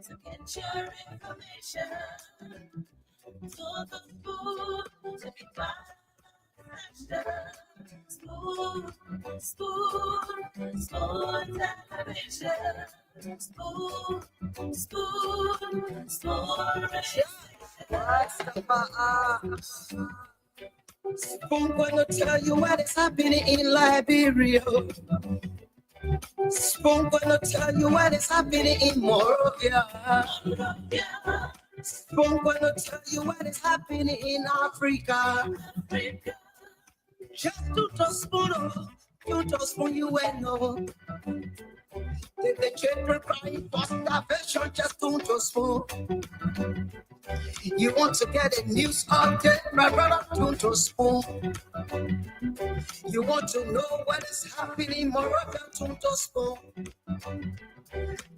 To get your information, to the food, to be spoon, spoon, spoon television, spoon, spoon, spoon. Spoon gonna tell you what is happening in Liberia. Spoon gonna tell you what is happening in Morovia. Spoon gonna tell you what is happening in Africa. Just to spoon you will know. The children crying for starvation, just to spoon. You want to get a news update, my brother, to spoon. You want to know what is happening, Moravia, to spoon.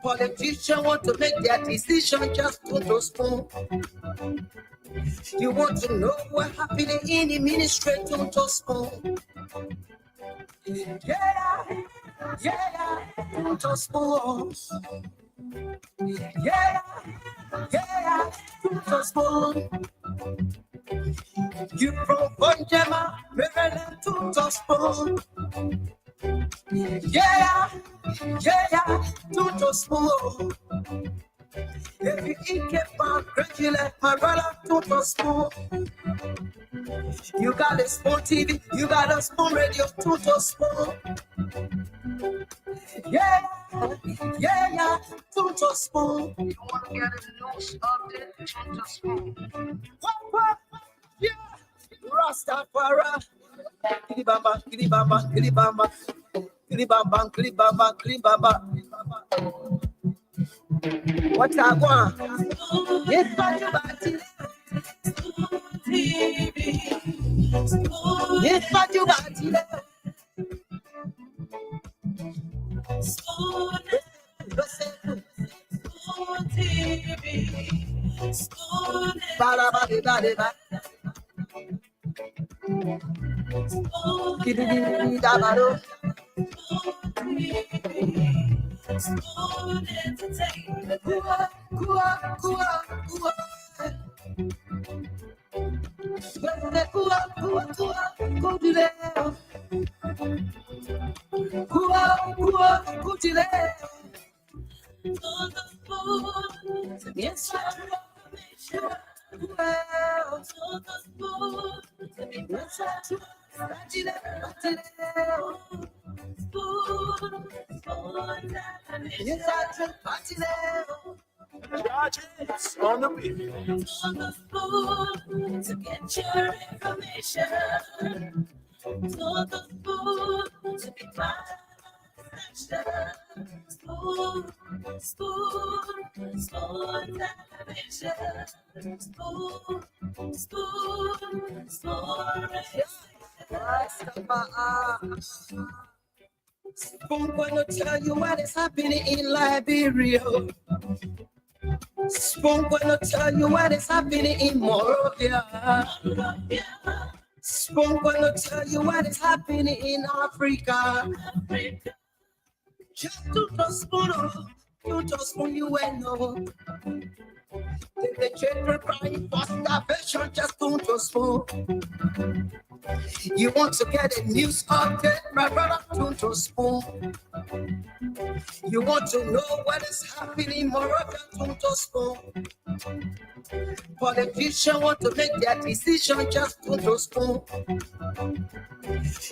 Politicians want to make their decision, just to spoon. You want to know what's happening in the ministry, to spoon. Yeah, to spoon. Yeah, to spoon. You from Bonjama, Maryland, to spoon. Yeah, to spoon. If you eat keep gradually, my brother, to spoon. You got a spoon TV, you got a spoon radio, to spoon. Yeah, to spoon. You want to get a news update, to spoon. What? Yeah, Rastafari. Kilibamba, kilibamba, kilibamba. Kilibamba, kilibamba, kilibamba. What I want? Yes, but yes, but you got it. Spoon TV, spoon spoon entertainment. Charges on the beat. To get your information, to the food, to be spoon, spoon, spoon television, spoon, spoon, spoon. Spoon gonna tell you what is happening in Liberia. Spoon gonna tell you what is happening in Morovia. Spoon gonna tell you what is happening in Africa. Just to spoon you will know. The children crying for starvation, just to spoon. You want to get a news update, my brother, to spoon. You want to know what is happening, Moravia, to spoon. Politicians want to make their decision, just to spoon.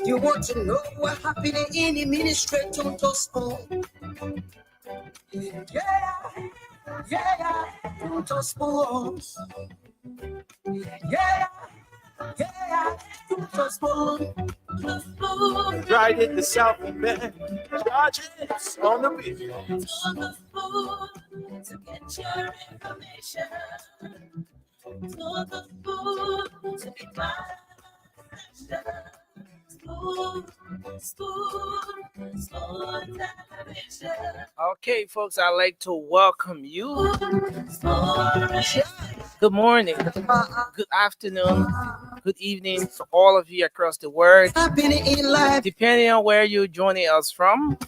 You want to know what's happening in the ministry, to spoon. Yeah, to spoon. Yeah, to spoon. Right in the South Bend. Charges on the beat. To get your information, to the food, to be Okay, folks, I'd like to welcome you. Good morning, good afternoon, good evening to all of you across the world. Happening in life. Depending on where you're joining us from,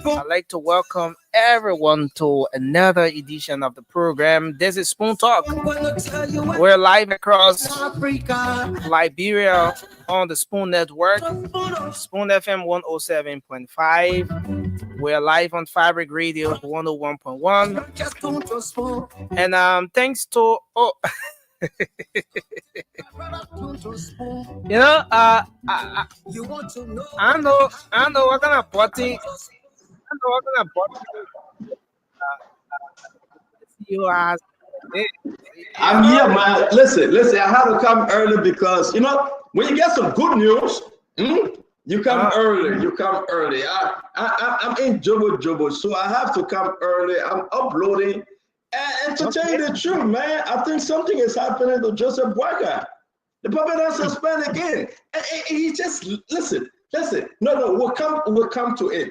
I'd like to welcome everyone to another edition of the program. This is Spoon Talk. We're live across Africa. Liberia on the Spoon Network, Spoon FM 107.5. We're live on Fabric Radio 101.1. Just don't trust spoon. And thanks to you know, You want to know? I know what kind of party. You are. I'm here, man. Listen. I had to come early because you know when you get some good news, you come early. You come early. I'm in Jobo, so I have to come early. I'm uploading, and to tell you the truth, man, I think something is happening to Joseph Boyka. The puppet has suspended again. And he just listen. No, we'll come to it.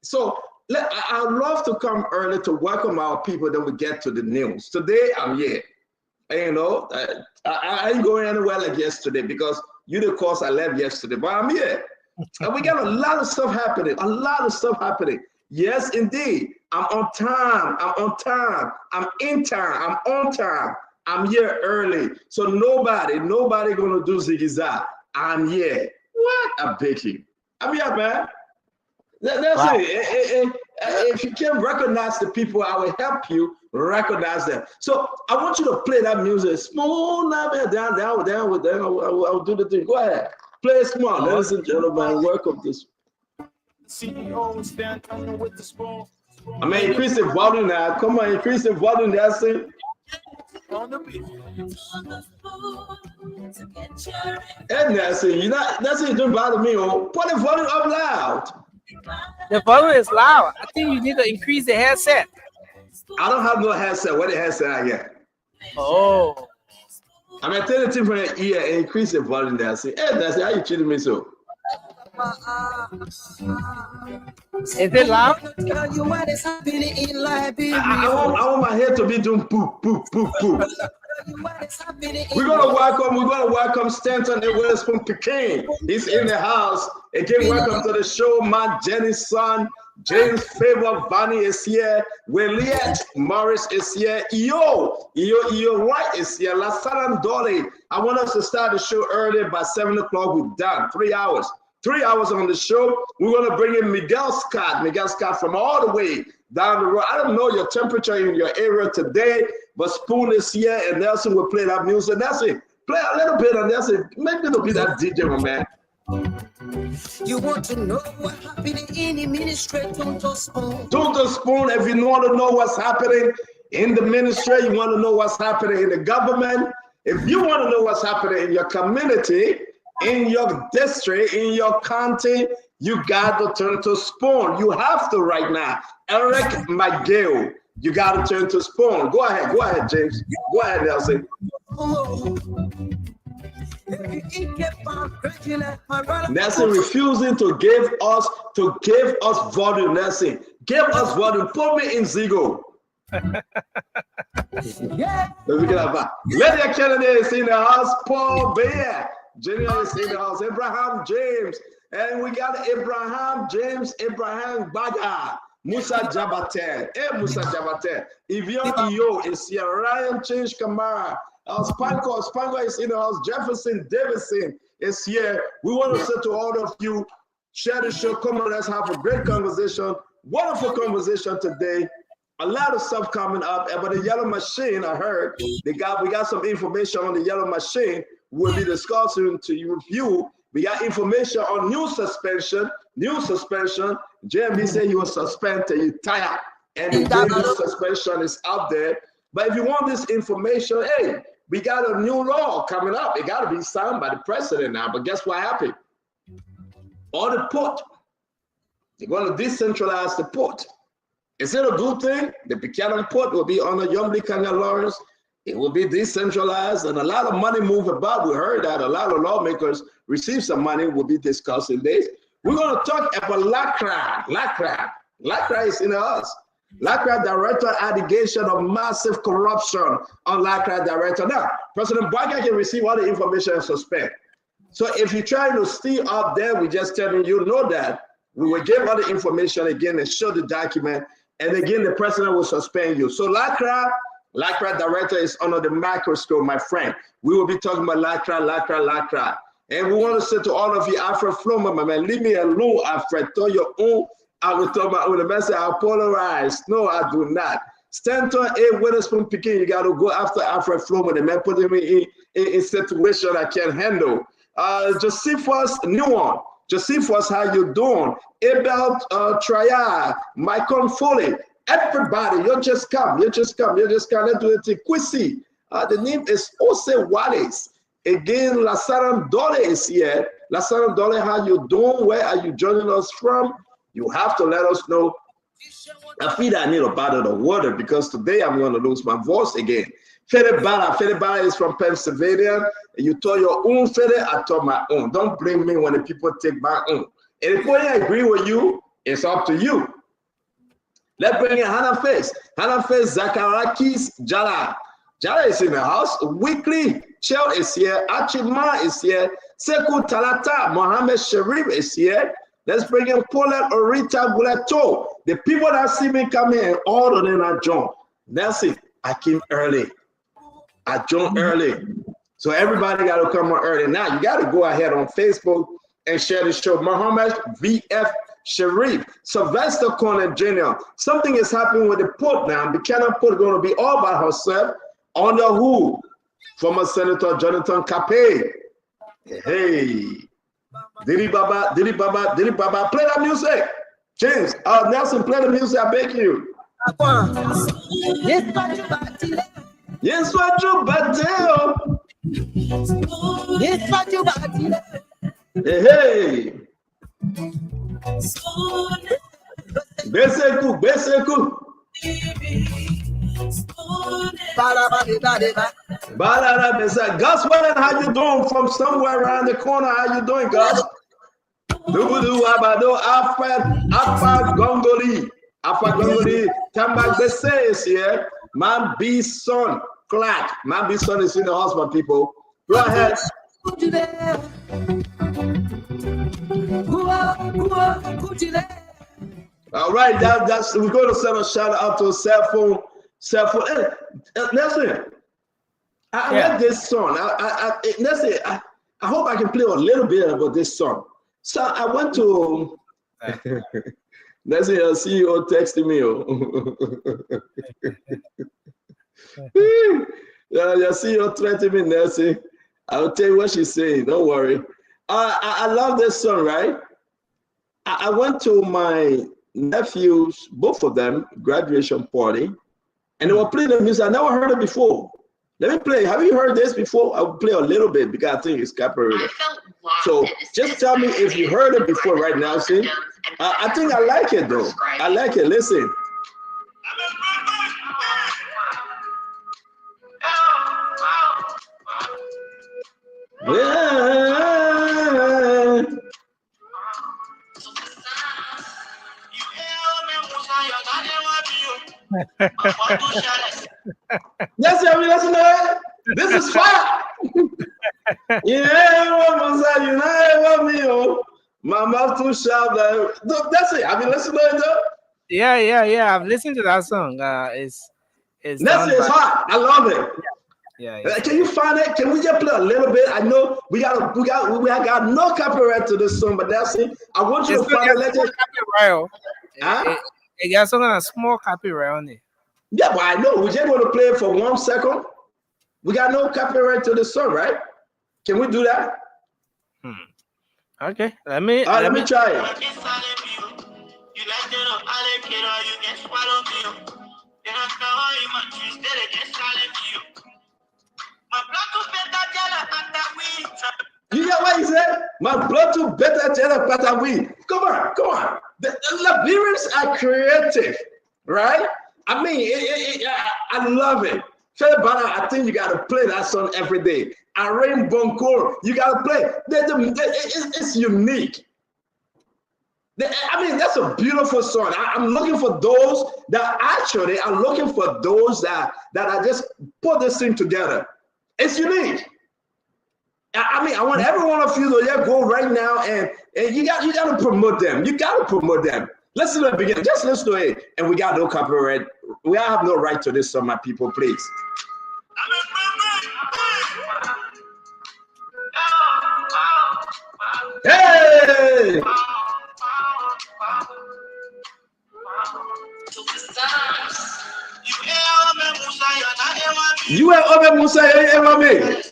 So I'd love to come early to welcome our people. Then we get to the news. Today I'm here. And, you know, I ain't going anywhere like yesterday because of course I left yesterday, but I'm here. And we got a lot of stuff happening. Yes, indeed. I'm on time. I'm in time. I'm on time. I'm here early. So nobody gonna do zigzag. I'm here. What? I beg you. I'm here, man. That's Wow. it. If you can recognize the people, I will help you recognize them. So I want you to play that music. Small, down. I'll do the thing. Go ahead. Play it small, ladies and gentlemen. Welcome to this. CEO stand coming with the spoon. I mean, increase the volume now. Come on, increase the volume. That's it. On the beat. And that's it. That's it. Don't bother me. Oh, put the volume up loud. The volume is loud. I think you need to increase the headset. I don't have no headset. What the headset I get? Oh. I'm gonna tell the team from your ear and increase the volume there. Say, hey, that's it. How you treating me so? Is it loud? Tell you what is happening in Liberia. I want my head to be doing poop. We're gonna welcome Stanton and Witherspoon Peking. He's in the house. Again, welcome to the show. My Jenny's son, James Favor Vanny is here. Williet Morris is here. Iyo White is here. Lasaran Dolly. I want us to start the show early by 7 o'clock. We're done. 3 hours. 3 hours on the show. We're gonna bring in Miguel Scott from all the way down the road. I don't know your temperature in your area today, but Spoon is here and Nelson will play that music. That's it. Play a little bit and that's it. Make me to be that DJ, my man. You want to know what happening in the ministry? Don't just spoon. If you want to know what's happening in the ministry, you want to know what's happening in the government, if you want to know what's happening in your community, in your district, in your county, you got to turn to Spoon. You have to right now. Eric McGill, you got to turn to Spoon. Go ahead, James. Go ahead, Nelson. Nelson refusing to give us volume. Nelson, give us volume. Put me in Zigo. Lydia Kennedy is in the house. Paul Bear Jr. is in the house. Abraham James. And we got Abraham Baga. Musa Jabater. Musa Jabater. Ivion Iyo is here. Ryan Change Kamara. Spango is in the house. Jefferson Davidson is here. We want to say to all of you, share the show. Come on, let's have a great conversation. Wonderful conversation today. A lot of stuff coming up. About the yellow machine, I heard we got some information on the yellow machine. We'll be discussing to review. We got information on new suspension. JMB said he was suspended. He tired, and the new suspension is out there. But if you want this information, hey, we got a new law coming up. It got to be signed by the president now. But guess what happened? On the port, they're going to decentralize the port. Is it a good thing? The Buchanan port will be under Yomli Kanya Lawrence. It will be decentralized, and a lot of money move about. We heard that a lot of lawmakers receive some money. We'll be discussing this. We're going to talk about LACRA. LACRA is in the house. LACRA director allegation of massive corruption on LACRA director. Now, President Boyka can receive all the information and suspect. So if you're trying to steal up there, we just telling you, know that we will give all the information again and show the document. And again, the president will suspend you. So LACRA director is under the microscope, my friend. We will be talking about LACRA. And we want to say to all of you, Alfred Floma, my man, leave me alone, Alfred. Tell your own. I will tell my own message. I'll polarize. No, I do not. Stanton A. Witherspoon Pekin, you got to go after Alfred Floma. The man put him in a situation I can't handle. Josephus, new one. Josephus, how you doing? Abel Triad, Michael Foley. Everybody, you just come. Let's do it. Quissy. The name is Ose Wallace. Again, Lasaram Dole is here. Lasaram Dole, how you doing? Where are you joining us from? You have to let us know. I feel I need a bottle of water because today I'm going to lose my voice again. Fede Bala is from Pennsylvania. You told your own Fede, I told my own. Don't blame me when the people take my own. And if I agree with you, it's up to you. Let's bring in Hannah Face. Hannah Face, Zakarakis, Jala. Jala is in the house. Weekly, Chel is here. Achima is here. Sekou Talata, Mohammed Sharif is here. Let's bring in Paulette Orita Guleto. The people that see me come in, all of them are John. That's it. I came early. I joined early. So everybody got to come on early. Now you got to go ahead on Facebook and share the show. Mohammed VF Sharif, Sylvester Corner Jr. Something is happening with the Port now. Buchanan Port going to be all by herself under who? Former Senator Jonathan Capet. Hey. Diddy Baba, play that music. James, Nelson, play the music, I beg you. Yes, what you battle. Yes, what you battle. Hey. Beseku. Gus, what how you doing from somewhere around the corner? How you doing, Gus? Alpha Gongoli. Tambak Bese is here. Man B son Clark. Man B son is in the hospital, people. Go ahead. All right, that's we're going to send a shout out to a cell phone. Listen, I like this song. Listen, I hope I can play a little bit about this song. So I went to. Let's see, a CEO texting me. Your CEO threatening me, Nancy. I'll tell you what she's saying. Don't worry. I love this song, right? I went to my nephews, both of them, graduation party, and they were playing the music. I never heard it before. Let me play. Have you heard this before? I'll play a little bit because I think it's copyrighted. So just tell me if you heard it before right now. See, I think I like it though. I like it. Listen. Yeah. Yes, listen to it. This is fire. My mouth too sharp. That's it. Have you listened to it though? Yeah. I've listened to that song. It's hot. I love it. Yeah. Can you find it? Can we just play a little bit? I know we got no copyright to this song, but that's it. I want you to find it. Let's just copyright. It got some kind of small copyright on it. Yeah, but I know. We just want to play it for 1 second. We got no copyright to the song, right? Can we do that? Okay, let me try it. You get what he said? My Bluetooth better tell a we. Come on. The lyrics are creative, right? I mean, I love it. I think you got to play that song every day. Arain Boncour, you got to play. It's unique. I mean, that's a beautiful song. I'm looking for those that actually are looking for those that are just put this thing together. It's unique. I mean, I want every one of you to go right now and you got to promote them. You got to promote them. Listen to the beginning. Just listen to it. And we got no copyright. We have no right to this song, my people, please. Hey! You ain't over Musa, you ain't ever me.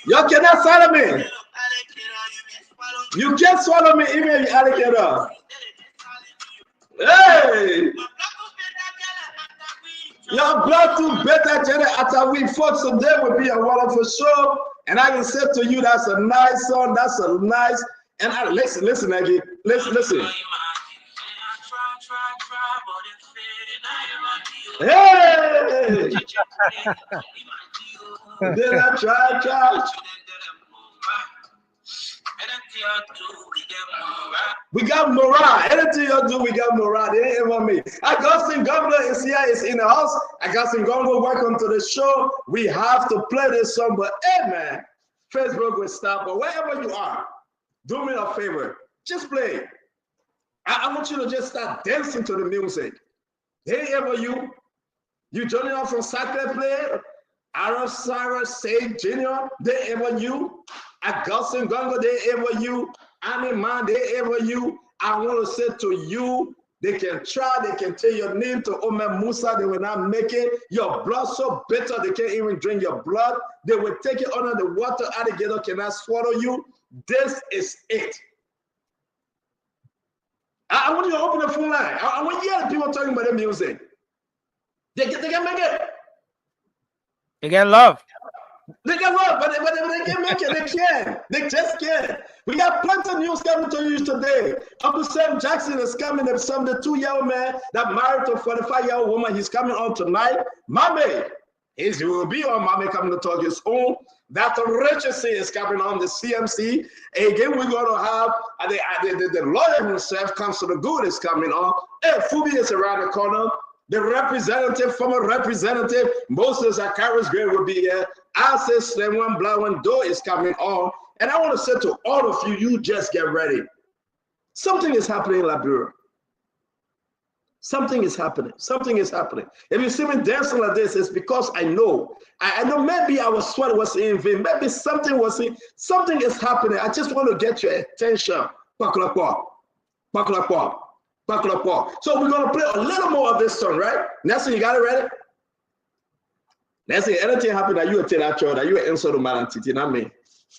You cannot swallow me. You can't swallow me even you alligator. Hey! Your blood too better after we fought, so there will be a wonderful show. And I can say to you, that's a nice song, that's a nice, and listen, Aggie, listen. Hey! Did I try? We got morale. Anything you do, we got morale. They ain't ever me. Augustine Governor is here, is in the house. Augustine Governor, welcome to the show. We have to play this song, but hey man, Facebook will stop. But wherever you are, do me a favor. Just play. I want you to just start dancing to the music. Hey, ever you joining us from Sacred Play, Aaron Sarah, Say Junior, they ever you, Augustine Gongo, they ever you, Annie Man, they ever you. I want to say to you, they can try, they can tell your name to Omer Musa, they will not make it. Your blood so bitter, they can't even drink your blood. They will take it under the water, alligator cannot swallow you. This is it. I want you to open the phone line. I want you to hear the people talking about their music. They can make it. They get love. They can love, but they can't make it. They can. They just can't. We got plenty of news coming to you today. Uncle Sam Jackson is coming. There's some the 2-year-old man that married to a 45-year-old woman. He's coming on tonight. Mommy, he will be on. Mommy coming to talk his own. That Richardson is coming on the CMC. Again, we're going to have the lawyer himself comes to the good is coming on. Hey, Fubi is around the corner. The representative, former representative, Moses Akaris Gray will be here. I say Slemwan Blawan Do is coming on. And I want to say to all of you, you just get ready. Something is happening in Liberia. Something is happening. Something is happening. If you see me dancing like this, it's because I know. I know maybe our sweat was in vain. Maybe something was in. Something is happening. I just want to get your attention. Bakulakwa. Bakulakwa. Bakulakwa. So we're going to play a little more of this song, right? Nelson, you got it ready? Nelson, anything happen that you will tell that child that you will answer the man and titi, not me.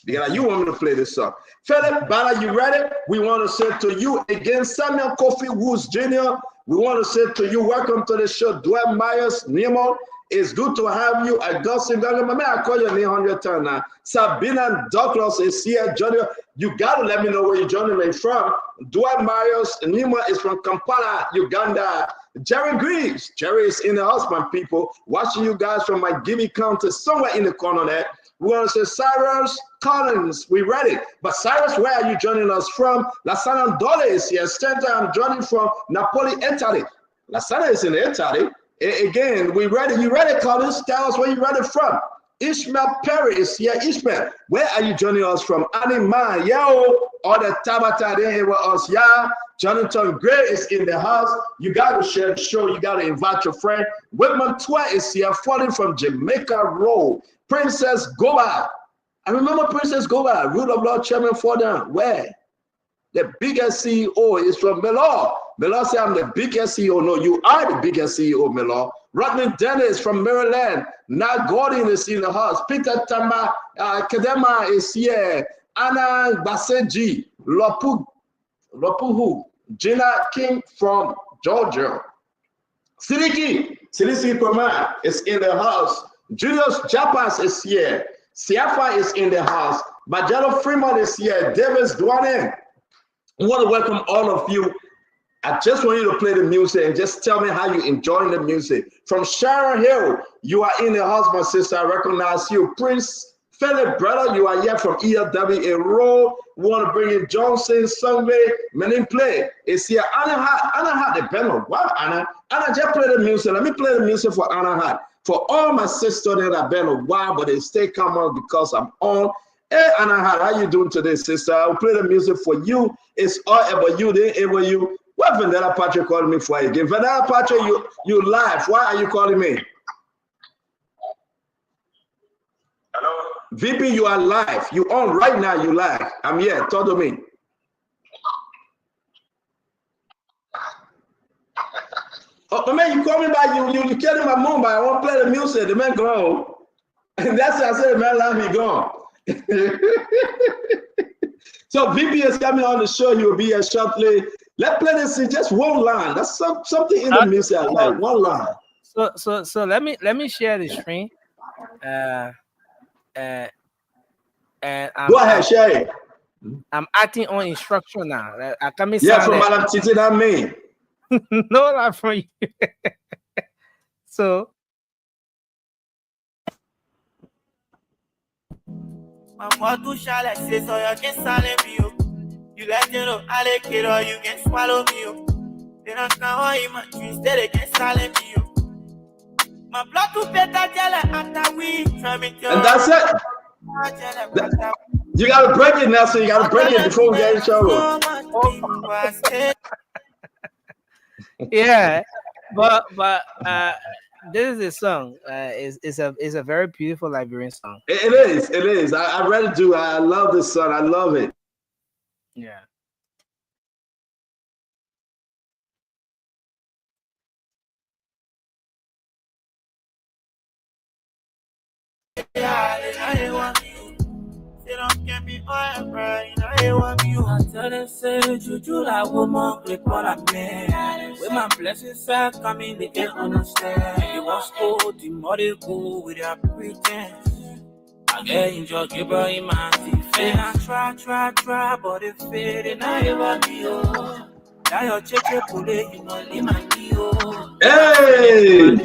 Because you want me to play this song. Philip, Bala, you ready? We want to say to you again, Samuel Kofi Woods Jr., we want to say to you, welcome to the show, Dwayne Myers, Nemo. It's good to have you. Augustine Ganga, I call your name 100 times now. Sabina Douglas is here, Johnny. You got to let me know where you're joining me from. Dwayne Myers, Nemo is from Kampala, Uganda. Jerry Greaves, Jerry is in the house, my people. Watching you guys from my Gibby County, somewhere in the corner there. We want to say Cyrus Collins, we ready. But Cyrus, where are you joining us from? Lasana Dole is here. Center, I'm joining from Napoli, Italy. Lasana is in Italy. Again, we ready. You ready, Collins? Tell us where you ready from. Ishmael Perry is here. Ishmael, where are you joining us from? Anima, yo, all the Tabata, they here with us, yeah. Jonathan Gray is in the house. You got to share the show. You got to invite your friend. Whitman Twa is here, falling from Jamaica Road. Princess Goba. I remember Princess Goba, Rule of Law Chairman for them. Where? The biggest CEO is from Melor. Melor said, I'm the biggest CEO. No, you are the biggest CEO, Melor. Rodney Dennis from Maryland. Nat Gordon is in the house. Peter Tama Kadema is here. Anna Baseji. Lopuhu. Gina King from Georgia. Siliki Koma is in the house. Julius Japas is here. Siafa is in the house. Majalo Freeman is here. Davis Dwane. I want to welcome all of you. I just want you to play the music and just tell me how you enjoying the music. From Sharon Hill, you are in the house, my sister. I recognize you. Prince Philip, brother, you are here from ELWA Road. We want to bring in Johnson, Sunday, Menin Play. It's here. Anna Hart, the panel. Wow, Anna. Anna, just play the music. Let me play the music for Anna Hart. For all my sisters that have been a while, but they stay come on because I'm on. Hey, Anna, how you doing today, sister? I'll play the music for you. It's all about you, then ever you. What Vanilla Patrick calling me for again? Vanilla Patrick, you live. Why are you calling me? Hello? VP, you are live. You on right now, you live. I'm here. Talk to me. Oh, man, you call me back. You killing my mom, but I won't play the music. The man gone. And that's why I said, man, let me go. So VP is coming on the show. He will be here shortly. Let's play this in just one line. That's something in the music I like. One line. So let me share the screen. And Go ahead, share it. I'm acting on instruction now. I come in. Yeah, from Madam Titi, that mean. No, not from you. So. You let you know, I like it or you can swallow me. Then I can't hold my dreams, they can silence me. My blood to better tell after we try me. And that's it. You gotta break it, Nelson. You gotta break it before we get in trouble. Yeah, but this is a song. It's a very beautiful Liberian song. It is. I really do. I love this song. I love it. Yeah. Don't get me on, right? I want you. I tell them, say, Juju, I will more click what I made. With my blessings are coming, they can't understand. You want school, the more they go with their pretense. I get enjoy, give her in my defense. I try, but it fade, and I want you. Now you're checking, pull it, you know, leave my deal. Hey!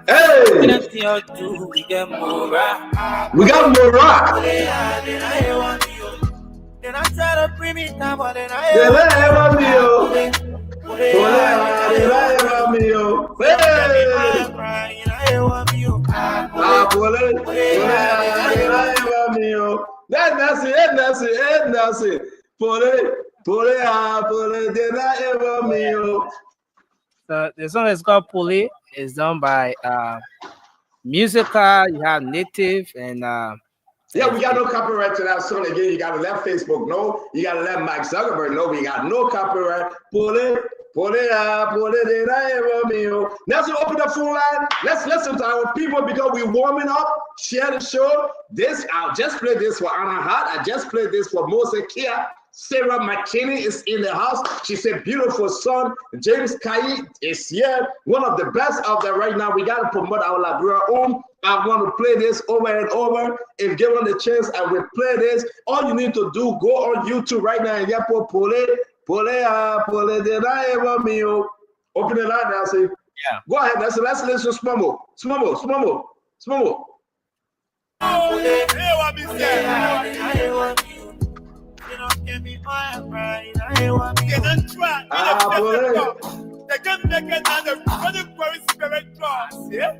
Hey! We get more rock. We got more rock. Then I try to bring me down, but then I Hey! That's it. So the song is called Puli. It's done by Musica. You have Native and yeah, we got no copyright to that song. Again, you gotta let Facebook know. You gotta let Mike Zuckerberg know. We got no copyright. Let's open the phone line. Let's listen to our people because we're warming up. Share the show. I'll just play this for Anna Hart. I just played this for Mose Kia. Sarah McKinney is in the house. She's a beautiful son. James Kai is here. One of the best out there right now. We got to promote our Liberia own. I want to play this over and over. If given the chance, I will play this. All you need to do, go on YouTube right now and get Pole, did I ever me? Open it out now, say. Yeah. Go ahead, let's listen to Smomo. Get me on, right? I want me. Get on track. They can make another very spirit cross. Yeah?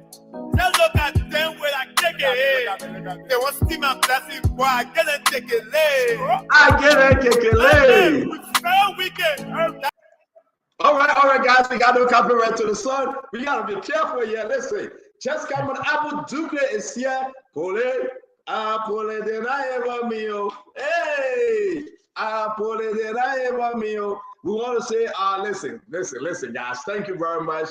Just look at them when I take it. They want steam and plastic, boy. I get it, take it late. All right, guys. We got no copyright to the song. We gotta be careful here. Listen, just coming. Abu Duke is here. Pole, then I ever meal. Hey. We want to say, listen, guys. Thank you very much.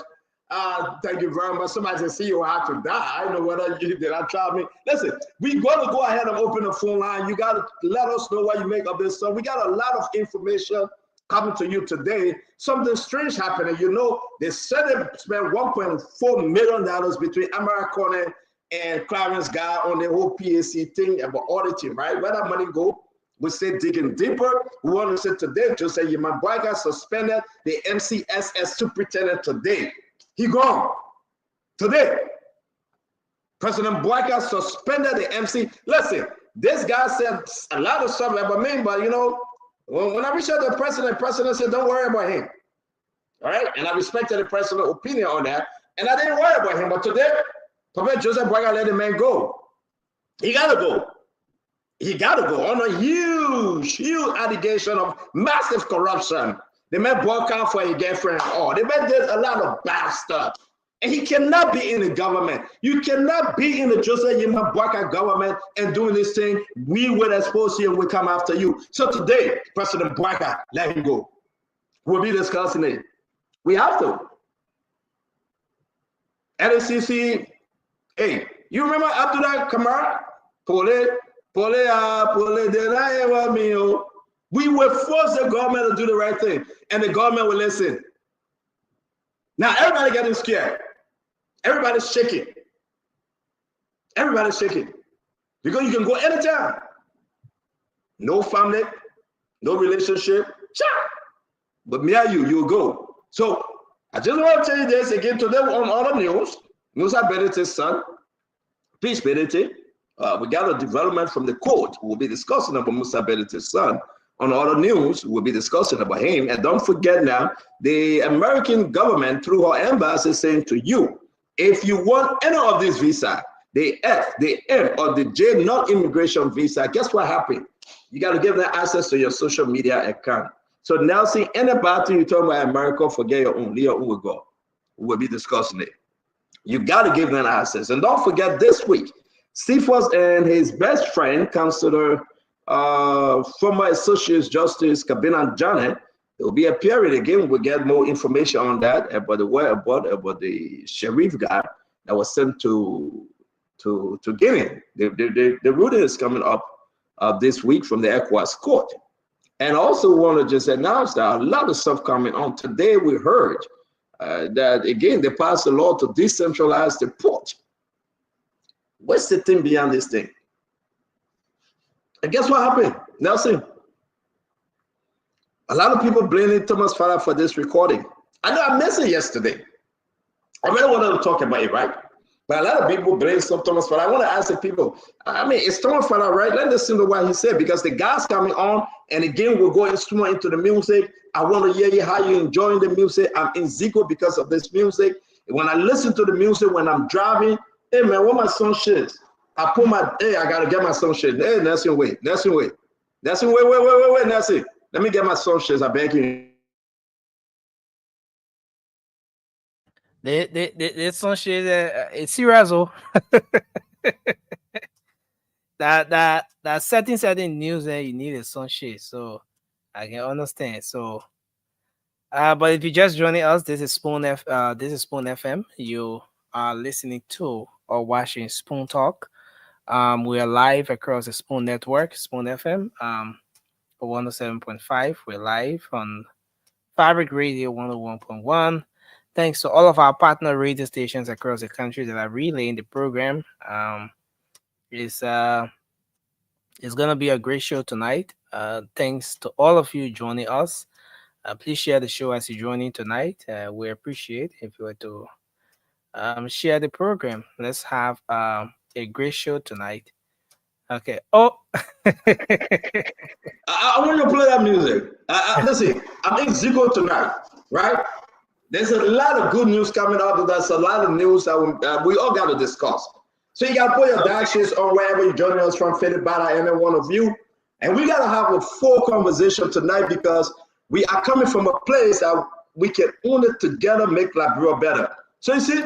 Somebody said, see you have to die. I know whether you did. I try me. Listen, we're going to go ahead and open the phone line. You got to let us know what you make of this song. We got a lot of information coming to you today. Something strange happening. You know, they said they spent $1.4 million between Americone and Clarence Guy on the whole PAC thing about auditing, right? Where that money go? We say digging deeper. We want to say today, to say my boy got suspended, the MCSS superintendent today. He gone. Today. President Boyka suspended the MC. Listen, this guy said a lot of stuff about me, but you know, when I reached out to the president said, don't worry about him. All right? And I respected the president's opinion on that. And I didn't worry about him. But today, Prophet Joseph Boyka let the man go. He got to go. He got to go on a huge allegation of massive corruption. The man broke out for a girlfriend. Oh, the man did a lot of bad stuff. And he cannot be in the government. You cannot be in the Joseph Yima Boyka government and doing this thing. We will expose you and we come after you. So today, President Boyka, let him go. We'll be discussing it. We have to. LACC, hey, you remember Abdullah Kamara? We will force the government to do the right thing, and the government will listen. Now everybody getting scared. Everybody's shaking. Everybody's shaking. Because you can go anytime. No family, no relationship. But me and you'll go. So I just want to tell you this again today on other news. Musa Benitez's son, Peace Benitez. We got a development from the court. We'll be discussing about Musa Benitez's son. On other news, we'll be discussing about him. And don't forget now, the American government, through our embassy, is saying to you, if you want any of this visa, the F, the M, or the J, non-immigration visa, guess what happened? You got to give them access to your social media account. So now, see, anybody you talk about America, forget your own. Leo will go. We'll be discussing it. You got to give them access. And don't forget this week, Cephas and his best friend, Councilor, former Associate Justice Kabina Janet, will be appearing again. We'll get more information on that about the sheriff guy that was sent to Guinea. The ruling is coming up this week from the ECOWAS court. And also want to just announce that a lot of stuff coming on. Today we heard that, again, they passed a law to decentralize the port. What's the thing beyond this thing? And guess what happened, Nelson? A lot of people blaming Thomas Farah for this recording. I know I missed it yesterday. I really wanted to talk about it, right? But a lot of people blame Thomas Farah. I want to ask the people, I mean, is Thomas Farah right? Let's listen to what he said, because the guy's coming on, and again, we'll go into the music. I want to hear you, how you enjoying the music. I'm in Zico because of this music. When I listen to the music, when I'm driving, hey man, what my son shit? I put my, hey, I gotta get my son shit. Hey, Nelson, wait, Nelson, wait. Nelson, wait, Nelson. Let me get my son shit, I beg you. There's some shit it's serious. that certain news that you need some shit, so I can understand. So but if you just joining us, this is Spoon FM. You are listening to or watching Spoon Talk. We are live across the Spoon Network, Spoon FM, 107.5. We're live on Fabric Radio 101.1. Thanks to all of our partner radio stations across the country that are relaying the program. It's gonna be a great show tonight. Thanks to all of you joining us. Please share the show as you join in tonight. We appreciate if you were to share the program. Let's have a great show tonight. Okay. Oh, I want you to play that music. Listen, I'm in Zico tonight, right? There's a lot of good news coming up. There's a lot of news that we all got to discuss. So you got to put your dashes on wherever you're joining us from, Faded by any one of you. And we got to have a full conversation tonight, because we are coming from a place that we can own it together, make Liberia better. So you see?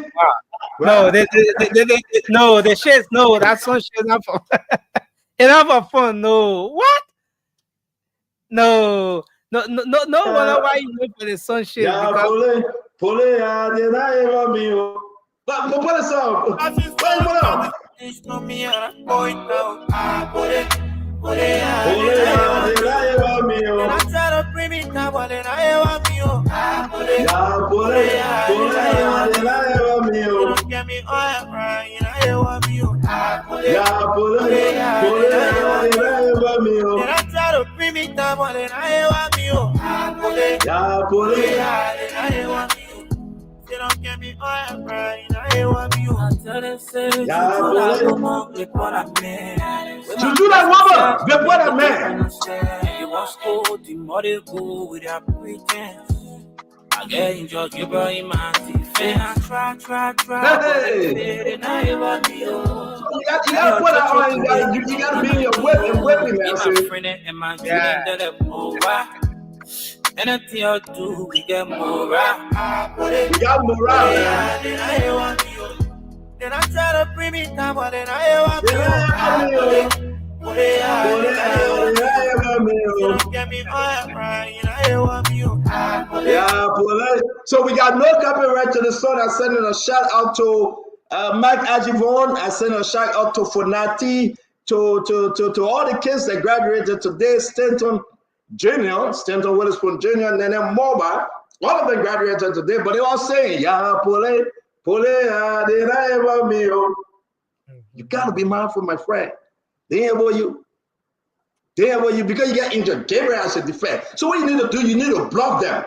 No, the shit. No, that's one shit. Enough of fun. No, what? No. Why you look for the sunshine? Yeah, pull it, did I ever be you? But put it up. Juju la woman, before that man. You want school, the money go with your pretense. I get in your man, I try Hey. You gotta put that on. You gotta be in your whip and whipping now, see. Yeah. Anything you do, we get morale. We got morale now. Then I try to bring me down, but then I want you. So we got no copyright to the song. I send a shout out to Mike Ajivon. I send a shout out to Fonati, to all the kids that graduated today. Stanton Witherspoon Jr., and then Moba. All of them graduated today, but they all saying, "Ya pole, you gotta be mindful, my friend. They ain't about you. Because you get injured. Gabriel has a defect. So what you need to do, you need to bluff them.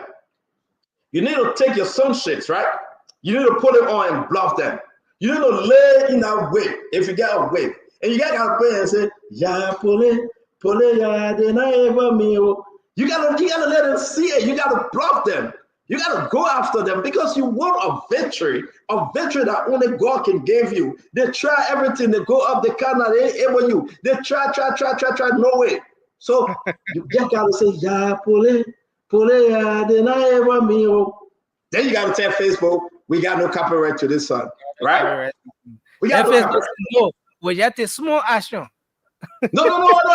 You need to take your sunshites, right? You need to put it on and bluff them. You need to lay in that wave, if you get a wave. And you got to pray and say, "Ya pole, ya de na eva mi." You gotta let them see it. You gotta bluff them. You gotta go after them because you want a victory that only God can give you. They try everything. They go up the corner. They ain't able you. They try, no way. So you just gotta say, "Ya pole, ya de na eva mi." Then you gotta tell Facebook, we got no copyright to this song, right? We got no copyright. No, we just a small action. No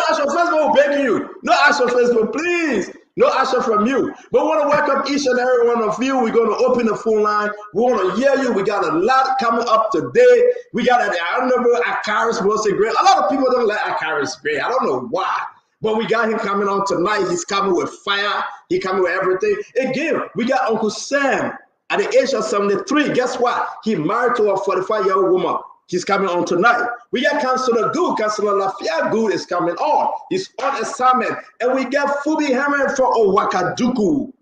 action. Facebook begging you. No action, Facebook, please. No action from you. But we want to welcome each and every one of you. We're going to open the phone line. We want to hear you. We got a lot coming up today. We got I remember Akaris was great. A lot of people don't like Akaris great. I don't know why. But we got him coming on tonight. He's coming with fire. He coming with everything. Again, we got Uncle Sam at the age of 73. Guess what? He married to a 45-year-old woman. He's coming on tonight. We got Councillor Good. Councillor Lafia Good is coming on. He's on assignment. And we got Fubi Herman from Owakaduku.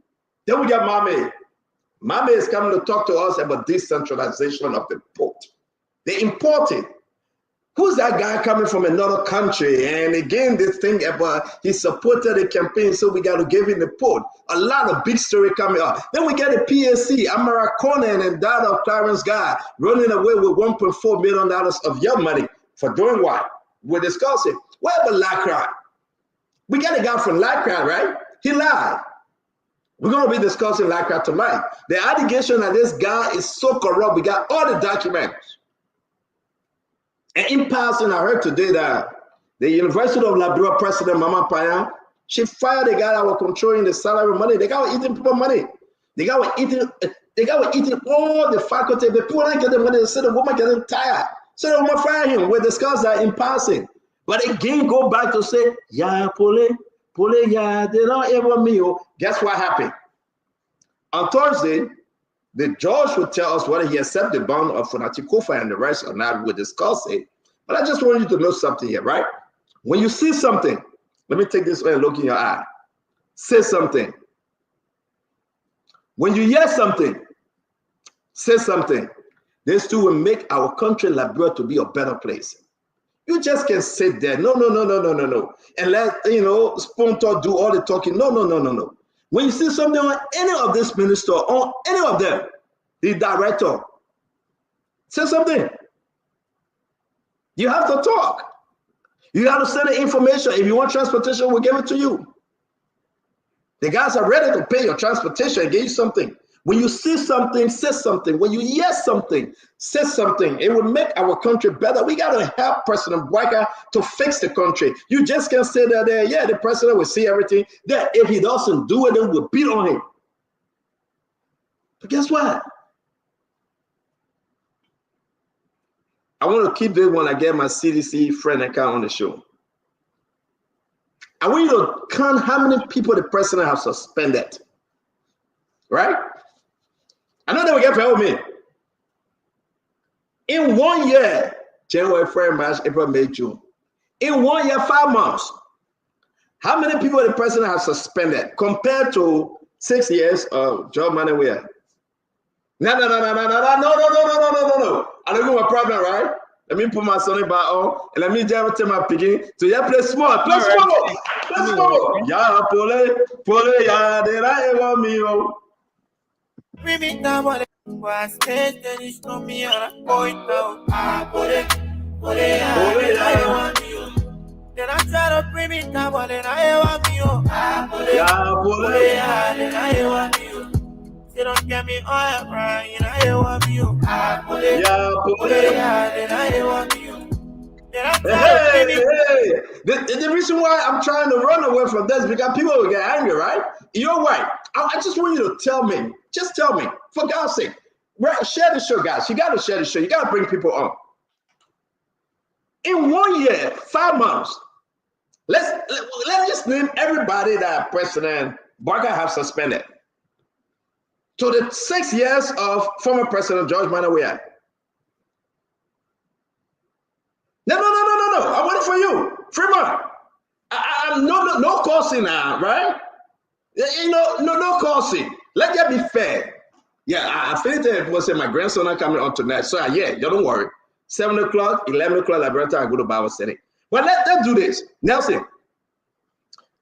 Then we got Mame. Mame is coming to talk to us about decentralization of the port. The importing. Who's that guy coming from another country? And again, this thing about he supported the campaign, so we got to give him the port. A lot of big story coming up. Then we get the PSC, Amara Conan and that of Clarence Guy running away with $1.4 million of your money for doing what? We're discussing. Where about LACRA? We got a guy from LACRA, right? He lied. We're going to be discussing LACRA tonight. The allegation that this guy is so corrupt, we got all the documents. And in passing, I heard today that the University of Liberia president, Mama Paya, she fired the guy that was controlling the salary money. The guy was eating people money. The guy was eating all the faculty. The people not getting money. They said the woman getting tired. So the woman fired him. We discussed that in passing. But again, go back to say, "Ya pole, ya, they don't ever me." Guess what happened? On Thursday, the judge will tell us whether he accepts the bond of Fonati Kofa and the rest or not. We'll discuss it. But I just want you to know something here, right? When you see something, let me take this way and look in your eye. Say something. When you hear something, say something. This too will make our country, Liberia, to be a better place. You just can't sit there. No. And let, Spontor do all the talking. No. When you see something on any of this minister, on any of them, the director, say something. You have to talk. You have to send the information. If you want transportation, we'll give it to you. The guys are ready to pay your transportation and give you something. When you see something, say something. When you hear something, say something. It will make our country better. We got to help President Bwaka to fix the country. You just can't say that, the president will see everything. That if he doesn't do it, then we'll beat on him. But guess what? I want to keep this when I get my CDC friend account on the show. I want you to count how many people the president has suspended. Right? I know they will get help me. In 1 year, January, February, March, April, May, June. In 1 year, 5 months. How many people the president has suspended compared to 6 years of Joe Manuel? No. I don't know my problem, right? Let me put my son back on and let me just tell my picking. So yeah, play small. Play small. Yeah, pole, ya, de la ever me. Why stay steady, show me on a point now. Then I try to bring me down, but then I want me. Then I want me. They don't get me all right, and I want me. Then I want me. Hey. The reason why I'm trying to run away from this is because people will get angry, right? You're right. I just want you to tell me. Just tell me, for God's sake. Right, share the show, guys. You got to share the show. You got to bring people on. In 1 year, 5 months, let's just name everybody that President Barker have suspended. So the 6 years of former President George Manawea. No. I'm waiting for you, Fremont. I'm no causing now, right? You know, no causing. Let that be fair. Yeah, I finished it. Was my grandson are coming on tonight. So yeah, don't worry. 7 o'clock, 11 o'clock, laboratory, I go to Bible study. Well, let's do this. Nelson,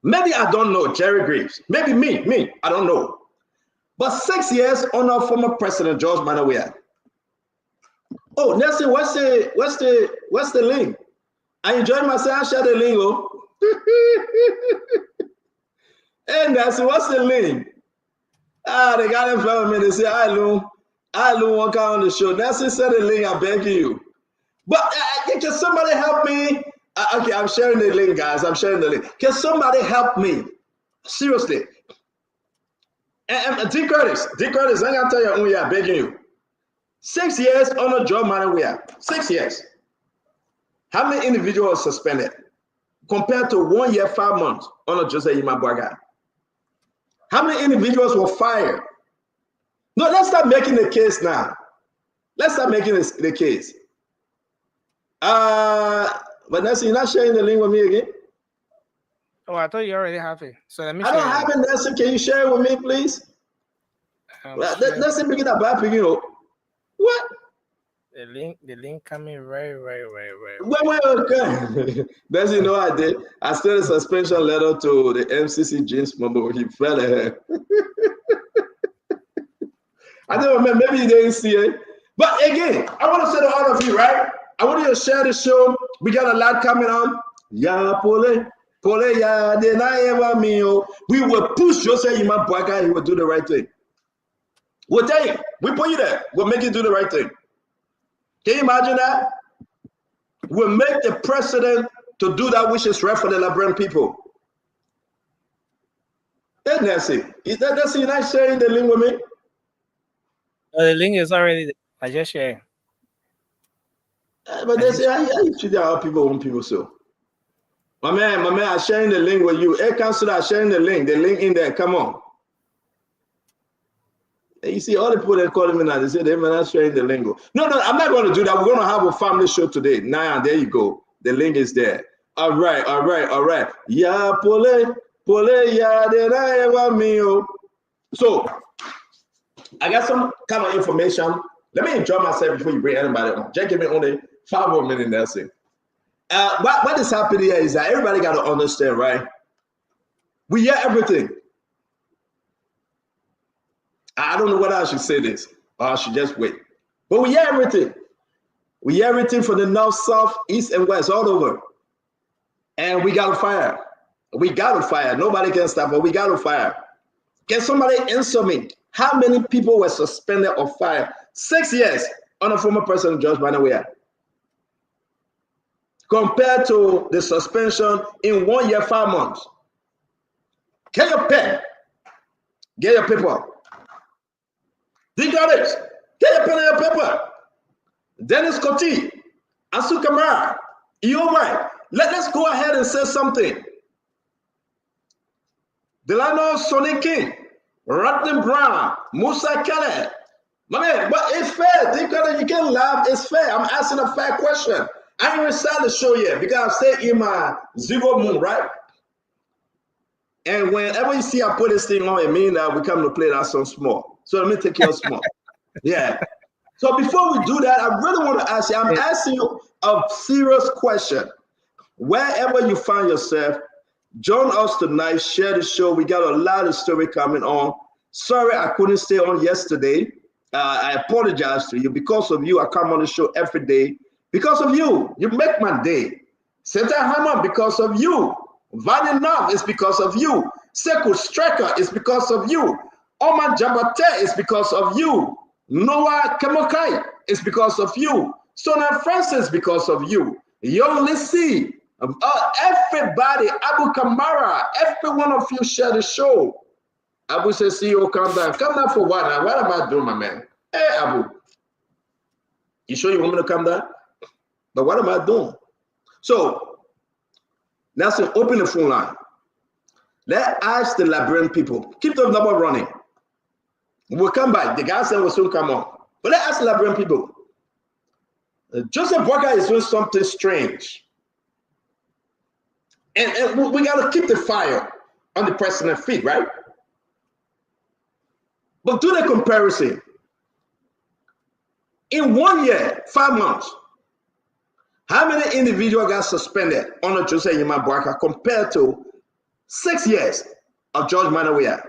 maybe I don't know Jerry Greaves. Maybe me, I don't know. But 6 years under former President George Manawea. Oh, Nelson, what's the link? I enjoyed myself. Share the link. Oh. Hey, Nelson, what's the link? They got in front of me. They say, I Lou won't come on the show. Nelson said the link. I'm begging you. But can somebody help me? Okay, I'm sharing the link, guys. I'm sharing the link. Can somebody help me? Seriously. And D. Curtis, I'm going to tell you, I'm begging you. 6 years on a job Manawea. 6 years. How many individuals suspended compared to 1 year, 5 months on a Jose Imabwaga? How many individuals were fired? No, let's start making the case now. Let's start making the case. But Nancy, you're not sharing the link with me again? Oh, I thought you already have it. So let me I don't have it, Nancy. Can you share it with me, please? Let's begin that back again. What? The link coming right. Wait, okay. Does you know I did? I sent a suspension letter to the MCC James Momo. He fell ahead. I don't remember. Maybe you didn't see it. But again, I want to say to all of you, right? I want you to share the show. We got a lot coming on. Ya pole ya deny me. We will push Jose Imabwaga. He will do the right thing. We'll tell you. We put you there. We'll make you do the right thing. Can you imagine that? We'll make the president to do that which is right for the Liberian people. Hey, Nancy, that's you not sharing the link with me? The link is already there. I just shared. But they say, how you treat how people want people so? My man, I'm sharing the link with you. Hey, Councilor, I'm sharing the link in there. Come on. And you see all the people that call me now, they say they're not sharing the lingo. No, I'm not going to do that. We're going to have a family show today. Now, there you go. The link is there. All right. Ya pole ya de mio. So, I got some kind of information. Let me enjoy myself before you bring anybody on. Just give me only 5 more minutes, Nelson. What is happening here is that everybody got to understand, right? We hear everything. I don't know whether I should say this or I should just wait. But we hear everything. We hear everything from the north, south, east, and west, all over. And we got to fire. We got to fire. Nobody can stop, but we got to fire. Can somebody answer me? How many people were suspended or fired 6 years on a former president, George Manawea, compared to the suspension in 1 year, 5 months? Get your pen. Get your paper. Think of it. Get your pen and your paper. Dennis Coty, Asu Kamara, Iomai. Let's go ahead and say something. Delano Sonny King, Rodney Brown, Musa Kelly. My man, but it's fair. Think of it. You can laugh. It's fair. I'm asking a fair question. I didn't even start the show yet because I'm staying in my 0 moon, right? And whenever you see I put this thing on, it means that we come to play that song small. So let me take you small. Yeah. So before we do that, I really want to ask you, I'm asking you a serious question. Wherever you find yourself, join us tonight, share the show. We got a lot of story coming on. Sorry I couldn't stay on yesterday. I apologize to you. Because of you, I come on the show every day. Because of you, you make my day. Santa Hammer, because of you. Vani Nav is because of you. Sekou Striker is because of you. Omar Jabate is because of you. Noah Kemokai is because of you. Sona Francis because of you. Young Lissy, everybody, Abu Kamara, every one of you share the show. Abu says, CEO, come down. Come down for what? What am I doing, my man? Hey, Abu. You sure you want me to come down? But what am I doing? So, that's an open the phone line. Let's ask the Liberian people. Keep the number running. We'll come back. The guy said we'll soon come on. But let's ask the Liberian people. Joseph Boakai is doing something strange. And we got to keep the fire on the president's feet, right? But do the comparison. In 1 year, 5 months, how many individuals got suspended under Joseph Yima Boakai compared to 6 years of George Manawea?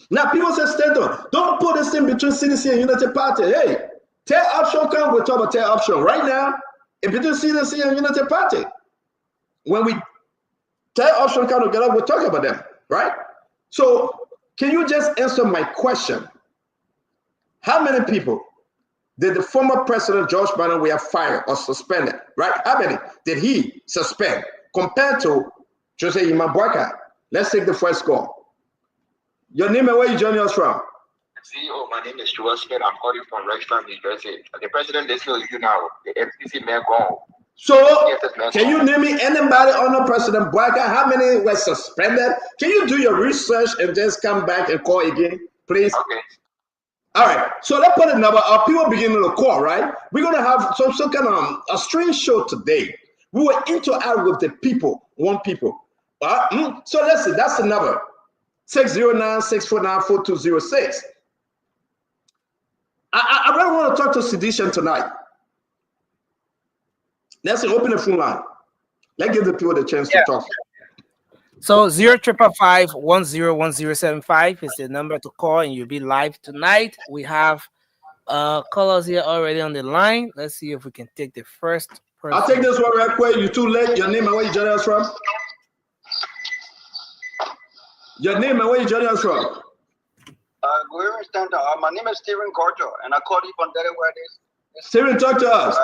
Now, people say, Stanton, don't put this in between CDC and Unity Party. Hey, tell option come, we'll talk about tell option. Right now, in between CDC and Unity Party, when we tell option come together, we'll talk about them, right? So, can you just answer my question? How many people did the former president George Manawea fire or suspended, right? How many did he suspend compared to Jose Yima Boakai? Let's take the first call. Your name and where you joining us from? CEO, my name is Stuart Smith. I'm calling from Rexham, New Jersey. The president is with you now. The FCC man gone. So, can you name me anybody under President Boakai? How many were suspended? Can you do your research and just come back and call again, please? Okay. All right, so let's put a number of people beginning to call, right? We're going to have some kind of a strange show today. We will interact with the people, one people. So let's see, that's the number, 609-649-4206. I really want to talk to Sedition tonight. Let's open the phone line. Let's give the people the chance to talk. So 055-101075 is the number to call, and you'll be live tonight. We have callers here already on the line. Let's see if we can take the first person. I'll take this one real quick. You're too late. Your name and where you joining us from? Your name and where you joining us from? Good evening, Stanton. My name is Stephen Gorto, and I called you from Delaware. Stephen, talk to us.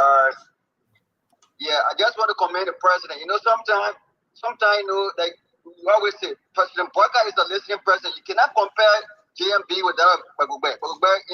Yeah, I just want to commend the president. You know, sometimes, you know, like you always say, President Boakai is a listening president. You cannot compare JMB with that Bagube. You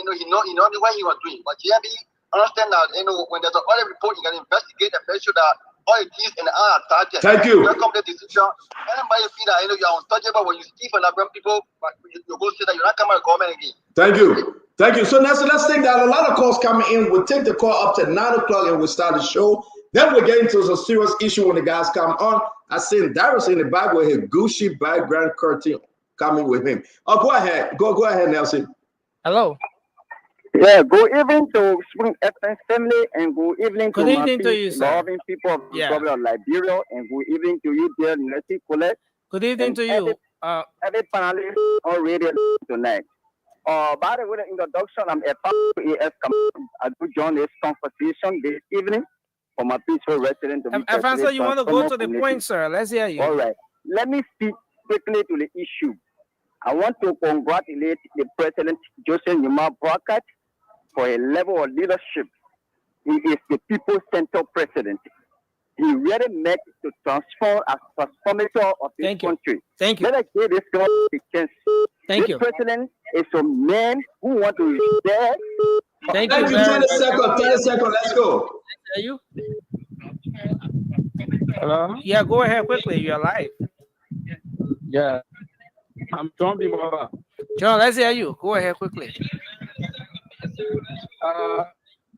know, he know what he was doing. But JMB understand that, you know, when there's an audit report, you can investigate and make sure that all it is and are targeted. Thank you. Welcome the decision. Anybody feel that, you know, you're untouchable when you speak for Liberian people, but you go say that you're not coming to government again. Thank you. Thank you. So let's take that. A lot of calls coming in. We'll take the call up to 9 o'clock and we'll start the show. Then we'll get into some serious issue when the guys come on. I seen Darius in the back with his Gucci background curtain coming with him. Oh, go ahead. Go ahead, Nelson. Hello. Yeah, good evening to Spring FM family, and good evening to my loving people of the Republic of Liberia, and good evening to you, dear Nancy Colette. Good evening to you. Every panelist on radio tonight. By the way, the introduction, I'm a AS. I do join this conversation this evening for my peaceful resident. Afanso, you want to go to the point, sir? Let's hear you. All right. Let me speak quickly to the issue. I want to congratulate the President Joseph Yima Boakai for a level of leadership. He is the people-centered president. He really meant to transform as transformator of this country. Thank you. Let us give this guy a chance. Thank you. This president is a man who wants to share. Thank you. 30 seconds. Let's go. Are you? Hello? Yeah, go ahead quickly. You're live. Yeah. I'm John Bimaba. John, let's hear you. Go ahead quickly.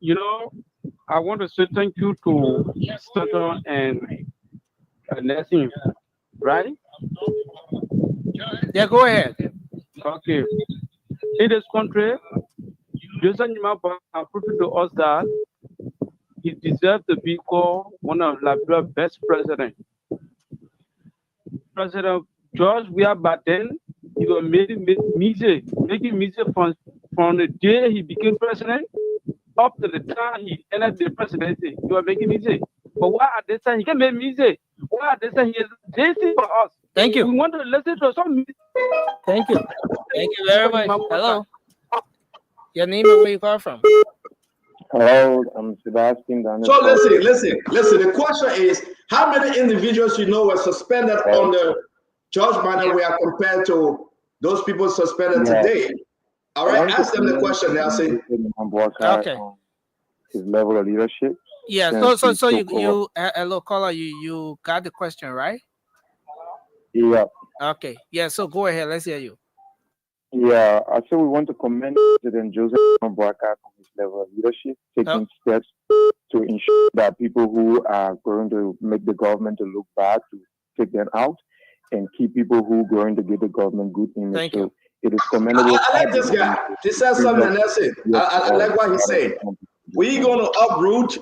You know, I want to say thank you to Stanton and Nelson, right? Yeah, go ahead. Okay. In this country, Joseph Yima Boakai proved to us that he deserves to be called one of Liberia's best presidents. President George, we are back then, he was making music from the day he became president up to the time he entered the presidency. You are making me say, but why at this time he can make me say, why at this time he is JC for us? Thank you. We want to listen to some music. Thank you. Thank you very much. Hello. Your name and where you call from? Hello, I'm Sebastian. So listen. The question is, how many individuals you know were suspended on the George Manor were compared to those people suspended today? All right, ask them the question. They'll say, okay. His level of leadership. Yeah. So you hello caller, you got the question right? Yeah. Okay. Yeah. So go ahead. Let's hear you. Yeah, I said we want to commend President Joseph Boakai on his level of leadership, taking steps to ensure that people who are going to make the government to look bad, to take them out, and keep people who are going to give the government good image. Thank you. It is commendable. I like this guy. He says something, and that's it. I like what he's saying. We're going to uproot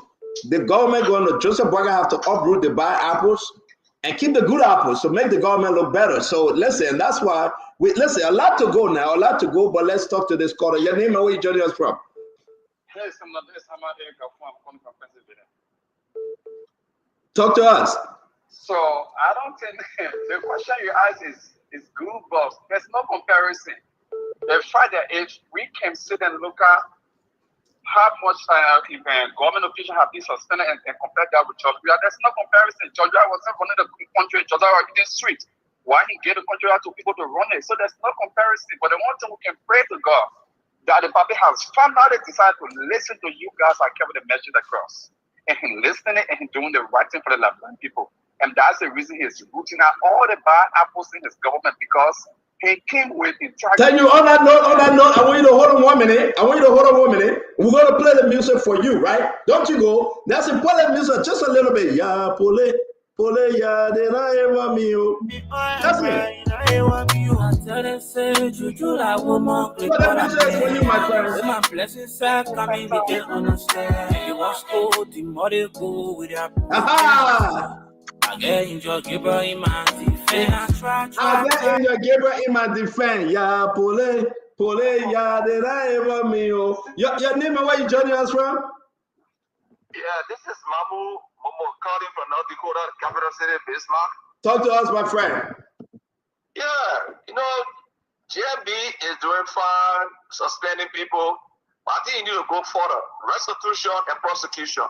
the government. Joseph Boakai have to uproot the bad apples and keep the good apples to make the government look better. So listen, that's why listen, a lot to go now, but let's talk to this caller. Your name and where you joining us from? Talk to us. So I don't think the question you ask is good, but there's no comparison. The fact that if we can sit and look at how much government officials have been suspended and compare that with Georgia, there's no comparison. Georgia wasn't running the country, Georgia was in the street. Why he gave the country out to people to run it? So there's no comparison. But the one thing we can pray to God that the public has finally decided to listen to you guys and carry the message across. And him listening and him doing the right thing for the Liberian people. And that's the reason he's rooting out all the bad apples in his government, because he came with integrity. Tell you on that note, I want you to hold on 1 minute. We're going to play the music for you, right? Don't you go. That's a play the music just a little bit. Yeah, pull it, yeah, then I ever me. That's me. What the music is for you, my friend? My blessings are coming, they can understand. You want school, the more they go with your I get in your Gabriel in my defense. I get in your Gabriel in my defense. Yeah, pull it, yeah, then I ever me. Your name and where you joining us from? Yeah, this is Momo calling from North Dakota, capital city, Bismarck. Talk to us, my friend. Yeah, GMB is doing fine, suspending people. But I think you need to go further. Restitution and prosecution.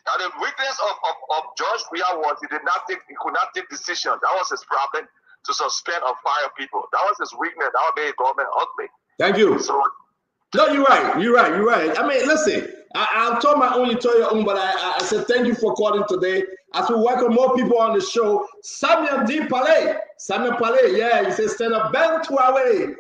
Now the weakness of George Weah was he could not take decisions. That was his problem, to suspend or fire people. That was his weakness. That would make government ugly. Thank you. So, no, you're right. I mean, listen, I'll tell my own, you tell your own, but I said thank you for calling today. As we welcome more people on the show, Samuel Palais, yeah, he says stand up, Ben Traore,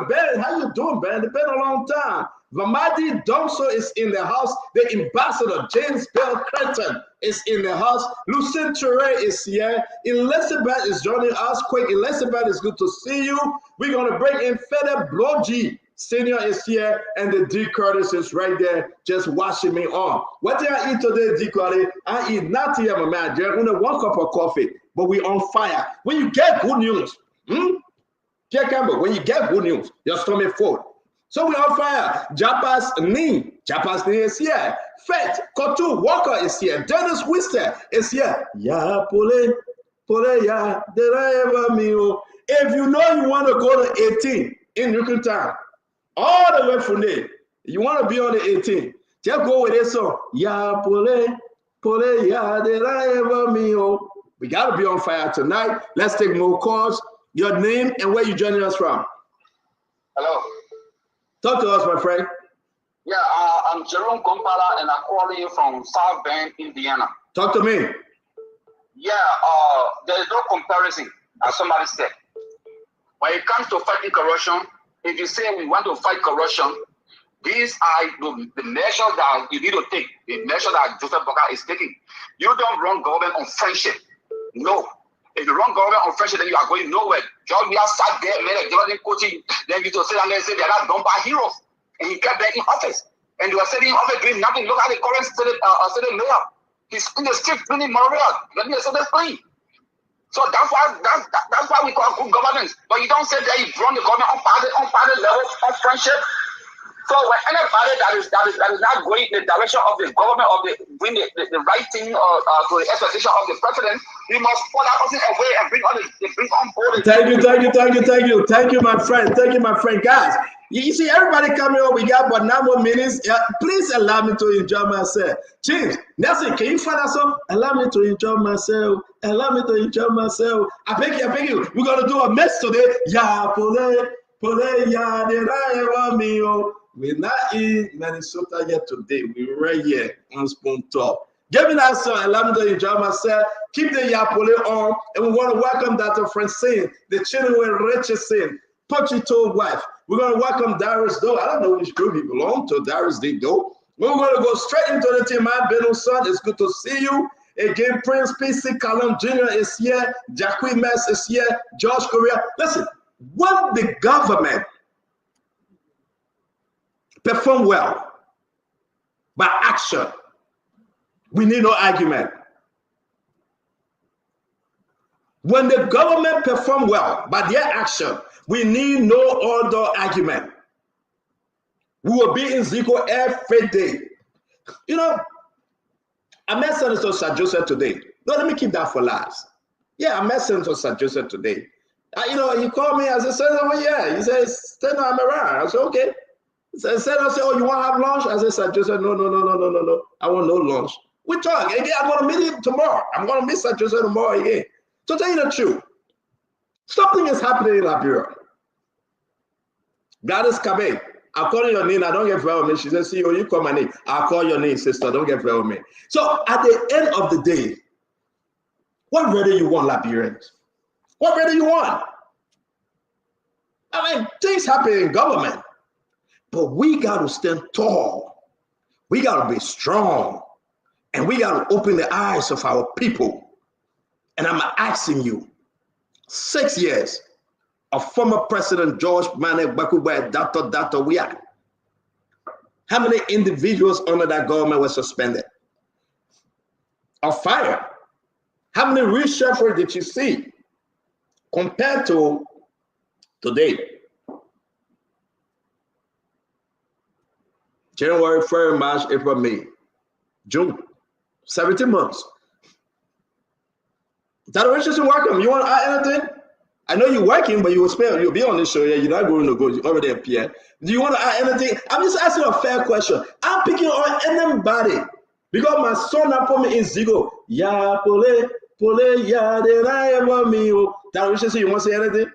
Ben, how you doing, Ben? It's been a long time. Vamadi Domso is in the house. The ambassador, James Bell Clinton, is in the house. Lucien Touré is here. Elizabeth is joining us. Quick, Elizabeth, it's good to see you. We're going to bring in Fede Bloji. Senior is here, and the D. Curtis is right there just watching me on. What did I eat today, D. Curtis? I eat nothing, my man. There's only 1 cup of coffee, but we on fire. When you get good news, Pierre Campbell, when you get good news, your stomach full. So we on fire. Japas Ni is here. Fete Kotu Walker is here. Dennis Wister is here. Yeah, pole, yeah, deriva mio. If you know you want to go to 18 in Newton Town, all the way from there, you want to be on the 18, just go with this song. Yeah, pole, yeah, deriva mio. We got to be on fire tonight. Let's take more calls. Your name and where you joining us from. Hello. Talk to us, my friend. Yeah, I'm Jerome Gompala, and I'm calling you from South Bend, Indiana. Talk to me. Yeah, there is no comparison, as somebody said. When it comes to fighting corruption, if you say we want to fight corruption, these are the measures that you need to take, the measure that Joseph Boakai is taking. You don't run government on friendship. No. If you run government on friendship, then you are going nowhere. George Weah sat there, made a Jordan coaching, then you to sit down there and say they're not done by heroes. And he kept back in office. And they were sitting in office doing nothing. Look at the current city mayor. He's in the street doing moral. Let me say that's free. So that's why we call good governance. But you don't say that you run the government on party level, on friendship. So when anybody that is not going in the direction of the government of doing the right thing or to the expectation of the president, we must pull that person away and bring on board. Thank you, my friend. Thank you, my friend. Guys, you see everybody coming on. We got but 9 more minutes. Please allow me to enjoy myself. James, Nelson, can you find us some? Allow me to enjoy myself. Allow me to enjoy myself. I beg you. We're gonna do a mess today. Yeah, pole, yeah, me. We're not in Minnesota yet today. We're right here on Spoon Talk. Give me that song. Allow me to enjoy myself. Keep the Yapole on. And we want to welcome Dr. Francine, the Chinua Richardson, Pochito wife. We're going to welcome Darius Doe. I don't know which group he belongs to. Darius D. Doe. We're going to go straight into the team. My Beno son, it's good to see you. Again, Prince PC Callum Jr. is here. Jacque Mess is here. George Correa. Listen, when the government perform well by action, we need no argument. When the government perform well by their action, we need no other argument. We will be in Zico every day. You know, I met Senator Sir Joseph today. No, let me keep that for last. Yeah, I met Senator Sir Joseph today. You know, he called me as a senator. Oh, yeah. He says, Senator, I'm around. I said, okay. Senator said, oh, you want to have lunch? I said, Sir Joseph, no. I want no lunch. We talk. Again, I'm going to meet him tomorrow. I'm going to meet Sir Joseph tomorrow again. To tell you the truth, something is happening in Liberia. Gladys Kabe, I'll call your name. I don't get very with me. She says, CEO, you call my name. I'll call your name, sister. Don't get very with me. So at the end of the day, what rather you want, Liberians? What rather you want? I mean, things happen in government, but we got to stand tall. We got to be strong. And we got to open the eyes of our people. And I'm asking you, 6 years of former President George Mane Bakubwe Dato we are. How many individuals under that government were suspended or fired? How many reshuffle did you see compared to today? January, February, March, April, May, June, 17 months. Dr. Richardson, welcome. You want to add anything? I know you're working, but you'll be on this show. Yeah, you're not going to go. You already appear. Do you want to add anything? I'm just asking a fair question. I'm picking on anybody because my son up for me in Zigo. Yeah, pole, yeah, then I am me. Dr. Richardson, you want to say anything?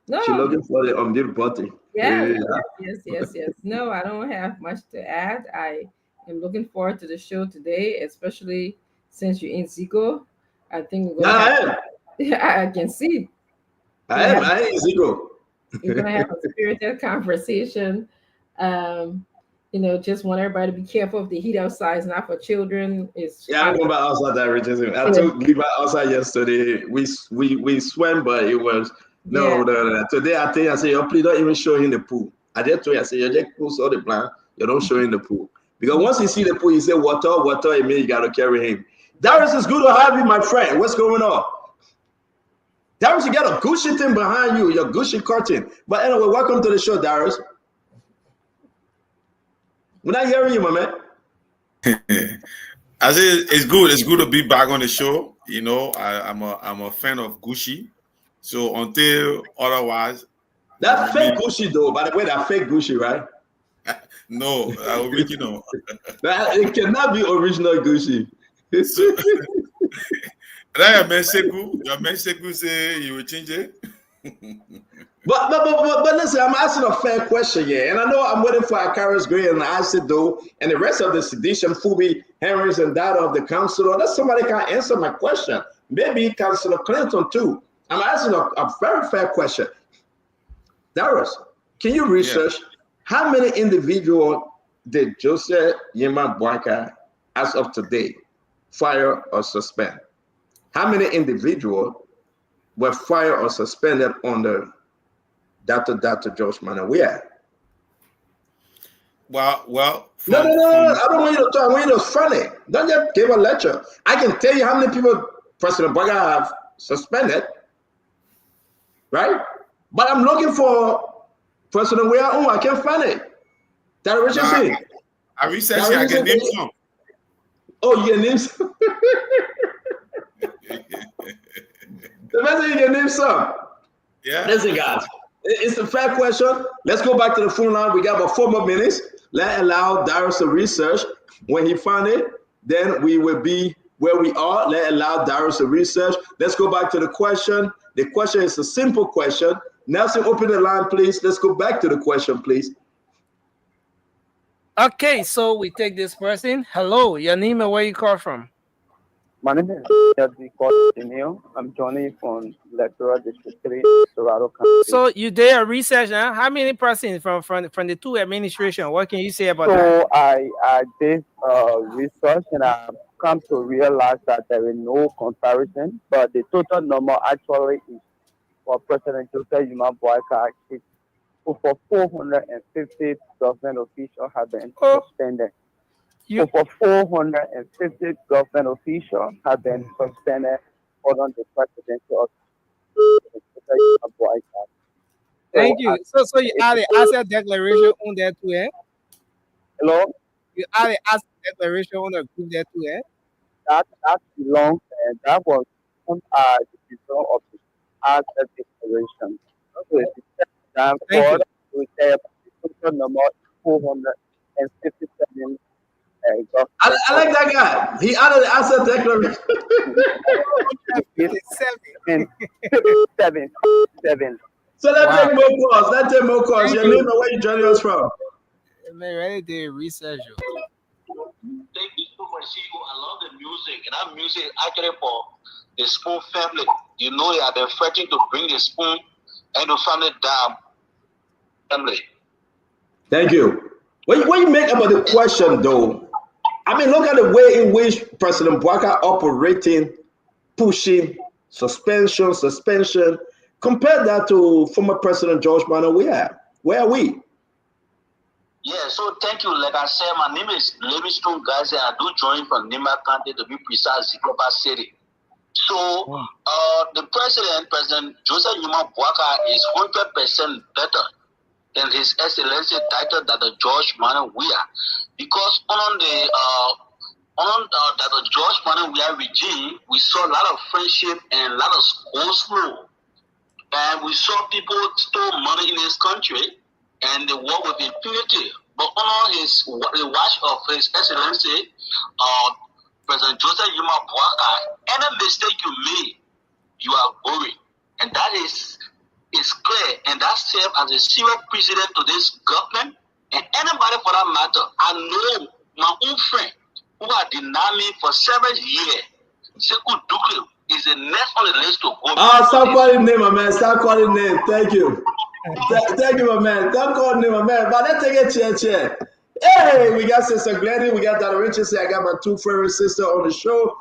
No. She's looking for the unmute button. Yeah. Yes. No, I don't have much to add. I am looking forward to the show today, especially since you're in Zico. I think we're going to I can see. I am in Zico. We're going to have a spirited conversation. Just want everybody to be careful of the heat outside. It's not for children. I'm going back outside that Richardson. I took Levi outside yesterday. We swam, but it was no. Today I think I say, oh, please don't even show him the pool. I just told you, I say, you just close all the plan. You don't show him the pool. Because once you see the pool, you say water, it means you got to carry him. Darius, it's good to have you, my friend. What's going on? Darius, you got a Gucci thing behind you, your Gucci curtain. But anyway, welcome to the show, Darius. We're not hearing you, my man. I say it's good. It's good to be back on the show. You know, I'm a fan of Gucci. So until otherwise. That fake Gucci, though, by the way, that fake Gucci, right? No, original. It cannot be original Gucci. So, that your Mexico say you will change it. But listen, I'm asking a fair question here, and I know I'm waiting for Akaris Gray and Acid Doe and the rest of the sedition, Fubi, Henrys, and data of the council. That somebody can answer my question. Maybe Councilor Clinton too. I'm asking a very fair question. Darius, can you research how many individuals did Joseph Yema Boyka, as of today, fire or suspend? How many individuals were fired or suspended under Dr. George Manawia? Well. No. I don't want you to talk. I want you to funny. Don't just give a lecture. I can tell you how many people President Boyka have suspended, right? But I'm looking for President Wea. Oh, I can't find it. Direction C. I researched it. I can name some. Oh, you can name some. The best thing you can name some. Yeah. Listen, guys. It's a fair question. Let's go back to the phone line. We got about 4 more minutes. Let's allow Darius to research. When he found it, then we will be where we are. Let's allow Darius to research. Let's go back to the question. The question is a simple question. Nelson, open the line, please. Let's go back to the question, please. Okay, so we take this person. Hello, your name and where you call from? My name is Daniel. I'm joining from LACRA District 3, Dorado County. So you did a research, huh? How many persons from the two administration? What can you say about that? So I did research and I've come to realize that there is no comparison, but the total number actually is for President Joseph Yuma Boyka is over 450 government officials have been suspended. Over 450 government officials have been suspended on the presidential. Thank you. So you add the asset declaration on there too, eh? Hello? You add the asset declaration on the group there too, eh? That belongs and that was the result of the asset declaration. So it's time for we have the total number 457. I like that guy. He added the asset declaration. 7. So let's take more calls. Let's take more calls. Your name and where you joining us from? Man, ready to research you. Thank you so much, CEO. I love the music, and that music actually for the Spoon family. You know, they have been fighting to bring the Spoon and the family down. Family. Thank you. What you make about the question, though? I mean, look at the way in which President Bwaka operating, pushing, suspension. Compare that to former President George Mano. Where are we? Yeah, so thank you. Like I said, my name is Livingstone Gazi. I do join from Nima County to be precise, Zikoba City. So the President Joseph Yuma Bwaka is 100% better than His Excellency title that the George Mano Weah, because on the George Mano Weah regime, we saw a lot of friendship and a lot of go-slow, and we saw people stole money in this country and they work with impunity. But on the watch of His Excellency, President Joseph Yuma Bwaka, any mistake you made, you are going, and that is clear, and that serves as a serious precedent to this government and anybody for that matter. I know my own friend who had denied me for 7 years. Sekou Dukle is the next on the list to go. Stop calling name, my man. Stop calling name. Thank you. Thank you, my man. Don't call name, my man. But let's take a chair. Hey, we got Sister Glenny. We got Dr. Richardson. I got my two favorite sisters on the show.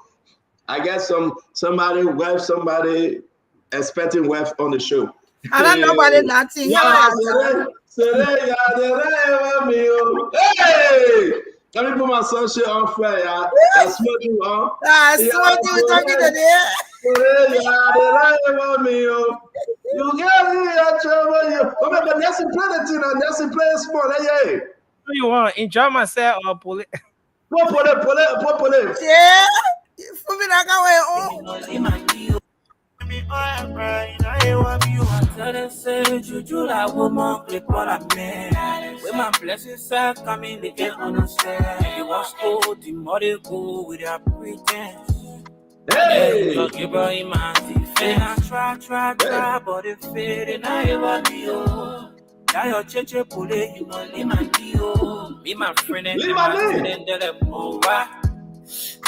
I got somebody expecting wife on the show. I don't know about it, nothing. Hey! Let me put my sunshine on fire, y'all. That's what you want. That's what you talking today. You get me a trouble. But Nelson play the thing, Nelson play small. Hey, What you want? Enjoy myself or pull it? Pull it. Yeah. For me, I got When my blessings are coming, they can't understand. They want to the more they go with their pretense. Hey! I try, but it fade and I ever be oh. Your cheche pule, you know, me my friend and my friend and the more.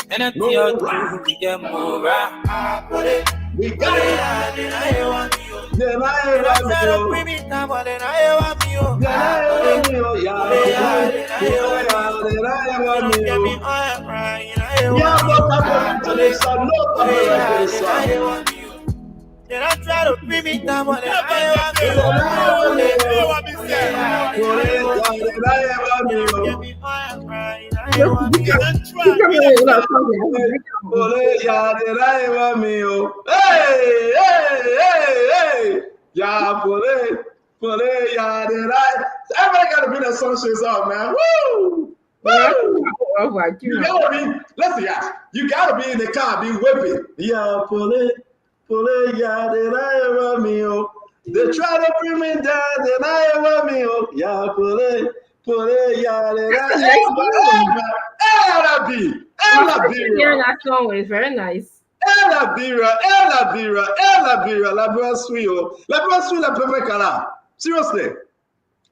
And at the other, we get more. We got it. Then I ever bring me down, but then I ever be oh. Then I try to bring me down, but then I Hey! Yeah, Pole, yeah, everybody gotta be that song shit up, man. Woo! Woo! You gotta be, listen, guys, you gotta be in the car, be whipping. Yeah, Pole, yeah, they try to bring me down, then I ever me, oh, yeah, Pole, yeah, My first time hearing that song is very nice. La bira, la bira sweet, la pepper color. Seriously,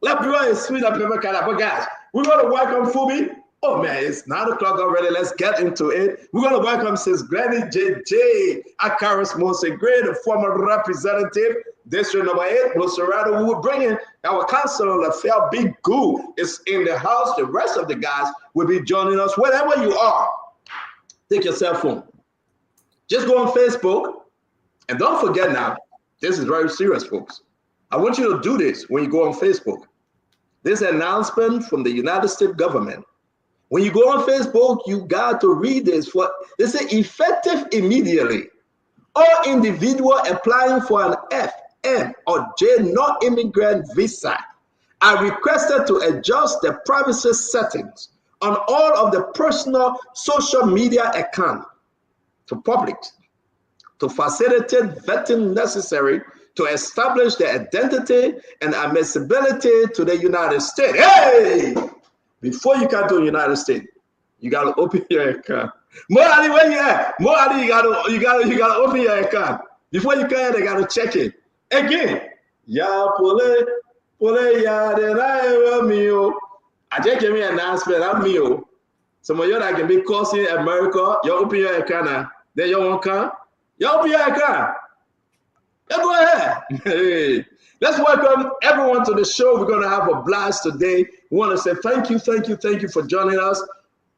la bira is sweet, la pepper color. But guys, we're gonna welcome Fubi. Oh man, it's 9 o'clock already. Let's get into it. We're gonna welcome Sis Granny JJ Akaris Monse-Gray, the former representative, District number 8, Blosserado. We will bring in our councilor, Lafayette Big Goo is in the house. The rest of the guys will be joining us. Wherever you are, take your cell phone. Just go on Facebook, and don't forget now, this is very serious, folks. I want you to do this when you go on Facebook. This announcement from the United States government. When you go on Facebook, you got to read this. They say effective immediately. All individual applying for an F, M, or J non-immigrant visa are requested to adjust the privacy settings on all of the personal social media accounts to public to facilitate vetting necessary to establish the identity and admissibility to the United States. Hey! Before you come to the United States, you gotta open your account. More Ali, where you at? More Ali, you gotta open your account. Before you come, they gotta check it. Again, ya pole, ya de mio. I just gave me an announcement. I'm mio. Some of you that can be causing America, you open your account now. Then you won't come. You open your account. You go ahead. Hey. Let's welcome everyone to the show. We're going to have a blast today. We want to say thank you for joining us.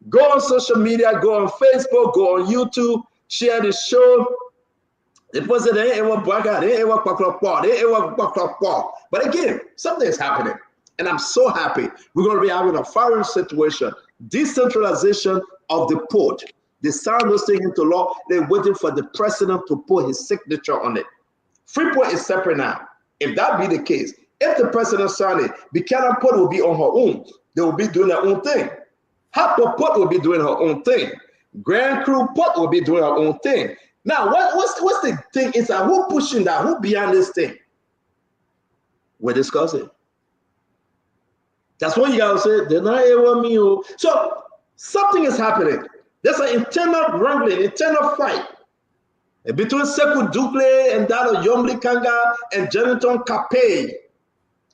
Go on social media, go on Facebook, go on YouTube, share the show. But again, something is happening. And I'm so happy. We're going to be having a foreign situation. Decentralization of the port. They signed those things into law. They're waiting for the president to put his signature on it. Freeport is separate now. If that be the case, if the president signed it, Buchanan Port will be on her own. They will be doing their own thing. Harper Port will be doing her own thing. Grand Crew Port will be doing her own thing. Now, what's the thing inside? Who pushing that? Who behind this thing? We're discussing. That's what you gotta say. They're not ever me. So something is happening. There's an internal wrangling, internal fight between Sekou Dukle and that of Yomli Kanga and Jonathan Kape.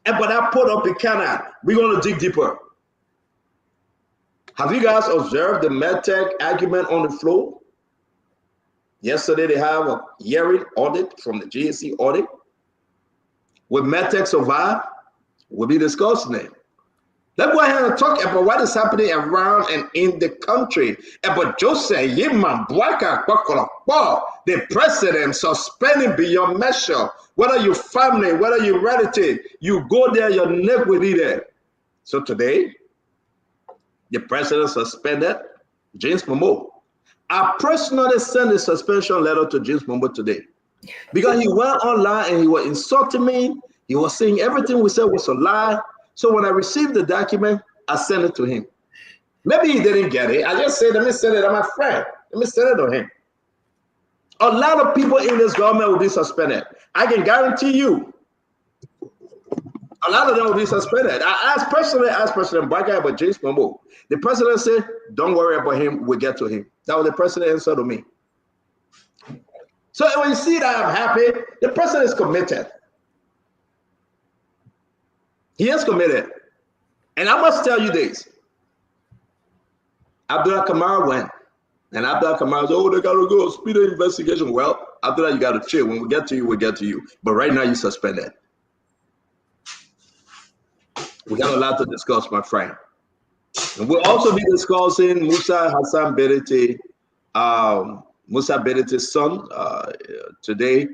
And by that port of Buchanan, we're going to dig deeper. Have you guys observed the MedTech argument on the floor? Yesterday, they have a hearing audit from the GSC audit. Will MedTech survive? We'll be discussing it. Let's go ahead and talk about what is happening around and in the country. About Joseph Yimman Bwaka Kwakwalakwa, the president suspending beyond measure. Whether you family, whether you relative, you go there, your neck will be there. So today, the president suspended James Momo. I personally sent a suspension letter to James Momo today because he went online and he was insulting me. He was saying everything we said was a lie. So when I received the document, I sent it to him. Maybe he didn't get it. I just said, let me send it to my friend. Let me send it to him. A lot of people in this government will be suspended. I can guarantee you, a lot of them will be suspended. I asked President Baga about James Momo. The president said, don't worry about him, we'll get to him. That was the president answer to me. So when you see that I'm happy, the president is committed. He is committed. And I must tell you this. Abdullah Kamara went. And Abdullah Kamara said, oh, they got to go speed the investigation. Well, Abdullah, you got to chill. When we get to you, we'll get to you. But right now, you're suspended. We got a lot to discuss, my friend. And we'll also be discussing Musa Hassan Berete, Musa Berete's son. Today,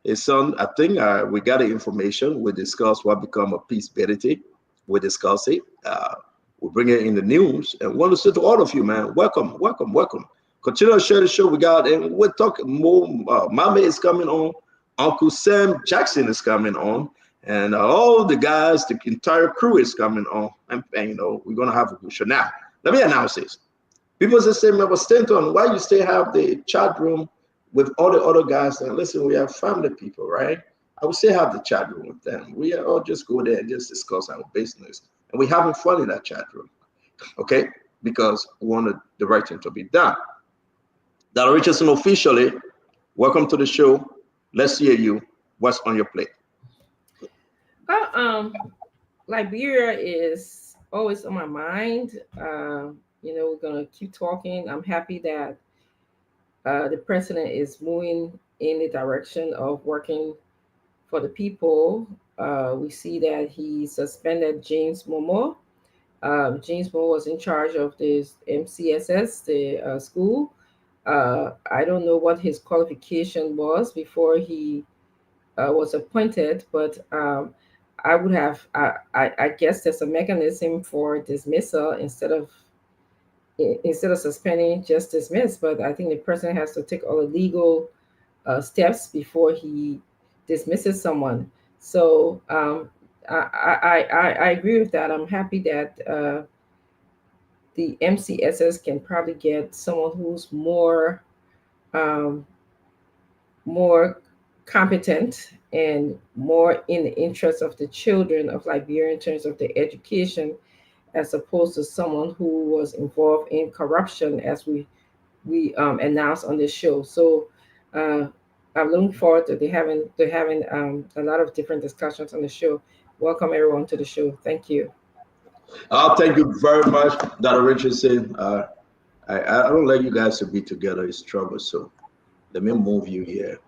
his son, I think we got the information. We'll discuss what become of Peace Berete. We'll discuss it. We'll bring it in the news. And we want to say to all of you, man, welcome, welcome, welcome. Continue to share the show we got. And we're talking more. Mame is coming on. Uncle Sam Jackson is coming on, and all the guys, the entire crew is coming on, and we're gonna have a good show. Now, let me announce this. People just say, "Member Stanton, why you still have the chat room with all the other guys?" And listen, we have family people, right? I will still have the chat room with them. We all just go there and just discuss our business, and we're having fun in that chat room, okay? Because we want the right thing to be done. Dr. Richardson, officially, welcome to the show. Let's hear you. What's on your plate? Well, Liberia is always on my mind. We're gonna keep talking. I'm happy that the president is moving in the direction of working for the people. We see that he suspended James Momo. James Momo was in charge of this MCSS, the school. I don't know what his qualification was before he was appointed, but I guess there's a mechanism for dismissal instead of suspending, just dismiss. But I think the president has to take all the legal steps before he dismisses someone. So I agree with that. I'm happy that the MCSS can probably get someone who's more competent and more in the interest of the children of Liberia in terms of their education, as opposed to someone who was involved in corruption, as we announced on this show. So I'm looking forward to having a lot of different discussions on the show. Welcome everyone to the show. Thank you. Thank you very much, Dr. Richardson. I don't like you guys to be together. It's trouble. So let me move you here.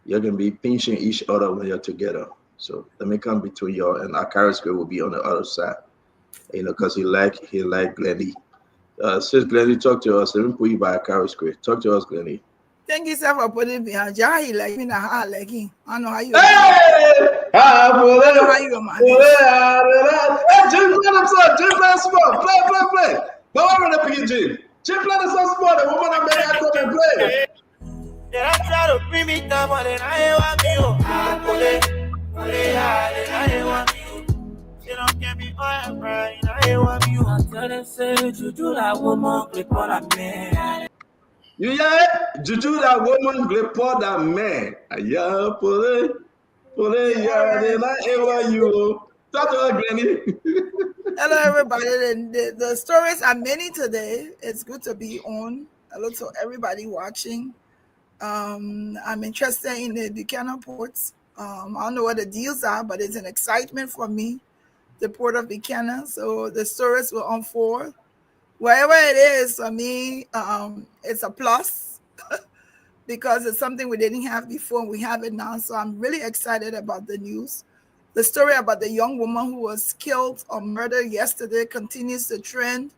You're gonna be pinching each other when you're together. So let me come between you, and Akarisco will be on the other side. Because he like Glenny. Since Glenny, talk to us. Let me put you by Akarisco. Talk to us, Glenny. Thank you, sir, for putting me on. Jai like me now. I like him. I know how you. Hey! I know how you man. Hey, Jim, play them song. Jim, play sport. Play. Go on the picking Jim. Jim, play the song sport. The woman that made that come and play. Yeah, I try to bring me down, but then I ain't want you. I ain't want you. She don't get me oil, right? I ain't want you. I tell them, say, Juju, that woman, click what I mean. You hear it? Juju, that woman, report that man. Yeah, pole, yeah, then I ain't want you. Talk to her, Glenny. Hello, everybody. The stories are many today. It's good to be on. Hello to everybody watching. I'm interested in the Buchanan ports. I don't know what the deals are, but it's an excitement for me, the port of Buchanan. So the stories will unfold. Wherever it is, for me, it's a plus because it's something we didn't have before. And we have it now. So I'm really excited about the news. The story about the young woman who was killed or murdered yesterday continues to trend.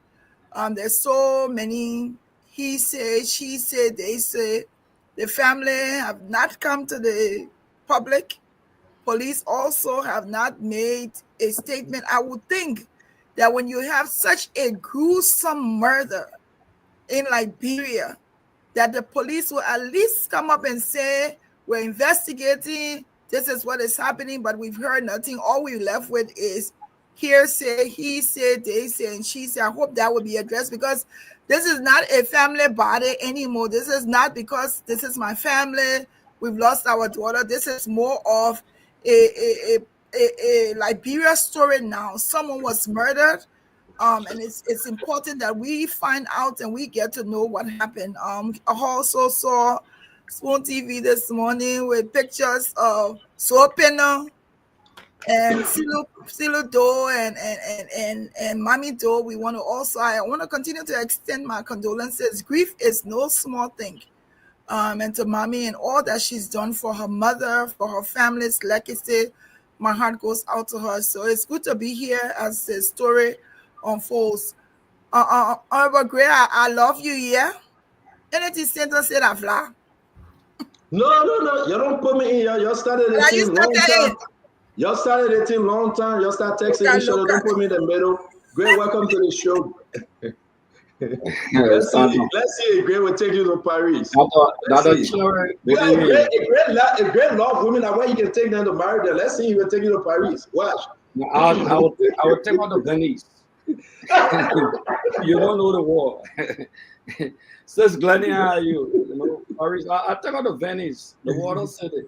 There's so many he said, she said, they said. The family have not come to the public. Police also have not made a statement. I would think that when you have such a gruesome murder in Liberia, that the police will at least come up and say, we're investigating, this is what is happening, but we've heard nothing. All we're left with is hearsay, he said, they said, and she said. I hope that will be addressed, because this is not a family body anymore. This is not because this is my family, we've lost our daughter. This is more of a Liberia story now. Someone was murdered, and it's important that we find out and we get to know what happened. I also saw Spoon TV this morning with pictures of Sopena and Silo Do and Mommy Do. I want to continue to extend my condolences. Grief is no small thing. And to Mommy and all that she's done for her mother, for her family's legacy, my heart goes out to her. So it's good to be here as the story unfolds. Honorable Gray, I love you, yeah? Anything Satan said I fly. No. You don't put me in here. You started it in long time. You started it in long time. You start texting each other. Don't put me in the middle. Great, welcome to the show. Let's see a great will take you to Paris. That's a cherry. You got a great love of women, and where you can take them to marry them. Let's see you will take you to Paris. Watch. I will take her to Venice. You don't know the war. Says Glennie, how are you? You know, Paris. I take her to Venice, the water city.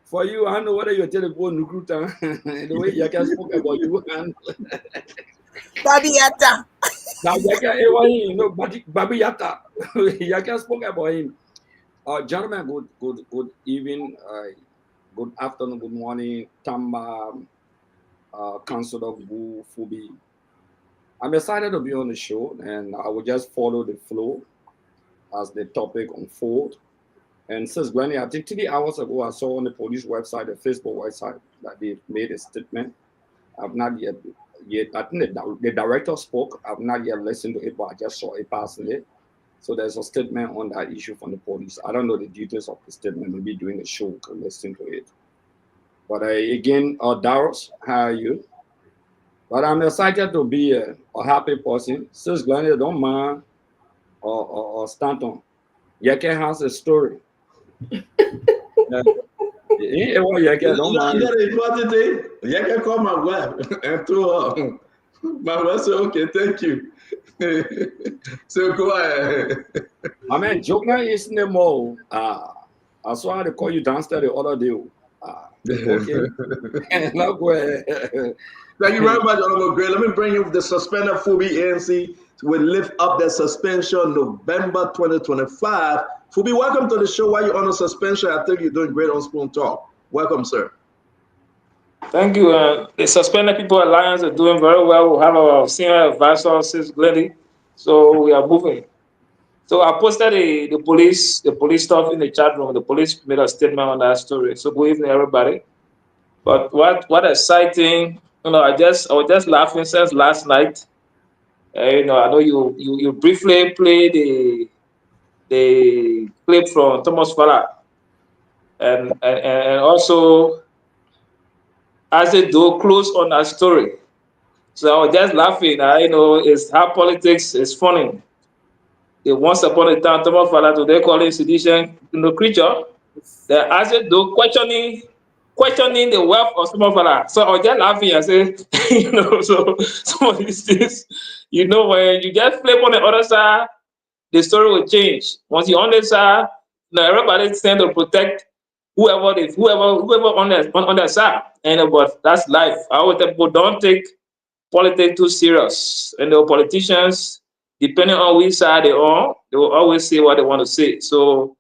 For you, I don't know whether you're telling about Nukuta, the way you can speak about you and Babiata. now you know, Babiata. You can speak about him. Gentlemen, good evening, good afternoon, good morning, Tamba, Councilor Wu Fubi. I'm excited to be on the show, and I will just follow the flow as the topic unfolds. And since Glennie, I think 3 hours ago, I saw on the police website, the Facebook website, that they made a statement. I've not yet I think the director spoke. I've not yet listened to it, but I just saw it personally. So there's a statement on that issue from the police. I don't know the details of the statement. Maybe during the show, we can listen to it. But again, Darius, how are you? But I'm excited to be a happy person. Since Glennie, don't mind or Stanton. Yeke has a story. You got an important thing. Yeke call my wife and told her. My wife said, okay, thank you. So go ahead. My man, Joker is in the mall. I saw how they call you downstairs the other day. Okay. Thank you very much, Honorable Gray. Let me bring you the suspended Fubi ANC. Will lift up their suspension November 2025. Fubi, welcome to the show. While you're on the suspension, I think you're doing great on Spoon Talk. Welcome, sir. Thank you. The Suspended People Alliance are doing very well. We have our senior advisor, Sis Glennie. So we are moving. So I posted the police stuff in the chat room. The police made a statement on that story. So good evening, everybody. But what exciting, you know, I was just laughing since last night. You know, I know you briefly played the clip from Thomas Fala, and also as they do close on that story. So I was just laughing. You know, it's how politics is funny. Once upon a time, Thomas Fala today calling sedition, you know, creature. They as they do questioning the wealth of Thomas Fala. So I was just laughing and say, you know, so some of these things, you know, when you just flip on the other side, the story will change. Once you're on the side, you know, everybody's trying to protect whoever on their side. And but that's life. I always tell people don't take politics too serious. And the politicians, depending on which side they're on, they will always say what they want to say. So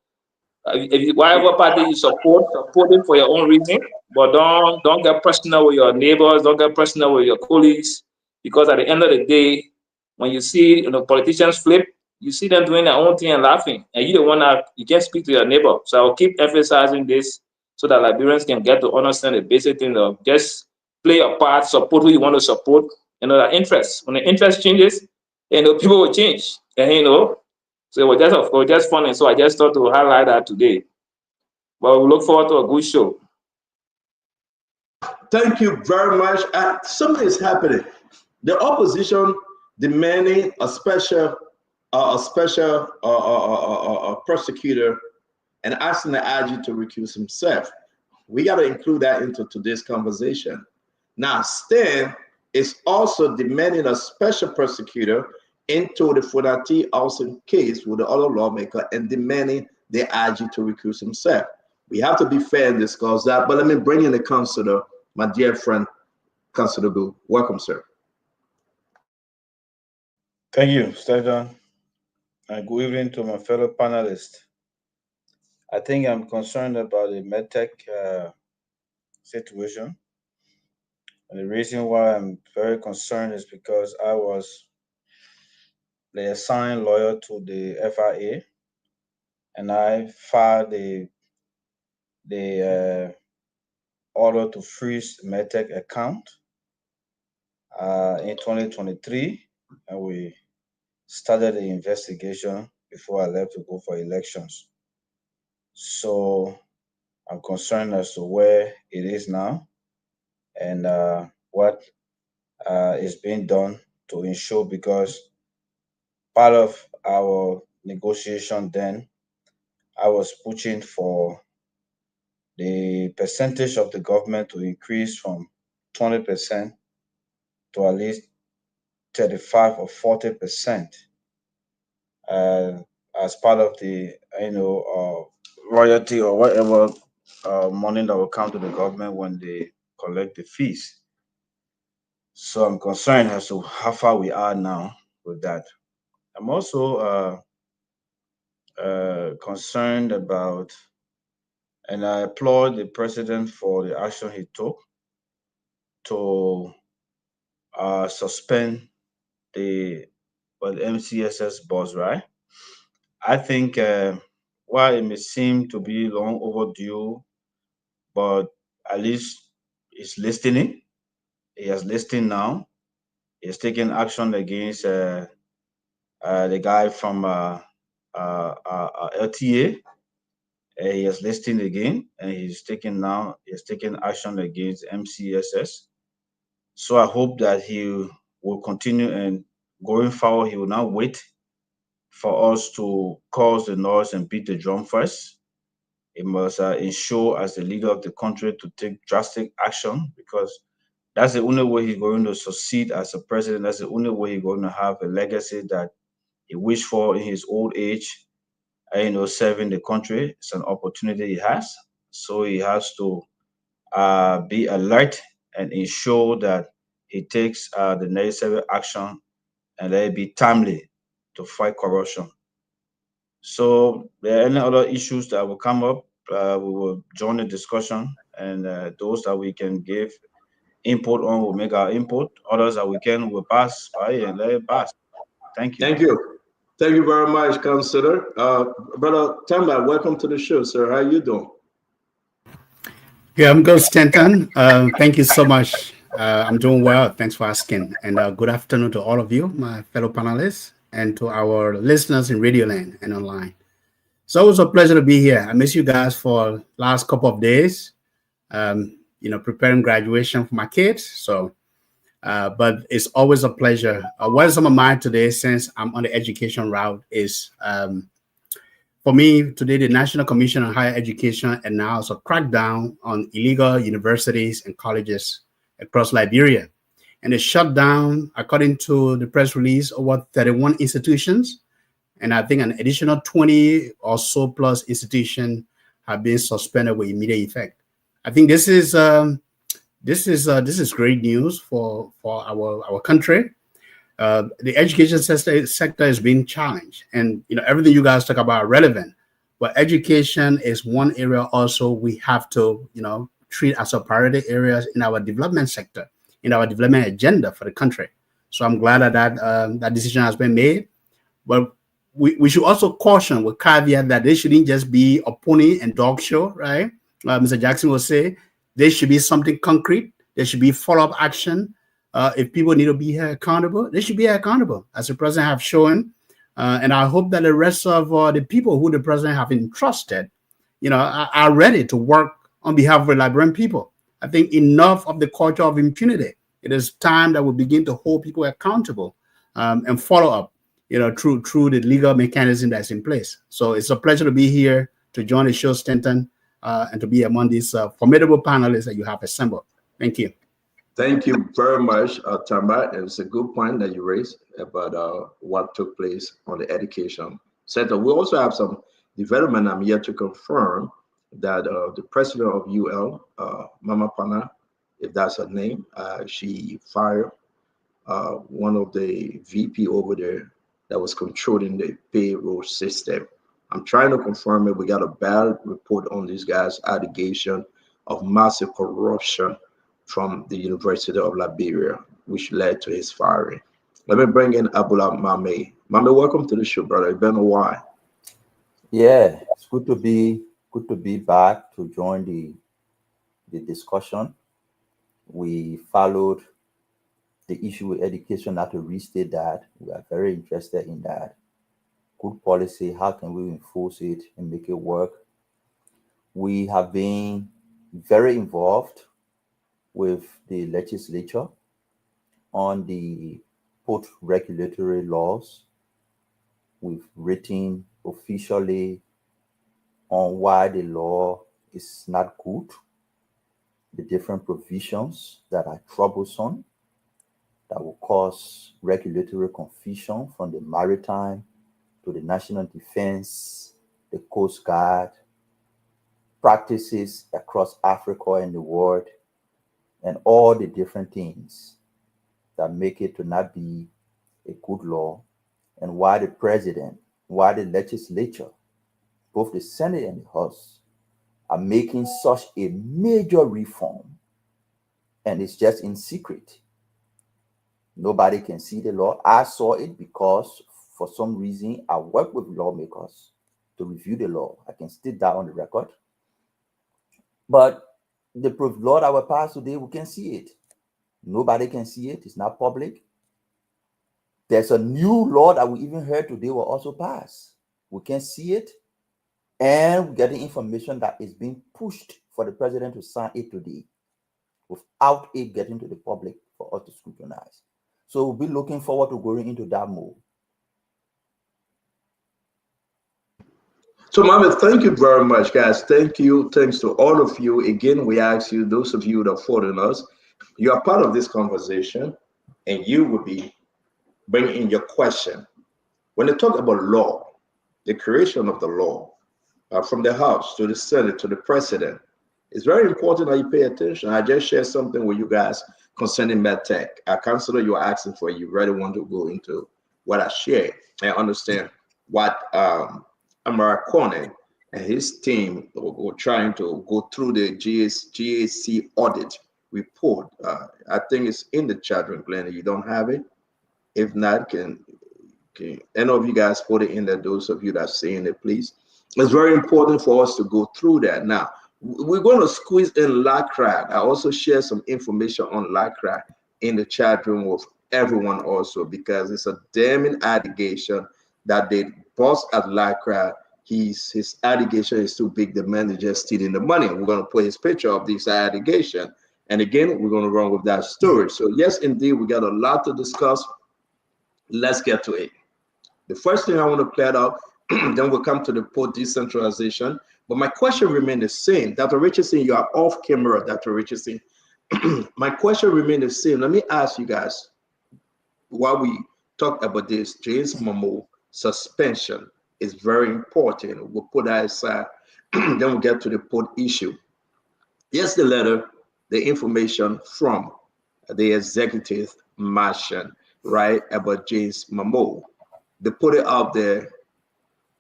whatever party you support it for your own reason, but don't get personal with your neighbors, don't get personal with your colleagues, because at the end of the day, when you see politicians flip, you see them doing their own thing and laughing, and you can't speak to your neighbor. So I'll keep emphasizing this so that Liberians can get to understand the basic thing of just play your part, support who you want to support, that interest. When the interest changes, people will change, and so it was just funny. So I just thought to highlight that today. But we look forward to a good show. Thank you very much. Something is happening. The opposition demanding a special prosecutor and asking the IG to recuse himself. We got to include that into today's conversation. Now, Stan is also demanding a special prosecutor into the Funati Austin case with the other lawmaker and demanding the IG to recuse himself. We have to be fair and discuss that, but let me bring in the counselor, my dear friend, Councilor Boo. Welcome, sir. Thank you, Stephen, and good evening to my fellow panelists. I think I'm concerned about the medtech situation. And the reason why I'm very concerned is because I was the assigned lawyer to the FIA, and I filed the order to freeze medtech account in 2023, and we started the investigation before I left to go for elections. So I'm concerned as to where it is now and what is being done to ensure, because part of our negotiation then, I was pushing for the percentage of the government to increase from 20% to at least 35 or 40%, as part of the royalty or whatever money that will come to the government when they collect the fees. So I'm concerned as to how far we are now with that. I'm also concerned about, and I applaud the president for the action he took to suspend the MCSS boss, right? I think while it may seem to be long overdue, but at least he's listening. He has listened now. He's taking action against the guy from LTA. He has listened again, and he's taking action against MCSS. So I hope that he will continue, and going forward, he will not wait for us to cause the noise and beat the drum first. He must ensure, as the leader of the country, to take drastic action, because that's the only way he's going to succeed as a president. That's the only way he's going to have a legacy that he wished for in his old age. Serving the country. It's an opportunity he has. So he has to be alert and ensure that he takes the necessary action, and let it be timely to fight corruption. So, there are any other issues that will come up, we will join the discussion, and those that we can give input on will make our input. Others that we can will pass by and let it pass. Thank you. Thank you. Thank you very much, Councillor. Brother Tamba, welcome to the show, sir. How you doing? Yeah, I'm good, Stanton. Thank you so much. I'm doing well. Thanks for asking. And good afternoon to all of you, my fellow panelists, and to our listeners in Radio Land and online. It's always a pleasure to be here. I miss you guys for last couple of days, preparing graduation for my kids. So, but it's always a pleasure. What is on my mind today, since I'm on the education route, is for me, today, the National Commission on Higher Education announced a crackdown on illegal universities and colleges across Liberia. And it shut down, according to the press release, over 31 institutions. And I think an additional 20 or so plus institutions have been suspended with immediate effect. I think this is great news for our country. The education sector is being challenged, and everything you guys talk about are relevant, but education is one area also we have to treat as a priority areas in our development sector, in our development agenda for the country. So I'm glad that decision has been made, but we should also caution with caveat that this shouldn't just be a pony and dog show, right? Mr. Jackson will say there should be something concrete. There should be follow-up action. If people need to be accountable, they should be accountable, as the president have shown. And I hope that the rest of the people who the president have entrusted, are ready to work on behalf of the Liberian people. I think enough of the culture of impunity. It is time that we begin to hold people accountable and follow up, through the legal mechanism that's in place. So it's a pleasure to be here to join the show, Stanton, and to be among these formidable panelists that you have assembled. Thank you. Thank you very much, Tamba. It's a good point that you raised about what took place on the education center. We also have some development. I'm yet to confirm that the president of UL, Mama Pana, if that's her name, she fired one of the VP over there that was controlling the payroll system. I'm trying to confirm it. We got a bad report on this guy's allegation of massive corruption from the University of Liberia, which led to his firing. Let me bring in Abula Mame. Mame, welcome to the show, brother. It's been a while. Yeah, it's good to be back to join the discussion. We followed the issue with education. Not to restate that we are very interested in that. Good policy. How can we enforce it and make it work? We have been very involved with the legislature on the put regulatory laws. We've written officially on why the law is not good, the different provisions that are troublesome, that will cause regulatory confusion from the maritime to the national defense, the Coast Guard, practices across Africa and the world, and all the different things that make it to not be a good law, and why the president, why the legislature, both the Senate and the House, are making such a major reform, and it's just in secret. Nobody can see the law. I saw it because for some reason I work with lawmakers to review the law. I can state that on the record. But the law that will pass today, we can see it. Nobody can see it. It's not public. There's a new law that we even heard today will also pass. We can see it. And we get the information that is being pushed for the president to sign it today without it getting to the public for us to scrutinize. So we'll be looking forward to going into that mode. So, Mohammed, thank you very much, guys. Thank you. Thanks to all of you. Again, we ask you, those of you that are following us, you are part of this conversation, and you will be bringing in your question. When they talk about law, the creation of the law, from the House to the Senate to the President, it's very important that you pay attention. I just shared something with you guys concerning MedTech. Our counselor, you're asking for, you really want to go into what I shared and understand what Amara Corning and his team were trying to go through the GAC audit report. I think it's in the chat room, Glenn. You don't have it? If not, can any of you guys put it in there? Those of you that are seeing it, please. It's very important for us to go through that. Now, we're going to squeeze in LACRA. I also share some information on LACRA in the chat room with everyone also, because it's a damning allegation that the boss at LACRA, his allegation is too big, the man is just stealing the money. We're going to put his picture of this allegation. And again, we're going to run with that story. So yes, indeed, we got a lot to discuss. Let's get to it. The first thing I want to play out, then we'll come to the port decentralization. But my question remains the same. Dr. Richardson, you are off camera, Dr. Richardson. My question remains the same. Let me ask you guys, while we talk about this, James Momo suspension is very important. We'll put that aside. Then we'll get to the port issue. Here's the letter, the information from the executive mansion, right, about James Momo. They put it out there.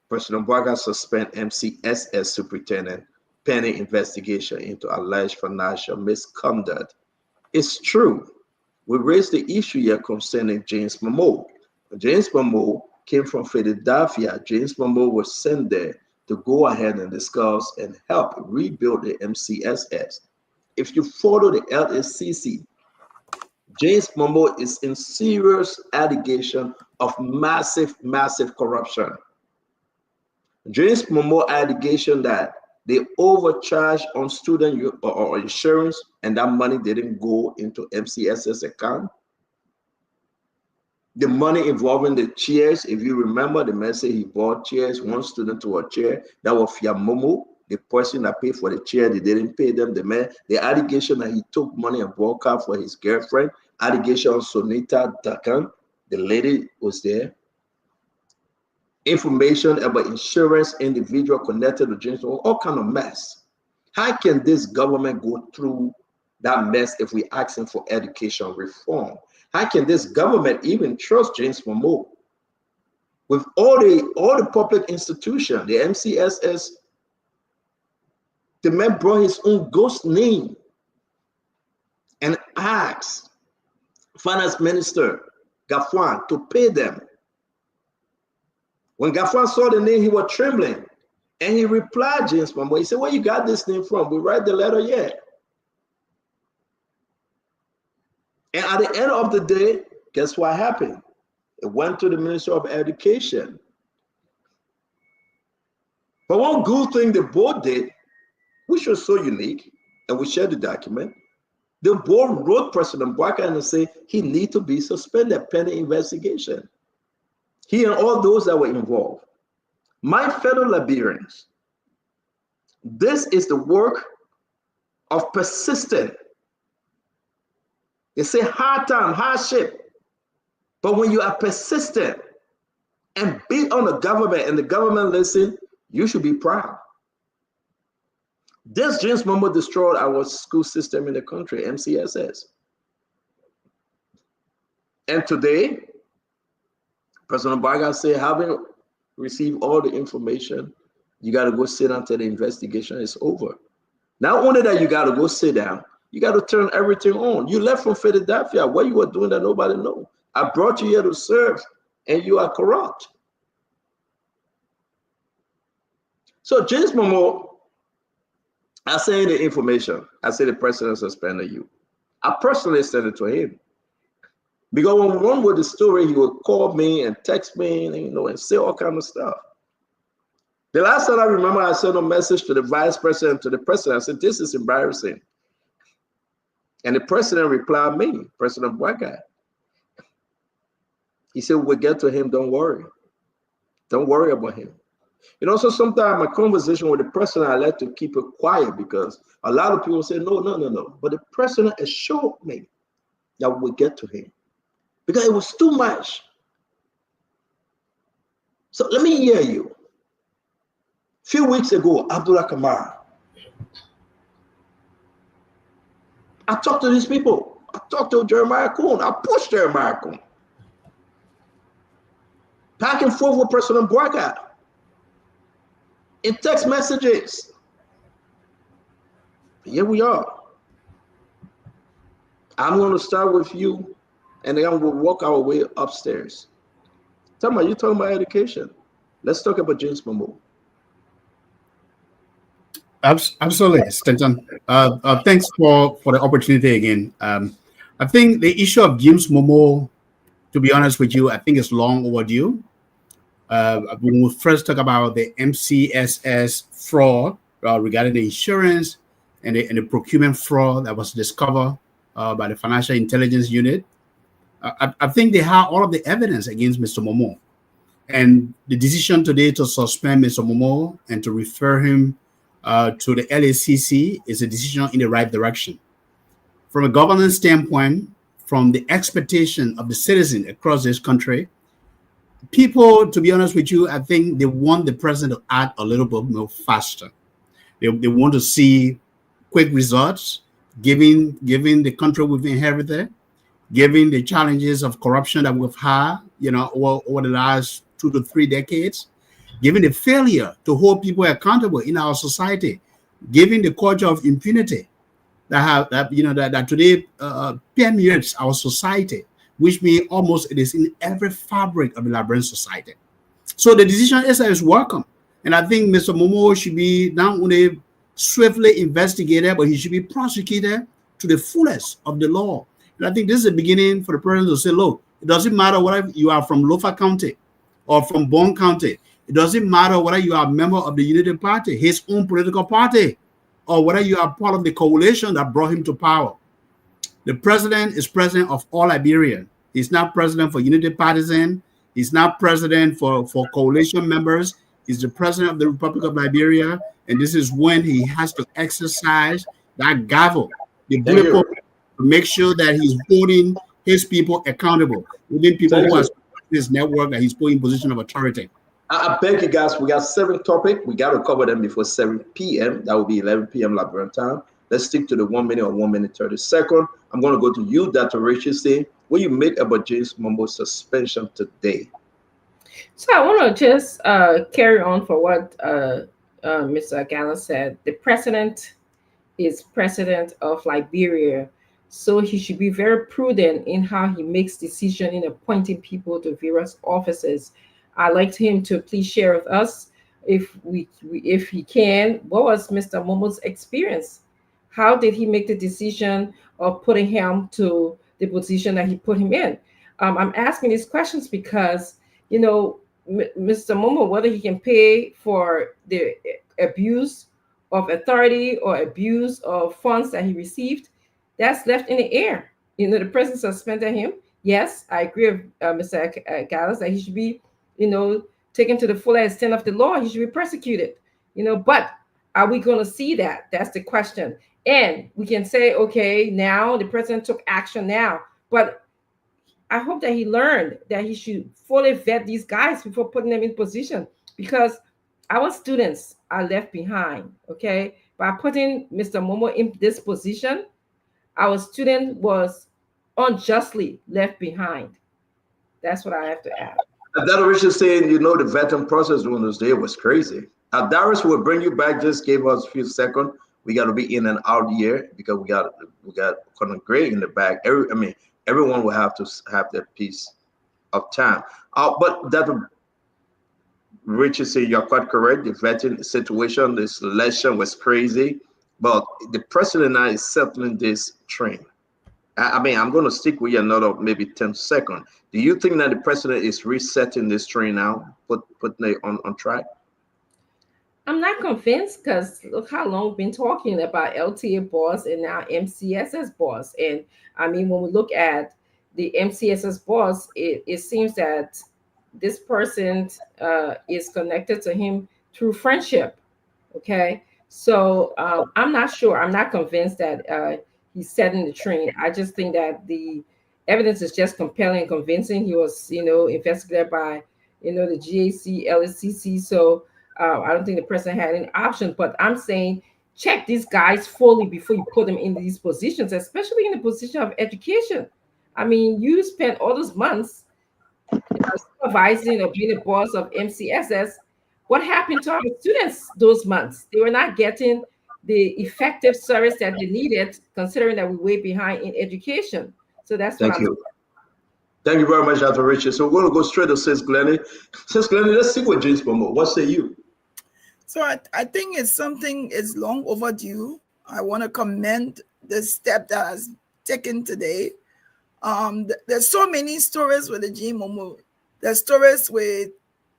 President Bouaga suspend MCSS superintendent pending investigation into alleged financial misconduct. It's true. We raised the issue here concerning James Momo. James Momo came from Philadelphia. James Momo was sent there to go ahead and discuss and help rebuild the MCSS. If you follow the LACC, James Momo is in serious allegation of massive corruption. James Momo allegation that they overcharged on student or insurance, and that money didn't go into MCSS account. The money involving the chairs, if you remember, the man said he bought chairs, one student to a chair. That was Fia Momo, the person that paid for the chair. They didn't pay them. The allegation that he took money and bought car for his girlfriend. Allegation on Sonita Dakan, the lady was there. Information about insurance, individual connected to James, all kind of mess. How can this government go through that mess if we asking for education reform? How can this government even trust James Momo? With all the public institutions, the MCSS, the man brought his own ghost name and asked Finance Minister Gafwan to pay them. When Gafwan saw the name, he was trembling. And he replied, James Momo, he said, where you got this name from? We write the letter yet. And at the end of the day, guess what happened? It went to the Minister of Education. But one good thing the board did, which was so unique, and we shared the document, The board wrote President Boakai and say he need to be suspended pending investigation. He and all those that were involved. My fellow Liberians, this is the work of persistent. They say hard time, hardship. But when you are persistent and beat on the government and the government listen, you should be proud. This James Momo destroyed our school system in the country, MCSS. And today, President Barga said, having received all the information, you got to go sit down until the investigation is over. Not only that, you got to go sit down, you got to turn everything on. You left from Philadelphia. What you were doing that nobody knows. I brought you here to serve, and you are corrupt. So James Momo, I sent the information. I said the president suspended you. I personally sent it to him. Because when we run with the story, he would call me and text me and, and say all kind of stuff. The last time I remember, I sent a message to the vice president, to the president. I said, this is embarrassing. And the president replied me, President Boakai. He said, we'll get to him, don't worry. Don't worry about him. So sometimes my conversation with the president, I like to keep it quiet because a lot of people say, no. But the president assured me that we'll get to him because it was too much. So let me hear you. A few weeks ago, Abdullah Kamara, I talked to these people. I talked to Jeremiah Kuhn. I pushed Jeremiah Kuhn. Back and forth with President Boakai. In text messages. Here we are. I'm going to start with you, and then we'll walk our way upstairs. Tell me, you're talking about education. Let's talk about James Momo. Absolutely, Stanton. Thanks for the opportunity again. I think the issue of James Momo, to be honest with you, I think is long overdue. When we first talk about the MCSS fraud regarding the insurance and the procurement fraud that was discovered by the Financial Intelligence Unit, I think they have all of the evidence against Mr. Momo. And the decision today to suspend Mr. Momo and to refer him to the LACC is a decision in the right direction. From a governance standpoint, from the expectation of the citizen across this country, people, to be honest with you, I think they want the president to act a little bit more faster. They want to see quick results, given the country we've inherited, given the challenges of corruption that we've had, over the last 2 to 3 decades, given the failure to hold people accountable in our society, given the culture of impunity that today permeates our society, which means almost it is in every fabric of the Liberian society. So the decision is welcome. And I think Mr. Momo should be not only swiftly investigated, but he should be prosecuted to the fullest of the law. And I think this is the beginning for the president to say, look, it doesn't matter whether you are from Lofa County or from Bond County. It doesn't matter whether you are a member of the Unity Party, his own political party, or whether you are part of the coalition that brought him to power. The president is president of all Liberians. He's not president for Unity Partisan. He's not president for coalition members. He's the president of the Republic of Liberia. And this is when he has to exercise that gavel, the bullet to make sure that he's holding his people accountable, even people who are his network that he's put in position of authority. I beg you guys, we got 7 topics. We got to cover them before 7 p.m. That will be 11 p.m. Liberian time. Let's stick to the 1 minute or 1 minute 30 seconds. I'm going to go to you, Dr. Richard. Say, what you make about James Momo's suspension today? So I want to just carry on for what Mr. Agala said. The president is president of Liberia, so he should be very prudent in how he makes decisions in appointing people to various offices. I'd like him to please share with us, if he can, what was Mr. Momo's experience? How did he make the decision of putting him to the position that he put him in? I'm asking these questions because, Mr. Momo, whether he can pay for the abuse of authority or abuse of funds that he received, that's left in the air. The president suspended him. Yes, I agree with Mr. Gallus that he should be, taken to the full extent of the law. He should be persecuted. But are we going to see that? That's the question. And we can say, okay, now the president took action now, but I hope that he learned that he should fully vet these guys before putting them in position, because our students are left behind. Okay, by putting Mr. Momo in this position, our student was unjustly left behind. That's what I have to add. That Richard saying, the vetting process during those days was crazy. Darius will bring you back. Just gave us a few seconds. We got to be in and out here because we got kind of great in the back. Everyone will have to have their piece of time. But that Richard said you're quite correct. The vetting situation, the selection was crazy, but the president now is settling this train. I'm going to stick with you another maybe 10 seconds. Do you think that the president is resetting this train now, putting it on track? I'm not convinced, because look how long we've been talking about LTA boss and now MCSS boss. And when we look at the MCSS boss, it seems that this person is connected to him through friendship. Okay. So I'm not sure. I'm not convinced that he's setting the train. I just think that the evidence is just compelling and convincing. He was, investigated by, the GAC, LSCC. So I don't think the president had any option. But I'm saying check these guys fully before you put them in these positions, especially in the position of education. You spent all those months supervising or being the boss of MCSS. What happened to our students those months? They were not getting the effective service that they needed, considering that we're way behind in education. So that's what Thank you. Thank you very much, Dr. Richard. So we're going to go straight to Sis Glennie. Sis Glennie, let's see what James Momo. What say you? So I think it's something is long overdue. I want to commend the step that has taken today. There's so many stories with the G Momo. There's stories with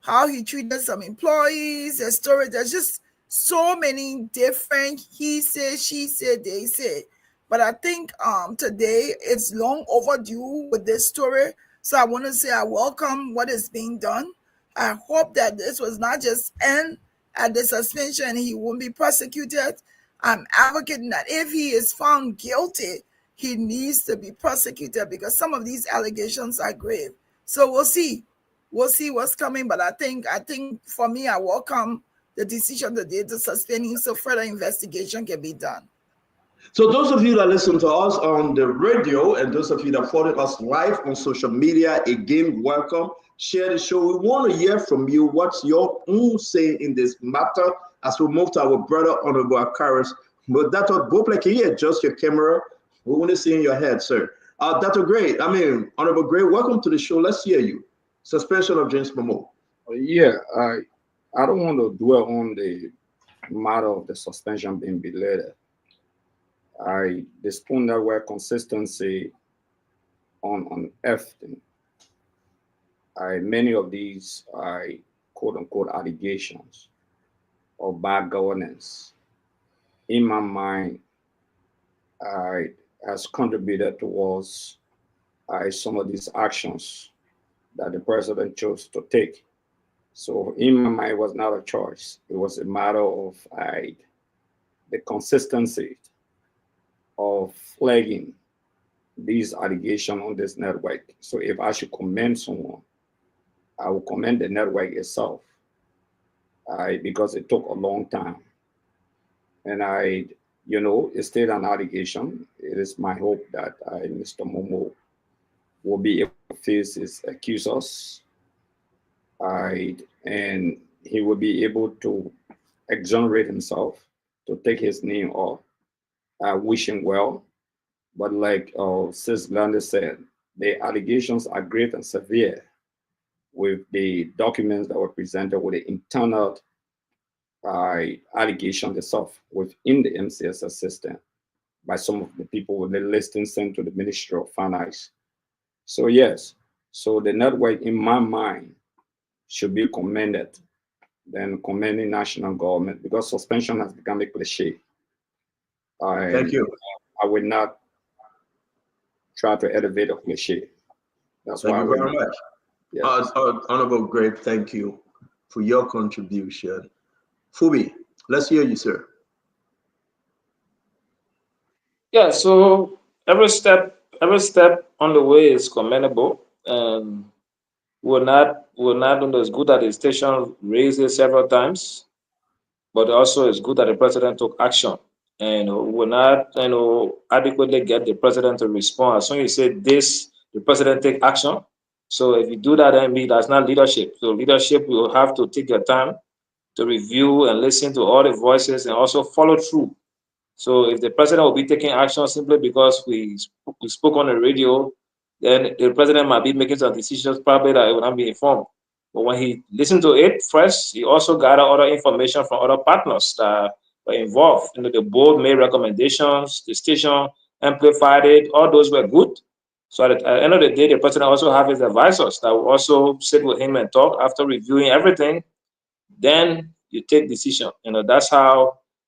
how he treated some employees. There's just so many different he said, she said, they said. But I think today it's long overdue with this story. So I want to say I welcome what is being done. I hope that this was not just end at the suspension. He won't be prosecuted. I'm advocating that if he is found guilty, he needs to be prosecuted, because some of these allegations are grave. So we'll see what's coming. But I think for me, I welcome the decision today to suspend him so further investigation can be done. So those of you that listen to us on the radio and those of you that follow us live on social media, again, welcome. Share the show. We want to hear from you. What's your own say in this matter as we move to our brother Honorable Akaris? But that's what both like here, adjust your camera. We want to see in your head, sir. Dr. Gray, Honorable Gray, welcome to the show. Let's hear you. Suspension of James Momo. Yeah, I don't want to dwell on the matter of the suspension being belated. The spoon that were consistency on everything. Many of these quote unquote allegations of bad governance, in my mind, has contributed towards some of these actions that the president chose to take. So in my mind, it was not a choice. It was a matter of the consistency of flagging these allegations on this network. So if I should commend someone, I will commend the network itself, because it took a long time. And it's still an allegation. It is my hope that Mr. Momo will be able to face his accusers, and he will be able to exonerate himself, to take his name off. I wish him well. But like Sis Glenda said, the allegations are great and severe, with the documents that were presented with the internal allegation itself within the MCSS system by some of the people with the listing sent to the Ministry of Finance. So yes, so the network in my mind should be commended than commending national government, because suspension has become a cliche. Thank you. I will not try to elevate the shit. That's Thank why you we very much. Honorable Greg, thank you for your contribution. Fubi, let's hear you, sir. Yeah, so every step on the way is commendable. We're not as good at the station raised it several times, but also it's good that the president took action. And we're not adequately get the president to respond. As soon as you say this, the president take action. So if you do that, then that's not leadership. So leadership will have to take your time to review and listen to all the voices and also follow through. So if the president will be taking action simply because we spoke on the radio, then the president might be making some decisions probably that it will not be informed. But when he listened to it first, he also gathered other information from other partners that were involved. The board made recommendations, the station amplified it, all those were good. So at the end of the day, the president also have his advisors that will also sit with him and talk after reviewing everything. Then you take decision.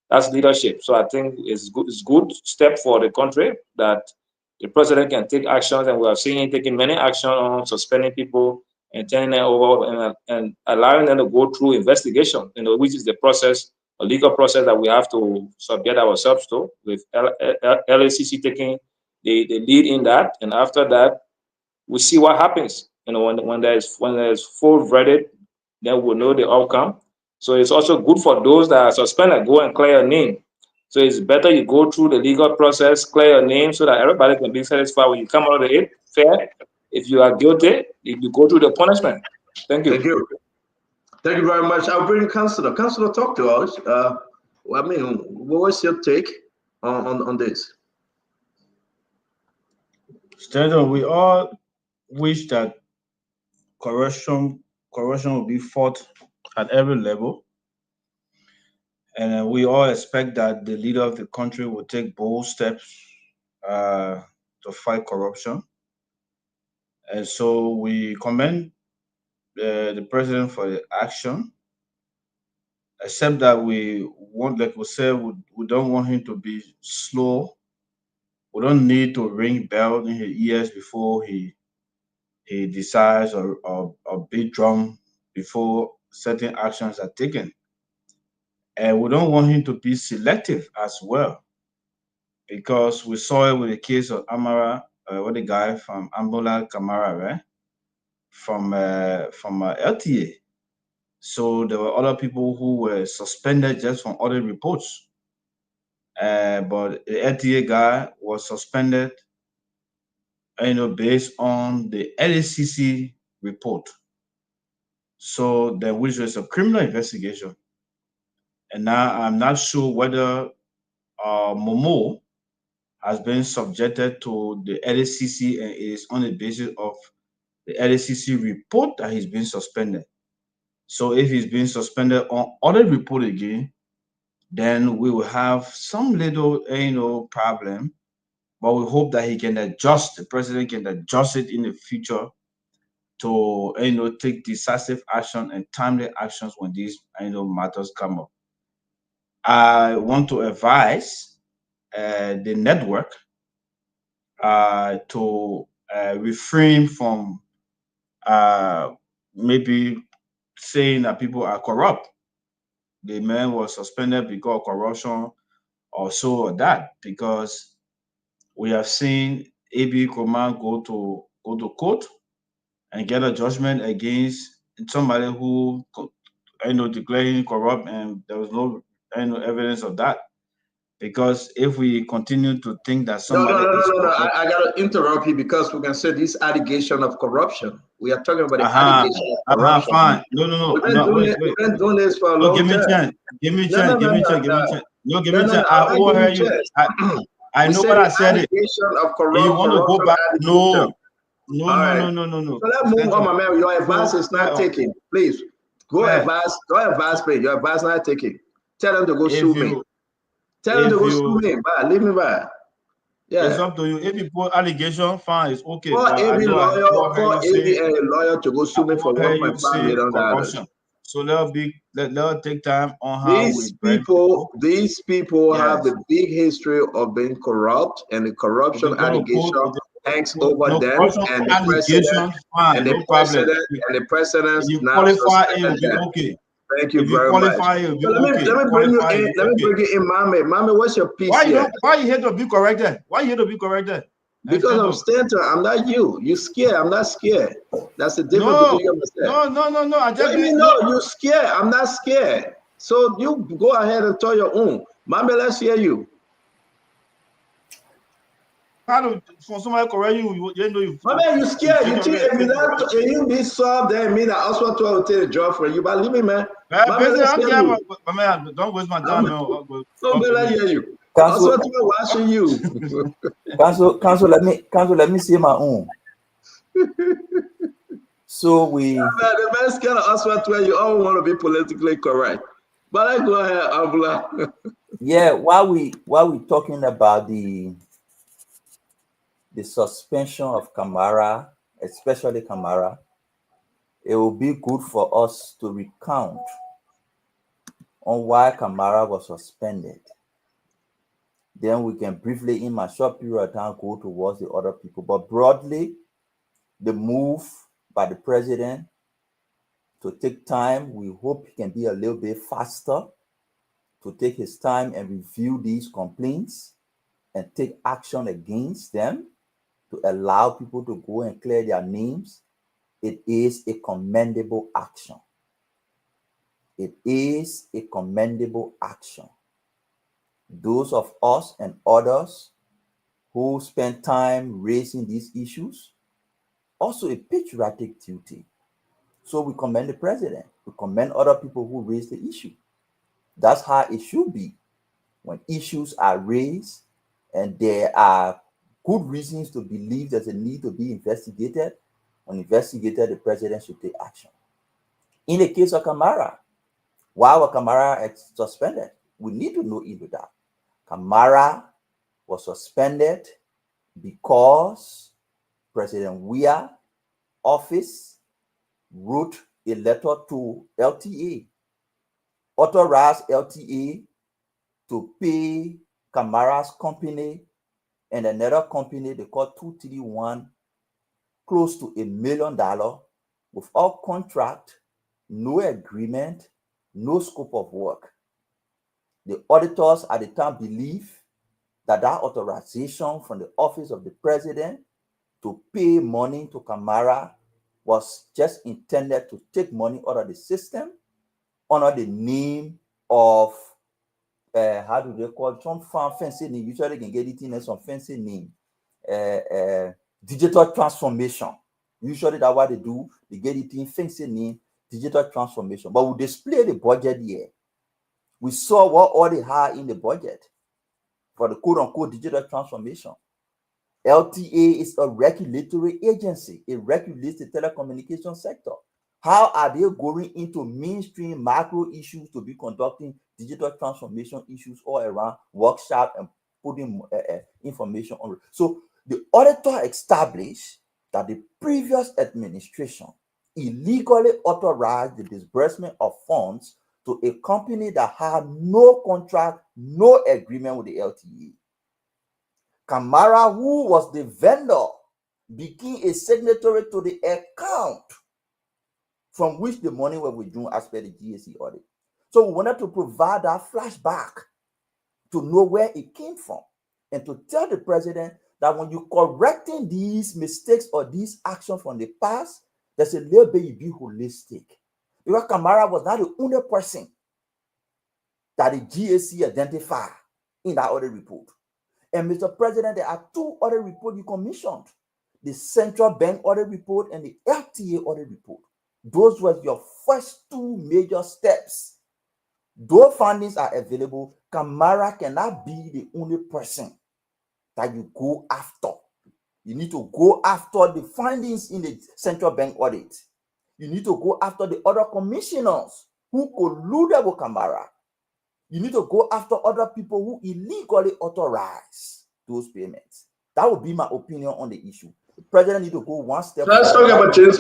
That's leadership. So I think it's good step for the country that the president can take actions, and we are seeing him taking many actions on suspending people and turning them over and allowing them to go through investigation, which is the process, a legal process that we have to subject ourselves to, with LACC taking the lead in that. And after that, we see what happens. When there's full verdict, then we'll know the outcome. So it's also good for those that are suspended, go and clear your name. So it's better you go through the legal process, clear your name, so that everybody can be satisfied when you come out of it fair. If you are guilty, you go through the punishment. Thank you. Thank you. Thank you very much. I'll bring Councillor. Councillor, talk to us. What was your take on this? Stanton, we all wish that corruption will be fought at every level. And we all expect that the leader of the country will take bold steps to fight corruption. And so we commend the president for the action, except that we want, like we said, we don't want him to be slow. We don't need to ring bells in his ears before he decides or beat drum before certain actions are taken. And we don't want him to be selective as well, because we saw it with the case of Amara, the guy from Ambola Kamara, right? From LTA. So there were other people who were suspended just from other reports. But the LTA guy was suspended, based on the LACC report. So there which was a criminal investigation. And now I'm not sure whether Momo has been subjected to the LACC and is on the basis of the LACC report that he's been suspended. So if he's been suspended on other report again, then we will have some little problem. But we hope that he can adjust, the president can adjust it in the future to take decisive action and timely actions when these matters come up. I want to advise the network to refrain from maybe saying that people are corrupt. The man was suspended because of corruption or so or that, because we have seen AB Command go to court and get a judgment against somebody who declaring corrupt, and there was no evidence of that. Because if we continue to think that somebody is corrupt, I gotta interrupt you, because we can say this allegation of corruption. We are talking about the allegation of corruption. Fine. No. We've been doing this for a long time. Give me a chance. No, give me a chance. I overheard you. I know what I said. Allegation of You want to go back? No. So let's move on, my man. Your advice is not taken. Please go advise. Please. Your advice not taken. Tell them to go sue me. Tell them to go sue me. Bye. Leave me by. Yeah. It's up to you. If you put allegation, fine, it's okay. For every lawyer to go sue me for $1.5 million. So let's take time on how these people have a big history of being corrupt, and the corruption allegation hangs over No them, corruption and the president allegations, fine, no problem. and the president If you now qualify, it will suspended be them. okay. Thank you If you very much. qualify, it will be So okay. let me bring you in. Let me bring you in, Mame. Mame, what's your piece Why you here? don't? Why you here to be corrected? Why you here to be corrected? Because I'm Stanton. I'm not you. You scared. I'm not scared. That's the difference No, between you and myself. no. I just What do you mean, no? You scared. I'm not scared. So you go ahead and tell your own. Mame, let's hear you. How do for somebody correct you? You know you. Mame, you scared. You think if you be solved, then mean that also will take the job for you. But leave me, man. Mame, let's hear you. Don't waste my time, man. So let hear you. Council, Also watching you. Council, let me say my own. So we the best kind of aspect where you all want to be politically correct. But I go ahead, Abula. Yeah, while we talking about the suspension of Kamara, especially Kamara, it will be good for us to recount on why Kamara was suspended. Then we can briefly, in my short period of time, go towards the other people. But broadly, the move by the president to take time, we hope he can be a little bit faster, to take his time and review these complaints and take action against them, to allow people to go and clear their names. It is a commendable action. It is a commendable action. Those of us and others who spend time raising these issues, also a patriotic duty. So we commend the president. We commend other people who raise the issue. That's how it should be. When issues are raised and there are good reasons to believe there's a need to be investigated, when investigated, the president should take action. In the case of Kamara, while Kamara is suspended, we need to know either that Kamara was suspended because President Weah office wrote a letter to LTA, authorized LTA to pay Kamara's company and another company they call 231 close to $1 million without contract, no agreement, no scope of work. The auditors at the time believed that authorization from the office of the president to pay money to Kamara was just intended to take money out of the system under the name of how do they call it? Some fancy name. Usually can get it in some fancy name. Digital transformation. Usually that's what they do. They get it in fancy name, digital transformation. But we display the budget here. We saw what all they had in the budget for the quote-unquote digital transformation. LTA is a regulatory agency. It regulates the telecommunication sector. How are they going into mainstream macro issues to be conducting digital transformation issues all around workshop and putting information on? So the auditor established that the previous administration illegally authorized the disbursement of funds to a company that had no contract, no agreement with the LTA. Kamara, who was the vendor, became a signatory to the account from which the money was withdrawn as per the GSC audit. So we wanted to provide that flashback to know where it came from and to tell the president that when you're correcting these mistakes or these actions from the past, there's a little bit you be holistic. Because Kamara was not the only person that the GSC identified in that audit report. And Mr. President, there are two audit reports you commissioned: the Central Bank audit report and the LTA audit report. Those were your first two major steps. Those findings are available. Kamara cannot be the only person that you go after. You need to go after the findings in the Central Bank audit. You need to go after the other commissioners who colluded with Kamara. You need to go after other people who illegally authorize those payments. That would be my opinion on the issue. The president needs to go one step. Let's talk about James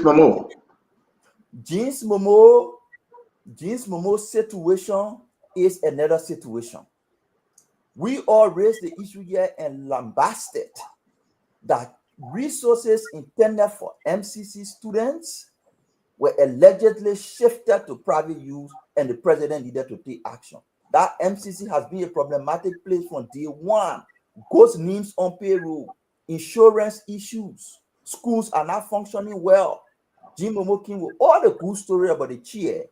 Momo. James Momo's situation is another situation. We all raised the issue here and lambasted that resources intended for MCC students were allegedly shifted to private use, and the president needed to take action. That MCC has been a problematic place from day one. Ghost names on payroll, insurance issues, schools are not functioning well. Jim Momo came with all the good story about the chair,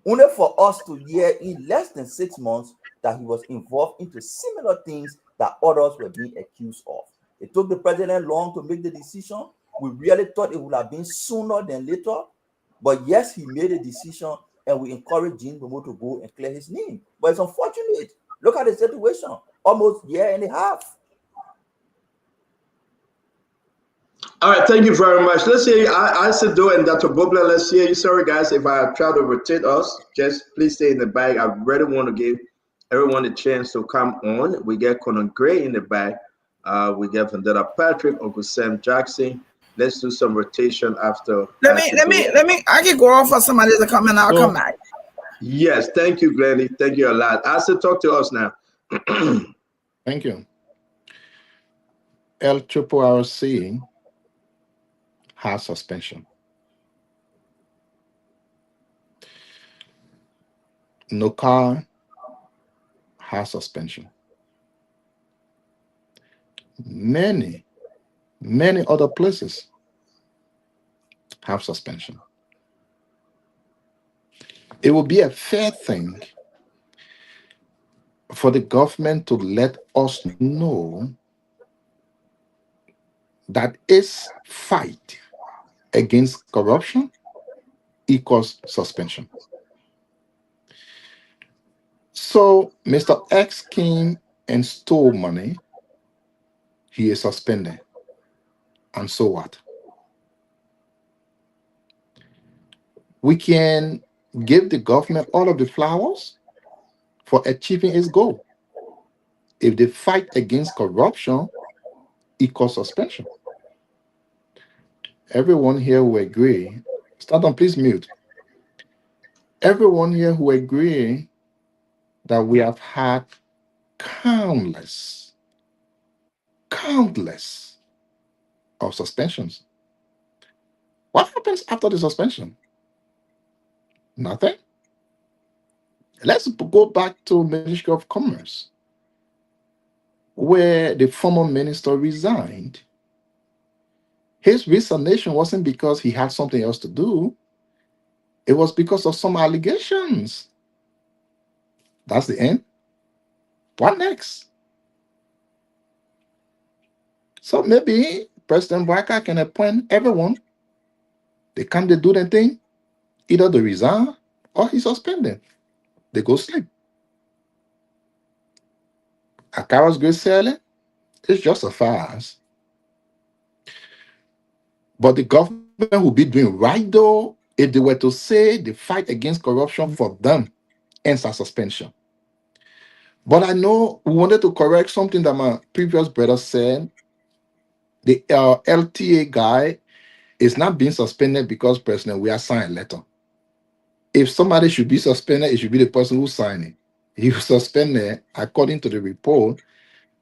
only for us to hear in less than 6 months that he was involved into similar things that others were being accused of. It took the president long to make the decision. We really thought it would have been sooner than later. But yes, he made a decision, and we encourage Jean Momo to go and clear his name. But it's unfortunate. Look at the situation. Almost a year and a half. All right, thank you very much. Let's see, I said do and Dr. Bobler, let's hear you. Sorry, guys, if I try to rotate us, just please stay in the back. I really want to give everyone a chance to come on. We get Conor Gray in the back. We get Vendetta Patrick, Uncle Sam Jackson. Let's do some rotation after. Let me. I can go off for somebody to come and I'll come back. Yes, thank you, Glennie. Thank you a lot. Asa, talk to us now. Thank you. L-RRC has suspension. NOCAR has suspension. Many other places have suspension. It would be a fair thing for the government to let us know that its fight against corruption equals suspension. So Mr. X came and stole money. He is suspended. And so what? We can give the government all of the flowers for achieving its goal. If the fight against corruption equals suspension. Everyone here will agree. Stand on, please mute. Everyone here who agree that we have had countless of suspensions. What happens after the suspension? Nothing. Let's go back to Ministry of Commerce, where the former minister resigned. His resignation wasn't because he had something else to do. It was because of some allegations. That's the end. What next? So maybe President Barker can appoint everyone. They come to do their thing. Either they resign or he suspended. They go sleep. Akara's great selling, it's just a farce. But the government would be doing right though if they were to say the fight against corruption for them ends at suspension. But I know we wanted to correct something that my previous brother said. The LTA guy is not being suspended because President we are signed a letter. If somebody should be suspended, it should be the person who signed it. He was suspended according to the report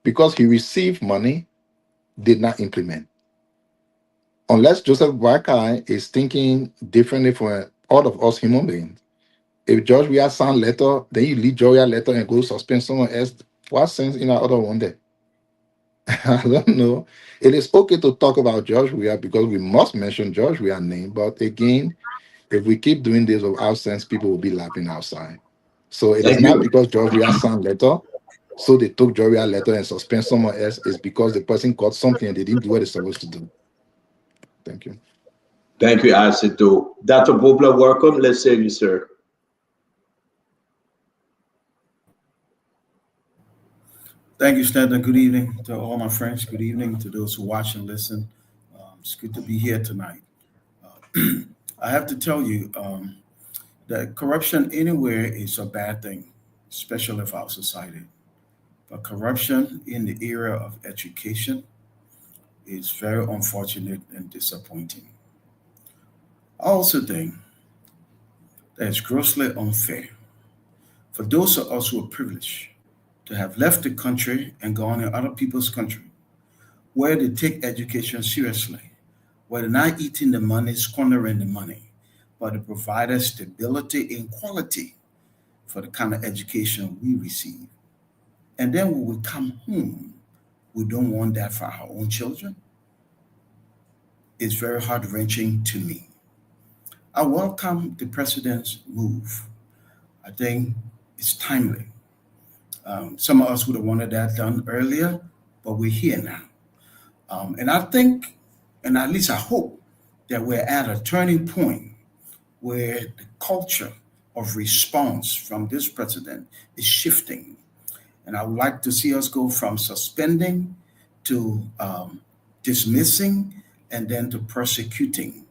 because he received money, did not implement. Unless Joseph Boakai is thinking differently from all of us human beings. If George we are signed letter, then you leave Georgia letter and go suspend someone else. What sense in our other one there? I don't know. It is okay to talk about George Weah because we must mention George Weah's name. But again, if we keep doing this without sense, people will be laughing outside. So it is not because George Weah signed letter. So they took George Weah letter and suspend someone else. It's because the person got something and they didn't do what they're supposed to do. Thank you. Thank you, Asido. Dr. Bobler, welcome. Let's hear you, sir. Thank you, Stanton. Good evening to all my friends. Good evening to those who watch and listen. It's good to be here tonight. I have to tell you that corruption anywhere is a bad thing, especially for our society. But corruption in the area of education is very unfortunate and disappointing. I also think that it's grossly unfair for those of us who are privileged to have left the country and gone in other people's country where they take education seriously, where they're not eating the money, squandering the money, but they provide us stability and quality for the kind of education we receive. And then when we come home, we don't want that for our own children. It's very heart-wrenching to me. I welcome the president's move. I think it's timely. Some of us would have wanted that done earlier, but we're here now. And I think, and at least I hope, that we're at a turning point where the culture of response from this president is shifting. And I would like to see us go from suspending to dismissing and then to persecuting.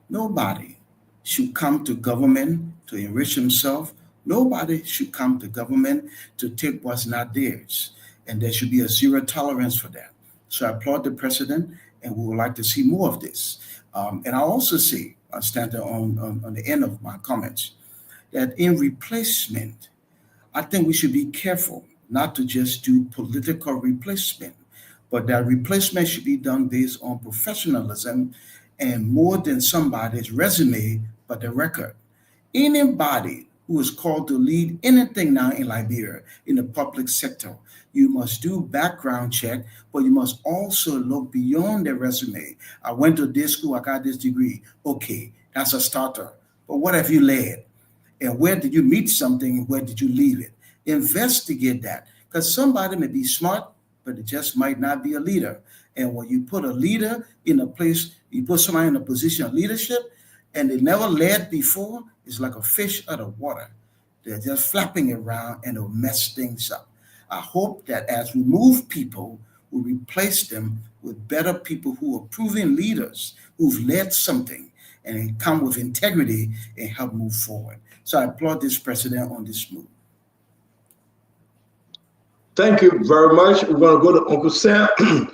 Nobody should come to government to enrich himself. Nobody should come to government to take what's not theirs. And there should be a zero tolerance for that. So I applaud the president, and we would like to see more of this. And I also see, I'll stand on the end of my comments, that in replacement, I think we should be careful not to just do political replacement, but that replacement should be done based on professionalism and more than somebody's resume, but the record. Anybody who is called to lead anything now in Liberia in the public sector, you must do background check, but you must also look beyond their resume. I went to this school, I got this degree. Okay, that's a starter. But what have you led? And where did you meet something? Where did you leave it? Investigate that, because somebody may be smart, but it just might not be a leader. And when you put a leader in a place, you put somebody in a position of leadership, and they never led before, it's like a fish out of water. They're just flapping around and they'll mess things up. I hope that as we move people, we replace them with better people who are proven leaders, who've led something and come with integrity and help move forward. So I applaud this president on this move. Thank you very much. We're going to go to Uncle Sam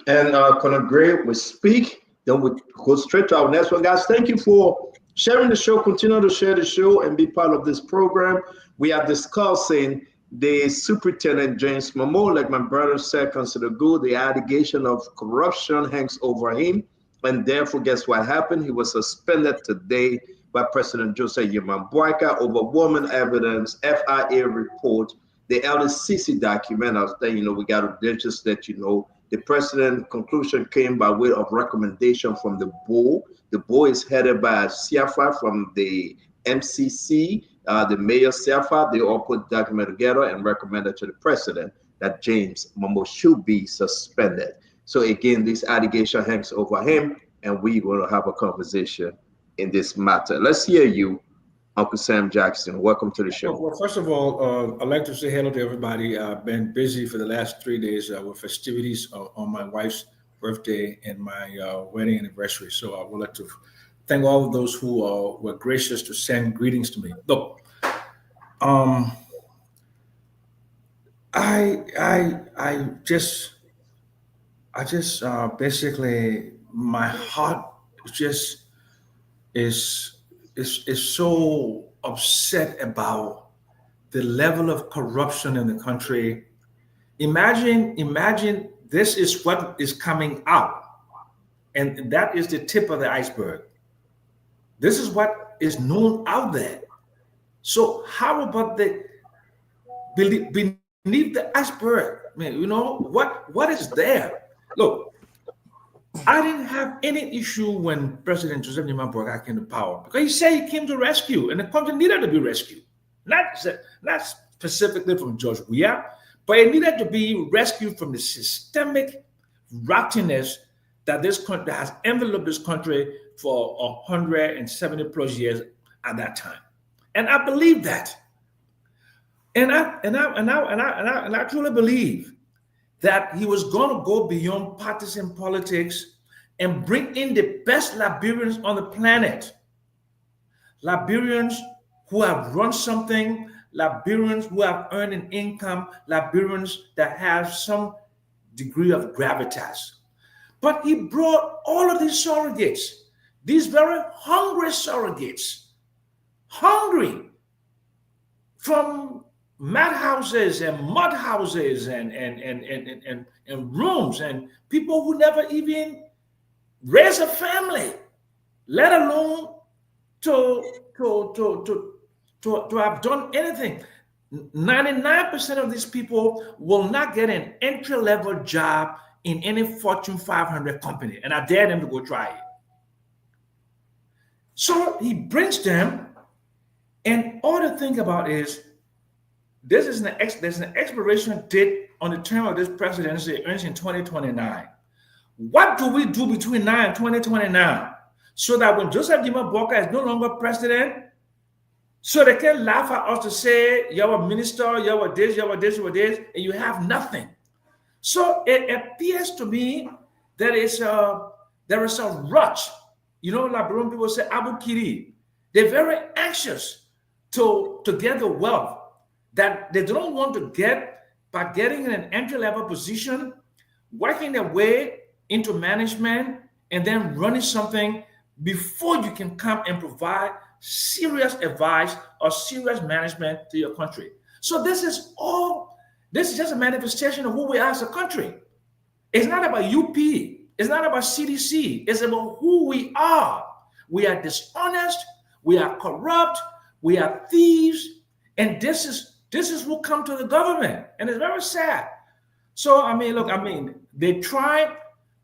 and Conor Gray will speak. Then we'll go straight to our next one. Guys, thank you for sharing the show. Continue to share the show and be part of this program. We are discussing the Superintendent James Momo. Like my brother said, consider good. The allegation of corruption hangs over him. And therefore, guess what happened? He was suspended today by President Joseph Yamambuaka. Overwhelming evidence, FIA report, the LACRA document. I was saying, we got to just let you know. The president conclusion came by way of recommendation from the board. The board is headed by Siafa from the MCC, the mayor Siafa. They all put the document together and recommended to the president that James Momo should be suspended. So again, this allegation hangs over him, and we will have a conversation in this matter. Let's hear you, Uncle Sam Jackson. Welcome to the show. Well, first of all, I'd like to say hello to everybody. I've been busy for the last 3 days with festivities on my wife's birthday and my wedding anniversary. So I would like to thank all of those who were gracious to send greetings to me. Look, I just basically my heart just is so upset about the level of corruption in the country. Imagine this is what is coming out, and that is the tip of the iceberg. This is what is known out there. So how about the beneath the iceberg? I mean, what is there? Look, I didn't have any issue when President Joseph Yamambuaka came to power, because he said he came to rescue, and the country needed to be rescued. Not specifically from George Weah, but it needed to be rescued from the systemic rottiness that this country has enveloped this country for 170 plus years at that time. And I believe that. And I truly believe that he was going to go beyond partisan politics and bring in the best Liberians on the planet. Liberians who have run something, Liberians who have earned an income, Liberians that have some degree of gravitas. But he brought all of these surrogates, these very hungry surrogates, hungry from mat houses and mud houses and rooms, and people who never even raise a family, let alone to to to to to have done anything. 99% of these people will not get an entry level job in any Fortune 500 company, and I dare them to go try it. So he brings them, and all to think about is there's an expiration date on the term of this presidency. It ends in 2029. What do we do between now and 2029 so that when Joseph Jima Boka is no longer president, so they can laugh at us to say, you're a minister, you're this, you're this, you're this, and you have nothing. So it appears to me there is a rush. You know, like Burundian people say, Abu Kiri. They're very anxious to get the wealth that they don't want to get by getting in an entry level position, working their way into management, and then running something before you can come and provide serious advice or serious management to your country. So this is just a manifestation of who we are as a country. It's not about UP. It's not about CDC. It's about who we are. We are dishonest. We are corrupt. We are thieves. And this is who come to the government. And it's very sad. So, they try,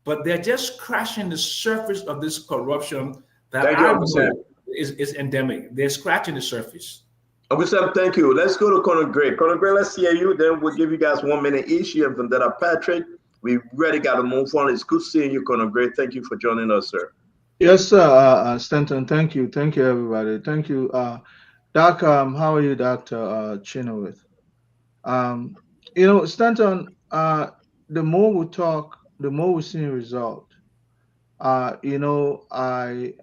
but they're just scratching the surface of this corruption that Thank you, I Uncle Sam. know is endemic. They're scratching the surface. Uncle Sam, thank you. Let's go to Conor Gray. Conor Gray, let's hear you. Then we'll give you guys 1 minute each. You have Vendetta Patrick. We really got to move on. It's good seeing you, Conor Gray. Thank you for joining us, sir. Yes, sir. Stanton, thank you. Thank you, everybody. Thank you. Doc, how are you, Dr. Chinowith? Stanton, the more we talk, the more we see result. I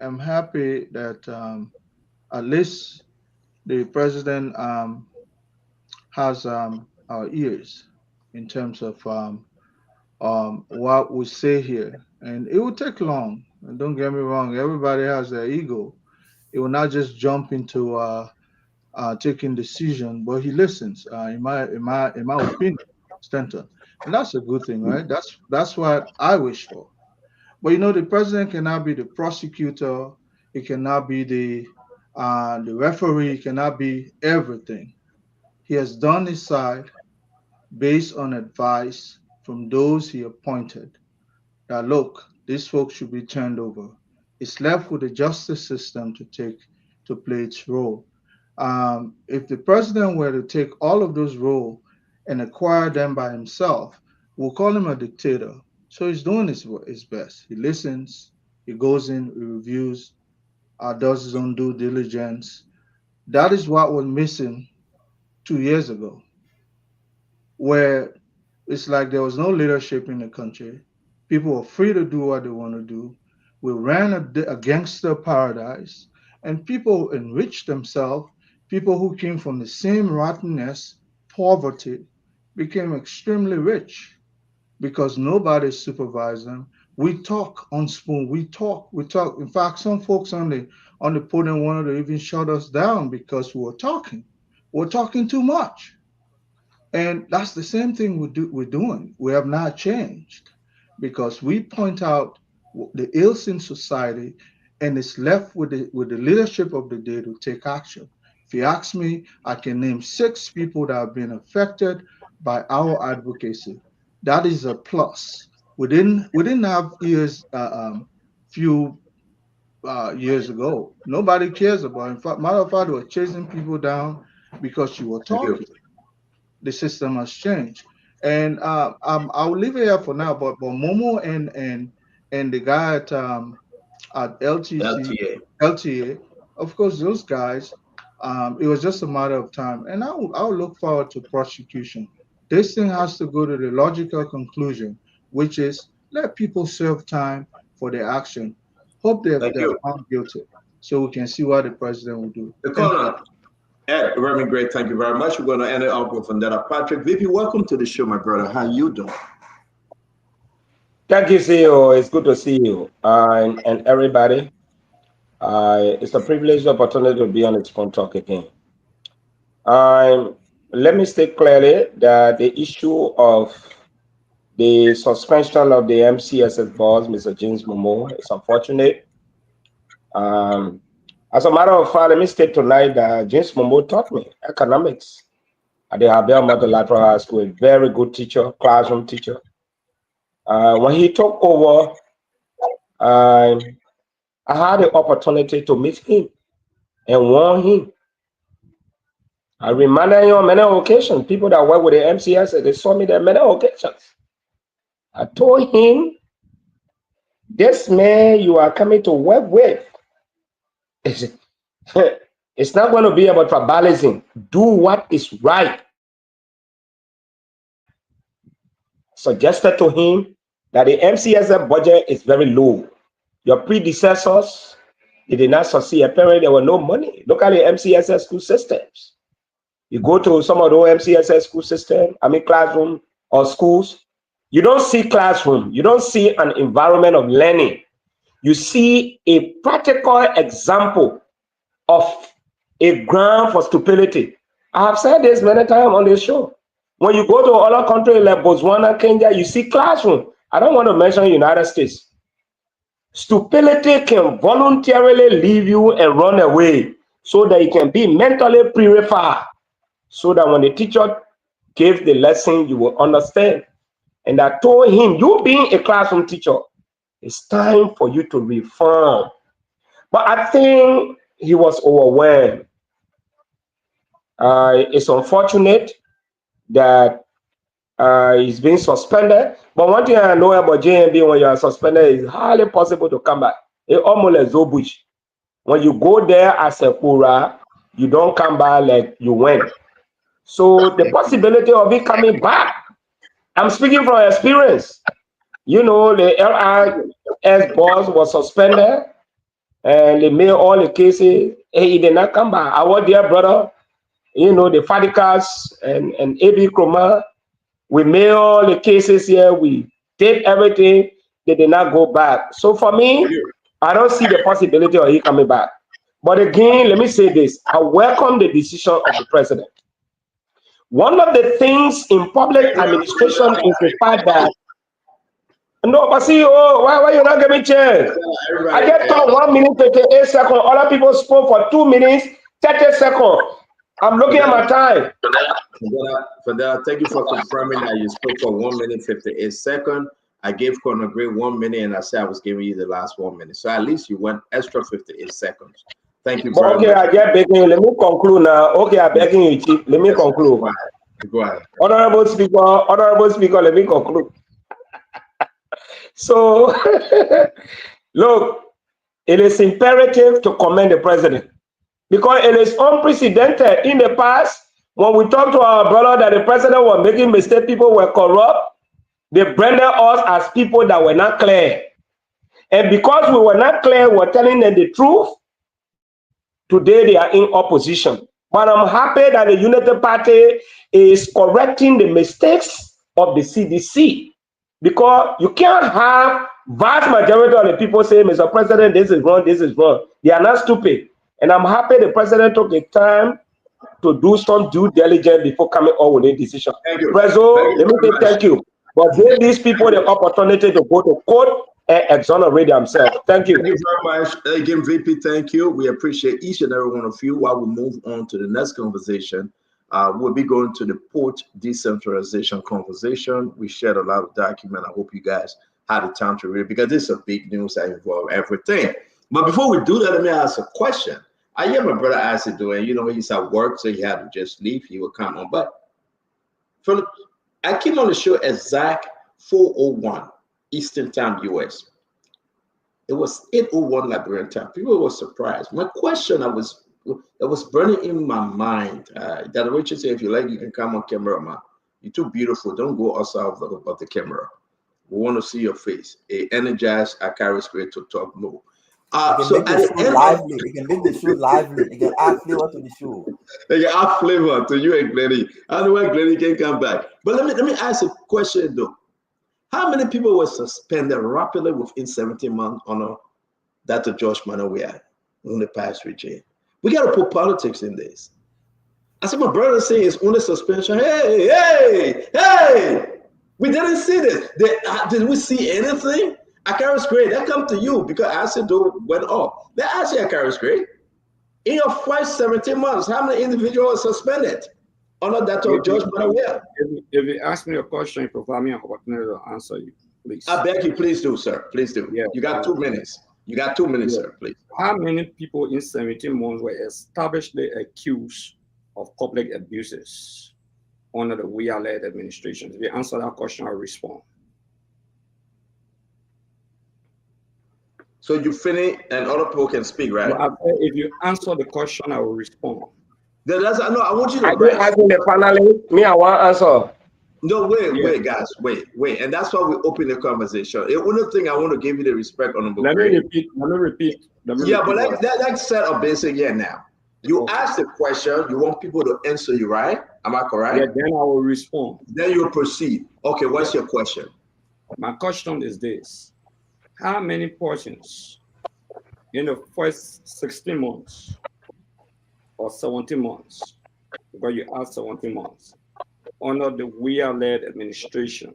am happy that at least the president has our ears in terms of what we say here. And it will take long. And don't get me wrong, everybody has their ego. It will not just jump into taking decision, but he listens. In my opinion, Stanton, and that's a good thing, right? That's what I wish for. But the president cannot be the prosecutor. He cannot be the referee. He cannot be everything. He has done his side based on advice from those he appointed. That look, these folks should be turned over. It's left with the justice system to play its role. If the president were to take all of those roles and acquire them by himself, we'll call him a dictator. So he's doing his best. He listens, he goes in, he reviews, does his own due diligence. That is what was missing 2 years ago, where it's like there was no leadership in the country. People were free to do what they want to do. We ran a gangster paradise, and people enriched themselves. People who came from the same rottenness, poverty, became extremely rich because nobody supervised them. We talk on spoon. We talk. In fact, some folks on the podium wanted to even shut us down because we were talking. We're talking too much. And that's the same thing we're doing. We have not changed because we point out the ills in society, and it's left with the leadership of the day to take action. If you ask me, I can name 6 people that have been affected by our advocacy. That is a plus. We didn't have few years ago. Nobody cares about it. In fact, matter of fact, they were chasing people down because you were talking. The system has changed. And I'll leave it here for now. But Momo and the guy at LTA, of course, those guys, it was just a matter of time. And I'll look forward to prosecution. This thing has to go to the logical conclusion, which is let people serve time for their action. Hope they're found guilty, so we can see what the president will do. Reverend Great, thank you very much. We're going to end it up with Vendetta Patrick. Vivi, welcome to the show, my brother. How you doing? Thank you, CEO. It's good to see you and everybody. It's a privileged opportunity to be on this phone talk again. let me state clearly that the issue of the suspension of the MCSS boss, Mr. James Momo, is unfortunate. As a matter of fact, let me state tonight that James Momo taught me economics at the Abel Mother LACRA High School, a very good teacher, classroom teacher. When he took over, I had the opportunity to meet him and warn him. I reminded him on many occasions, people that work with the MCSS, they saw me there many occasions. I told him, this man you are coming to work with, it's not going to be about tribalism. Do what is right. Suggested to him that the MCSS budget is very low. Your predecessors, they did not succeed. Apparently, there was no money. Look at the MCSS school systems. You go to some of those MCSS school systems, classroom or schools, you don't see classroom. You don't see an environment of learning. You see a practical example of a ground for stupidity. I have said this many times on this show. When you go to other countries like Botswana, Kenya, you see classroom. I don't want to mention United States. Stupidity can voluntarily leave you and run away so that you can be mentally purified, so that when the teacher gives the lesson, you will understand. And I told him, you being a classroom teacher, it's time for you to reform. But I think he was overwhelmed. It's unfortunate that he's being suspended. But one thing I know about JMB, when you are suspended, it's highly possible to come back. It's almost like Zobush. When you go there as a Kura, you don't come back like you went. So the possibility of it coming back, I'm speaking from experience. You know, the LIS boss was suspended and they made all the cases. He did not come back. Our dear brother, you know, the Fadikas and AB Kroma, we made all the cases here. We did everything. They did not go back. So for me, I don't see the possibility of he coming back. But again, let me say this. I welcome the decision of the president. One of the things in public administration is the fact that no, but see, why you not giving chance? I just talk 1 minute 38 seconds. Other people spoke for 2 minutes 30 seconds. I'm looking at my time. For that, thank you for confirming that you spoke for 1 minute 58 seconds. I gave Conor Gray 1 minute, and I said I was giving you the last 1 minute. So at least you went extra 58 seconds. Thank you very much. I get begging you. Let me conclude now. Okay, I'm begging you, Chief. Let me conclude. Go ahead. Honorable Speaker, let me conclude. So, look, it is imperative to commend the president because it is unprecedented. In the past, when we talked to our brother that the president was making mistakes, people were corrupt, they branded us as people that were not clear. And because we were not clear, we were telling them the truth. Today, they are in opposition. But I'm happy that the Unity Party is correcting the mistakes of the CDC. Because you can't have vast majority of the people say, Mr. President, this is wrong, this is wrong. They are not stupid. And I'm happy the president took the time to do some due diligence before coming up with a decision. Thank you. Prezo, let me say thank you. But give these people the opportunity to go to court and exonerate themselves. Thank you. Thank you very much. Again, VP, thank you. We appreciate each and every one of you. While we move on to the next conversation, we'll be going to the port decentralization conversation. We shared a lot of documents. I hope you guys had the time to read it because this is a big news that involves everything. But before we do that, let me ask a question. I hear my brother Isaac doing, you know, he's at work, so he had to just leave. He will come on. But Philip, I came on the show exact 4:01 Eastern Time, US. It was 8:01 Liberian time. People were surprised. My question that was burning in my mind. That Richard said, if you like, you can come on camera, man. You're too beautiful. Don't go outside of the camera. We want to see your face. A energized, I carry spirit to talk more. So at the end, lively. We can make the show lively. We can add flavor to the show. They can add flavor to you and Glenny. Otherwise, Glenny can come back. But let me ask a question though. How many people were suspended rapidly within 17 months on Dr. George Manawia in the past regime? We got to put politics in this. I said, my brother saying it's only suspension. Hey! We didn't see this. Did we see anything? Akara's grade, that come to you because acid went off. That actually Akara's grade. In your first 17 months, how many individuals suspended under that judgment? If you ask me a question, you provide me an opportunity to answer you, please. I beg you, please do, sir. Please do. Yeah, you got 2 minutes. You got 2 minutes, sir, please. How many people in 17 months were established accused of public abuses under the we-led administration? If you answer that question, I'll respond. So you finish and other people can speak, right? Well, if you answer the question, I will respond. No, I want you to. I don't ask the panelists. Me, I want answer. No, wait, guys, wait. And that's why we open the conversation. The only thing I want to give you the respect on the Let me repeat. Yeah, but let's set a basic now. You ask the question, you want people to answer you, right? Am I correct? Yeah, then I will respond. Then you proceed. Okay, what's your question? My question is this. How many persons in the first 16 months or 17 months, because you asked 17 months, under the we-led administration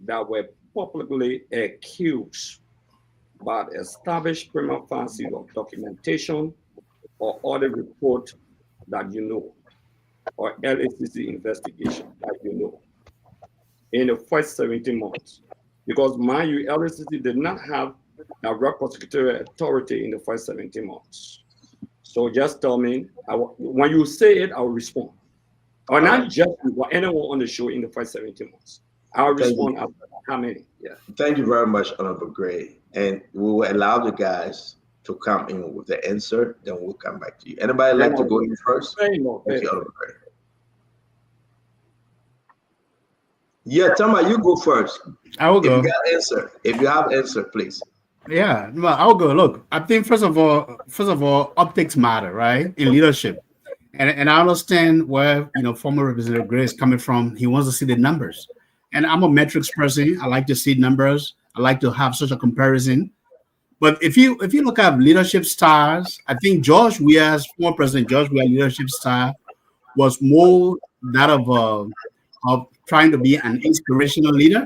that were publicly accused by established prima facie of documentation or other report that you know, or LACC investigation that you know, in the first 17 months? Because mind you, LACC did not have direct prosecutorial authority in the first 17 months. So just tell me, when you say it, I'll respond. Or not just anyone on the show in the first 17 months. I'll respond after how many. Yeah. Thank you very much, Honorable Gray. And we will allow the guys to come in with the answer, then we'll come back to you. Anybody like to go in first? Thank you, Honorable Gray. Yeah, Tama, you go first. I will go. If you got answer, if you have answer, please. Yeah, well, I'll go. Look, I think first of all, optics matter, right? In leadership, and I understand where former Representative Gray is coming from. He wants to see the numbers, and I'm a metrics person. I like to see numbers. I like to have such a comparison. But if you look at leadership styles, I think former President George Weah's leadership style was more that of trying to be an inspirational leader.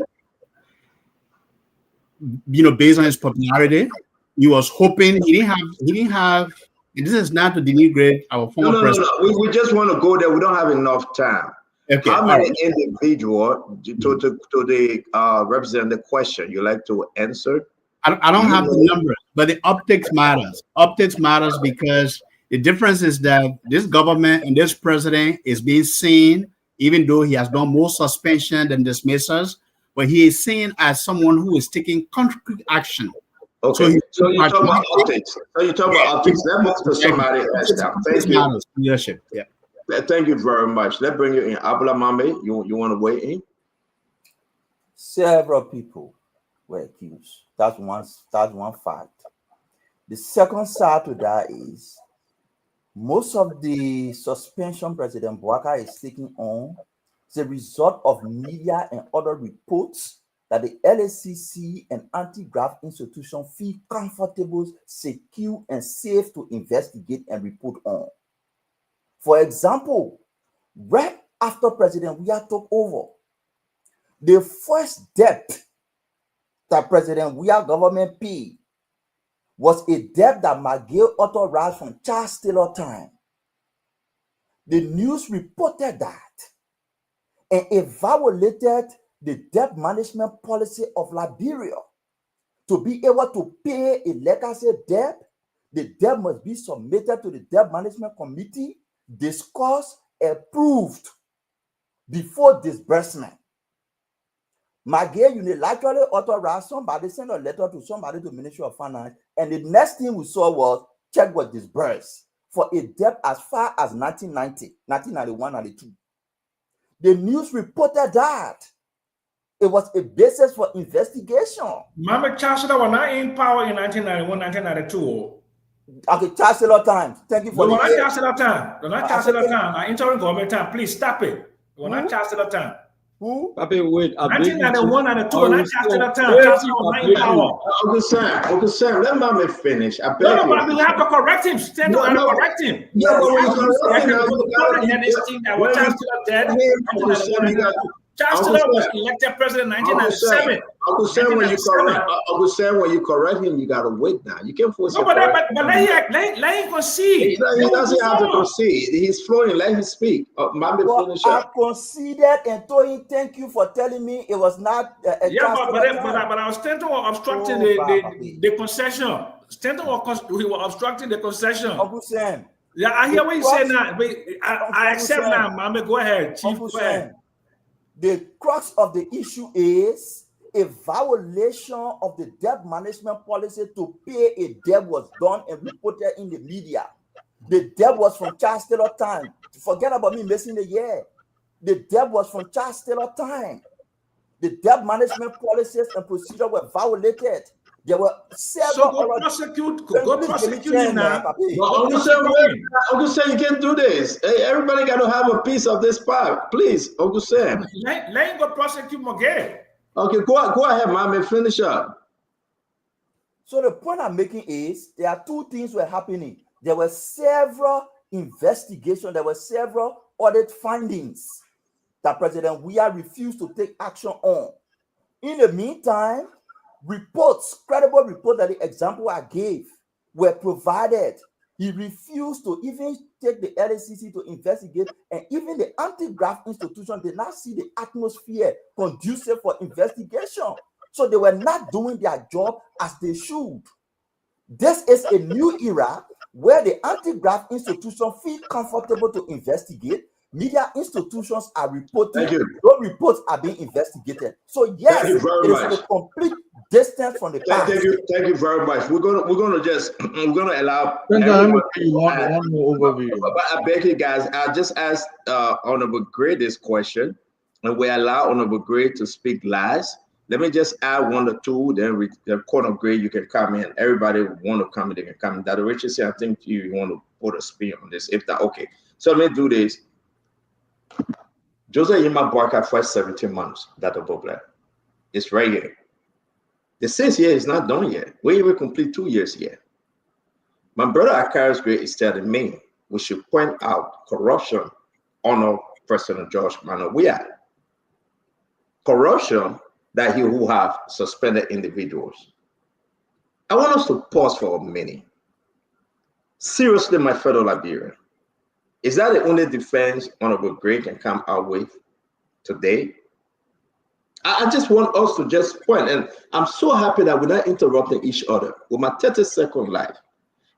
Based on his popularity, he was hoping he didn't have. This is not to denigrate our former president. No. We just want to go there. We don't have enough time. Okay. How many individual to the represent the question you like to answer? I don't have the numbers, but the optics matters. Optics matters because the difference is that this government and this president is being seen, even though he has done more suspension than dismissals, but he is seen as someone who is taking concrete action. Okay. So you talk about optics. Let's move to somebody else now. Thank you. Leadership. Yeah. Thank you very much. Let's bring you in. Abula Mambe, you want to weigh in? Several people were accused. That's one fact. The second side to that is most of the suspension President Bouaka is taking on is a result of media and other reports that the LACC and anti-graft institutions feel comfortable, secure, and safe to investigate and report on. For example, right after President Weah took over, the first debt that President Weah government paid was a debt that McGill authorized from Charles Taylor time. The news reported that and evaluated the debt management policy of Liberia. To be able to pay a legacy debt, the debt must be submitted to the debt management committee, discussed, approved before disbursement. McGill unilaterally authorized somebody, send a letter to somebody to Ministry of Finance, and the next thing we saw was check was disbursed for a debt as far as 1990, 1991, 92. The news reported that it was a basis for investigation. Mama Chancellor was not in power in 1991, 1992. Okay, Chancellor time. Thank you for the not Chancellor time. Not Chancellor time. Interim government time. Please stop it. We're not Chancellor time. Who? Papi, wait. 1991, 92, and I casted a time. Casted was not in power. Uncle Sam, let mommy finish. I No, beg no, you. but we have to correct him. Stanton, we have to correct him. Yeah, but when you correct him, Charles Taylor dead. Uncle Sam, you got Charles Taylor was elected president in 1997. Uncle Sam, when you correct him, you gotta wait now. You can't force No, but let him concede. He doesn't have to proceed. He's flowing. Let him speak. Mommy, finish I up. conceded and told him, "Thank you for telling me it was not a Yeah, but I was Stanton was obstructing the concession. Stanton was obstructing the concession. Uncle Sam. Yeah, I hear what you say now. But I accept now, Mama. Go ahead, Chief. Uncle Go ahead. The crux of the issue is a violation of the debt management policy to pay a debt was done and reported in the media. The debt was from Charles Taylor time. Forget about me missing the year. The debt was from Charles Taylor time. The debt management policies and procedures were violated. There were several. So go prosecute him now. Uncle Sam, you can't do this. Hey, everybody got to have a piece of this pie. Please, Uncle Sam. Let him go prosecute Mogay. Okay, go ahead, Mommy. Finish up. So the point I'm making is there are two things were happening. There were several investigations. There were several audit findings that President Weah refused to take action on. In the meantime, credible reports that the example I gave were provided. He refused to even take the LACC to investigate, and even the anti-graft institution did not see the atmosphere conducive for investigation. So they were not doing their job as they should. This is a new era where the anti-graft institution feel comfortable to investigate. Media institutions are reporting. Those reports are being investigated. So yes, it is a complete distance from the past. Thank you very much. We're gonna allow. One more overview. But I beg you guys, I just asked Honorable Gray this question, and we allow Honorable Gray to speak last. Let me just add one or two, then the corner Gray, you can come in. Everybody want to come in, they can come in. Dr. Richardson, I think you want to put a spin on this. If that okay, so let me do this. Joseph Yima Boyka first 17 months, Dr. Bobler. It's right here. The 6 year is not done yet. We even complete 2 years yet. My brother Akaris Gray is telling me we should point out corruption on President George Manuel Weah. Corruption that he will have suspended individuals. I want us to pause for a minute. Seriously, my fellow Liberian. Is that the only defense Honorable Gray can come out with today? I just want us to just point, and I'm so happy that we're not interrupting each other with my 30-second life.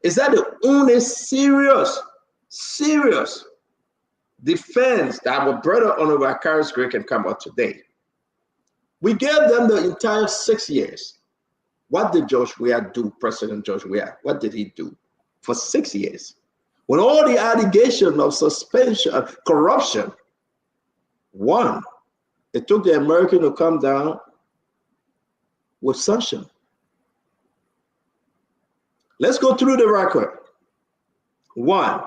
Is that the only serious defense that our brother Honorable Akaris Gray can come out today? We gave them the entire 6 years. What did George Weah do, President George Weah? What did he do for 6 years? When all the allegations of suspension, corruption, one, it took the American to come down with sanction. Let's go through the record. One,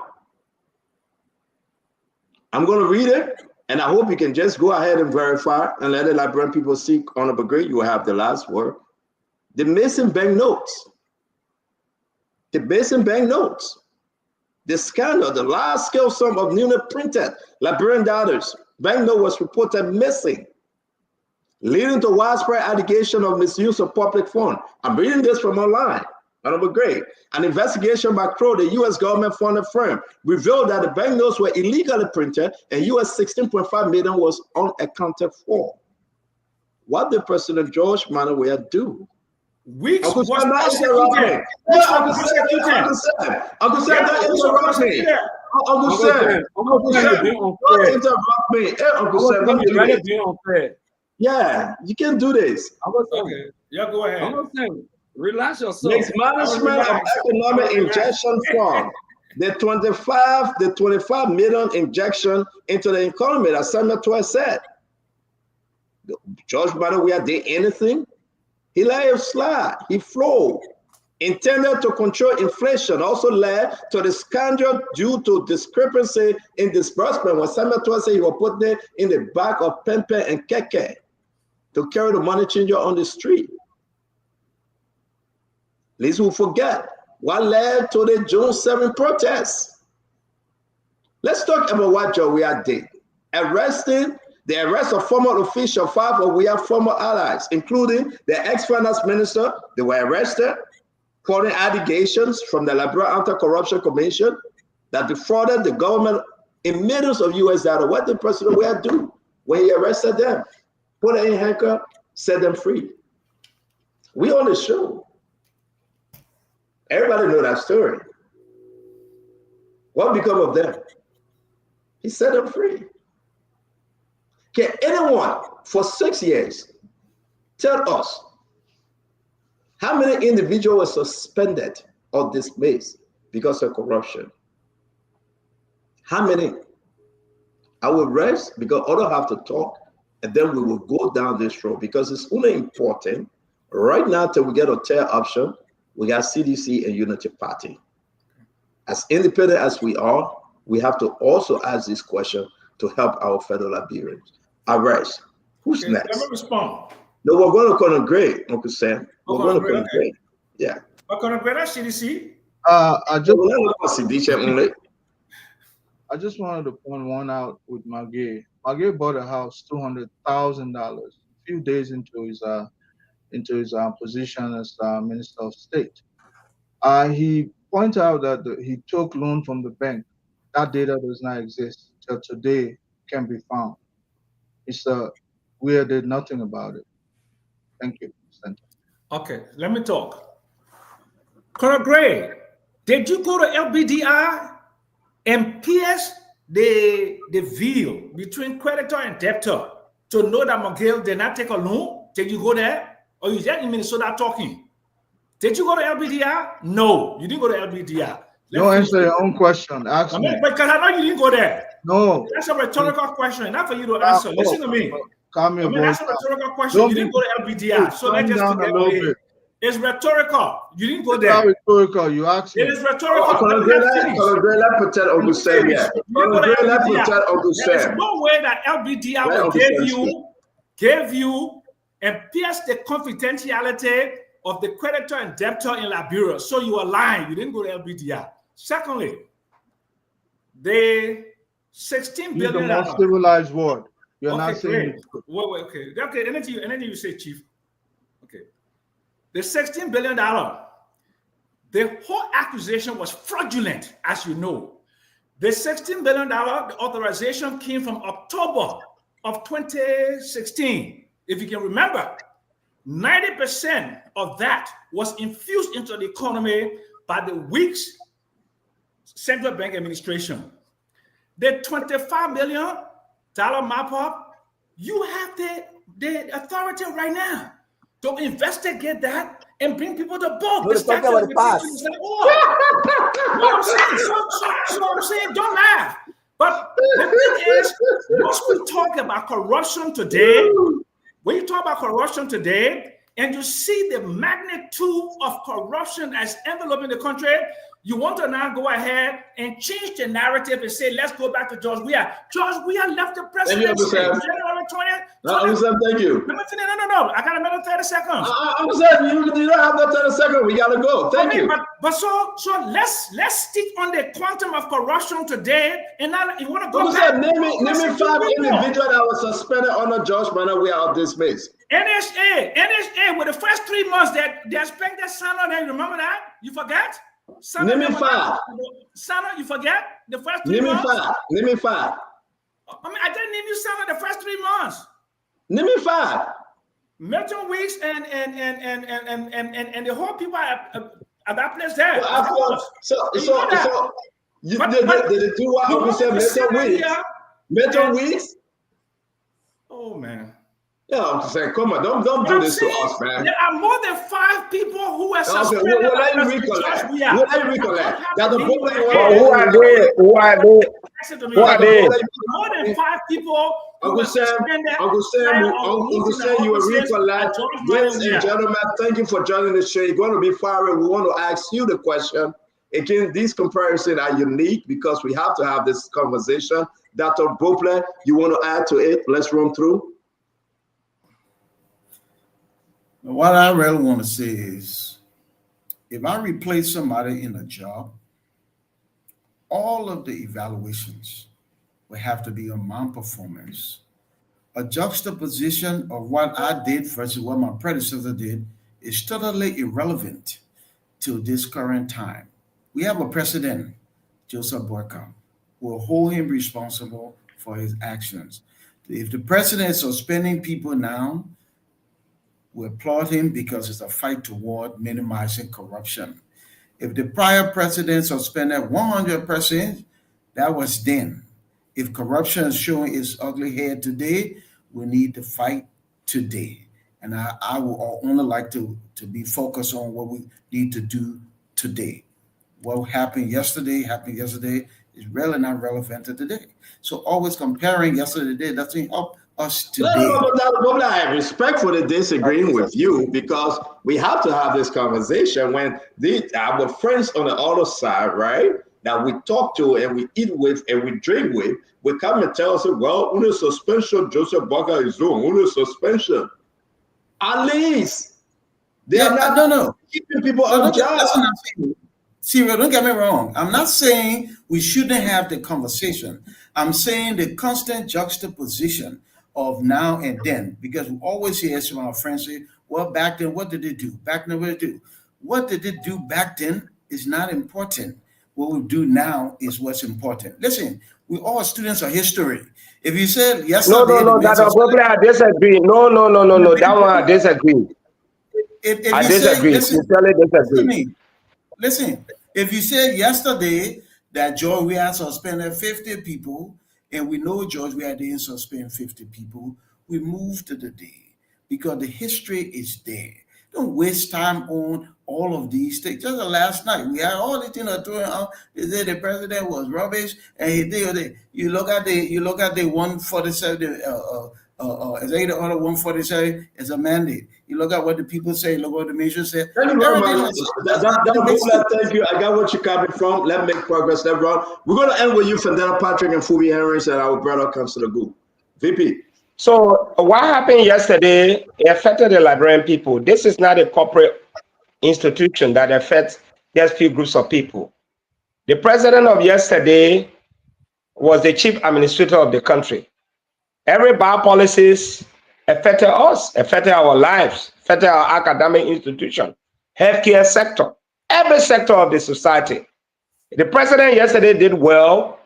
I'm going to read it, and I hope you can just go ahead and verify and let the Liberian people see Honorable Gray. You will have the last word. The missing bank notes. The missing bank notes. The scandal, the large-scale sum of newly printed Liberian dollars, banknote was reported missing, leading to widespread allegation of misuse of public funds. I'm reading this from online. Honorable Gray. An investigation by Crow, the U.S. government-funded firm, revealed that the banknotes were illegally printed and U.S. $16.5 million was unaccounted for. What did President George Manuel Weah do? Which was prosecuted. Uncle Sam, don't interrupt me. Uncle Sam, don't interrupt me. Hey, Uncle Sam, don't do this. Yeah, you can't do this. Okay. Yeah, go ahead. Uncle Sam, relax yourself. Mismanagement of economic injection fund. The 25 million injection into the economy, as Samuel 12 said. George Manuel Weah did anything? He let it slide. He flowed intended to control inflation, also led to the scandal due to discrepancy in disbursement when Samuel Toa said he was put there in the back of Pempe and Keke to carry the money changer on the street. Least we forget what led to the June 7 protests. Let's talk about what Jawia did. The arrest of former officials, 5 of we have former allies, including the ex-finance minister. They were arrested, quoting allegations from the Liberal Anti-Corruption Commission that defrauded the government in millions of US dollars. What did President Weah do when he arrested them? Put them in handcuffs, set them free. We on the show. Everybody know that story. What become of them? He set them free. Can anyone for 6 years tell us how many individuals were suspended or dismissed because of corruption? How many? I will rest because others have to talk, and then we will go down this road because it's only important right now till we get a third option. We got CDC and Unity Party. As independent as we are, we have to also ask this question to help our fellow Liberians. Arrest. Who's next? Let me respond. No, we're going to Conor Gray, Uncle Sam. We're going to Conor Gray. Yeah. But Conor Gray, that's CDC. I just wanted to point one out with Maggie. Maggie bought a house, $200,000, a few days into his position as Minister of State. He pointed out that he took loan from the bank. That data does not exist till today. Can be found. We did nothing about it. Thank you. Okay, let me talk. Conor Gray, did you go to LBDI and pierce the veil between creditor and debtor to know that McGill did not take a loan? Did you go there? Or you just in Minnesota talking? Did you go to LBDI? No, you didn't go to LBDI. Don't answer your own question. Ask me. Because I know you didn't go there. No. That's a rhetorical question, not for you to answer. Listen to me. That's a rhetorical question. You didn't go to LBDI. So let's just forget about it. It's rhetorical. You didn't go there. It's not rhetorical. You asked me. It is rhetorical. Conor Gray, let's protect Uncle Sam. Yeah. Conor Gray, let's protect Uncle Sam. There is no way that LBDI will give you and pierce the confidentiality of the creditor and debtor in Liberia. So you are lying. You didn't go to LBDI. Secondly, the $16 billion. The most civilized word. You're not saying. Wait. Okay. Anything you say, Chief. Okay. The $16 billion. The whole accusation was fraudulent, as you know. The $16 billion, the authorization came from October of 2016. If you can remember, 90% of that was infused into the economy by the week's central bank administration. The $25 billion map up, you have the authority right now to investigate that and bring people to book. The statute of limitations is like, I'm saying, don't laugh. But the thing is, once we talk about corruption today, when you talk about corruption today, and you see the magnitude of corruption that's enveloping the country, you want to now go ahead and change the narrative and say, let's go back to George Weah. George Weah left the presidency January 20th. Thank you. Let me finish. No. I got another 30 seconds. I'm saying you don't have that 30 seconds. We got to go. Thank you. But so let's stick on the quantum of corruption today. And now you want to go back. Name me 5 individuals that were suspended under George Weah or dismissed. NHA, with the first 3 months that they expect that Sana, you remember that? You forget? Name me 5. Sana, you forget? The first 3 months? Name me 5. I didn't name you Sana the first 3 months. Name me 5. Milton Weeks and the whole people at that place there. Well, of course. So you did do what we said Milton Weeks? Oh man. Yeah, I'm saying, come on, don't do this to us, man. There are more than 5 people who are suspended. Okay, well, let me recollect. Who are they? More than 5 people Uncle Sam, you were recollect. Ladies and gentlemen, thank you for joining the show. You're going to be firing. We want to ask you the question. Again, these comparisons are unique because we have to have this conversation. Dr. Bople, you want to add to it? Let's run through. What I really want to say is, if I replace somebody in a job, all of the evaluations will have to be on my performance. A juxtaposition of what I did versus what my predecessor did is totally irrelevant to this current time. We have a president, Joseph Boyka, who will hold him responsible for his actions. If the president is suspending people now, we applaud him because it's a fight toward minimizing corruption. If the prior president suspended 100%, that was then. If corruption is showing its ugly head today, we need to fight today. And I would only like to be focused on what we need to do today. What happened yesterday is really not relevant to today. So always comparing yesterday to today doesn't help us today. No, I have respect for the disagreeing with you because we have to have this conversation when our friends on the other side, right, that we talk to and we eat with and we drink with, we come and tell us, well, only suspension Joseph Boyka is doing, only suspension. At least they are not keeping people on jobs. See, don't get me wrong. I'm not saying we shouldn't have the conversation. I'm saying the constant juxtaposition of now and then, because we always hear some of our friends say, well, back then, what did they do? Back then, what did they do? What did they do back then is not important. What we do now is what's important. Listen, we all students of history. If you said yesterday... No, I disagree. No, that one I disagree. I disagree. Sincerely disagree. Listen, if you said yesterday that George we had suspended 50 people, and we know George we didn't suspend 50 people, we move to the day because the history is there. Don't waste time on all of these things. Just last night, we had all the things that going on. They said the president was rubbish, and he did. You look at the 147. Is the other 147 is a mandate. You look at what the people say. Look what the measures say. Thank you very much. Thank you. I got what you're coming from. Let's make progress. Let's run. We're going to end with you, Fandela Patrick and Fubi Henrys, and our brother comes to the group. VP. So what happened yesterday affected the Liberian people. This is not a corporate institution that affects just few groups of people. The president of yesterday was the chief administrator of the country. Every bad policies affected us, affected our lives, affected our academic institution, healthcare sector, every sector of the society. The president yesterday did well.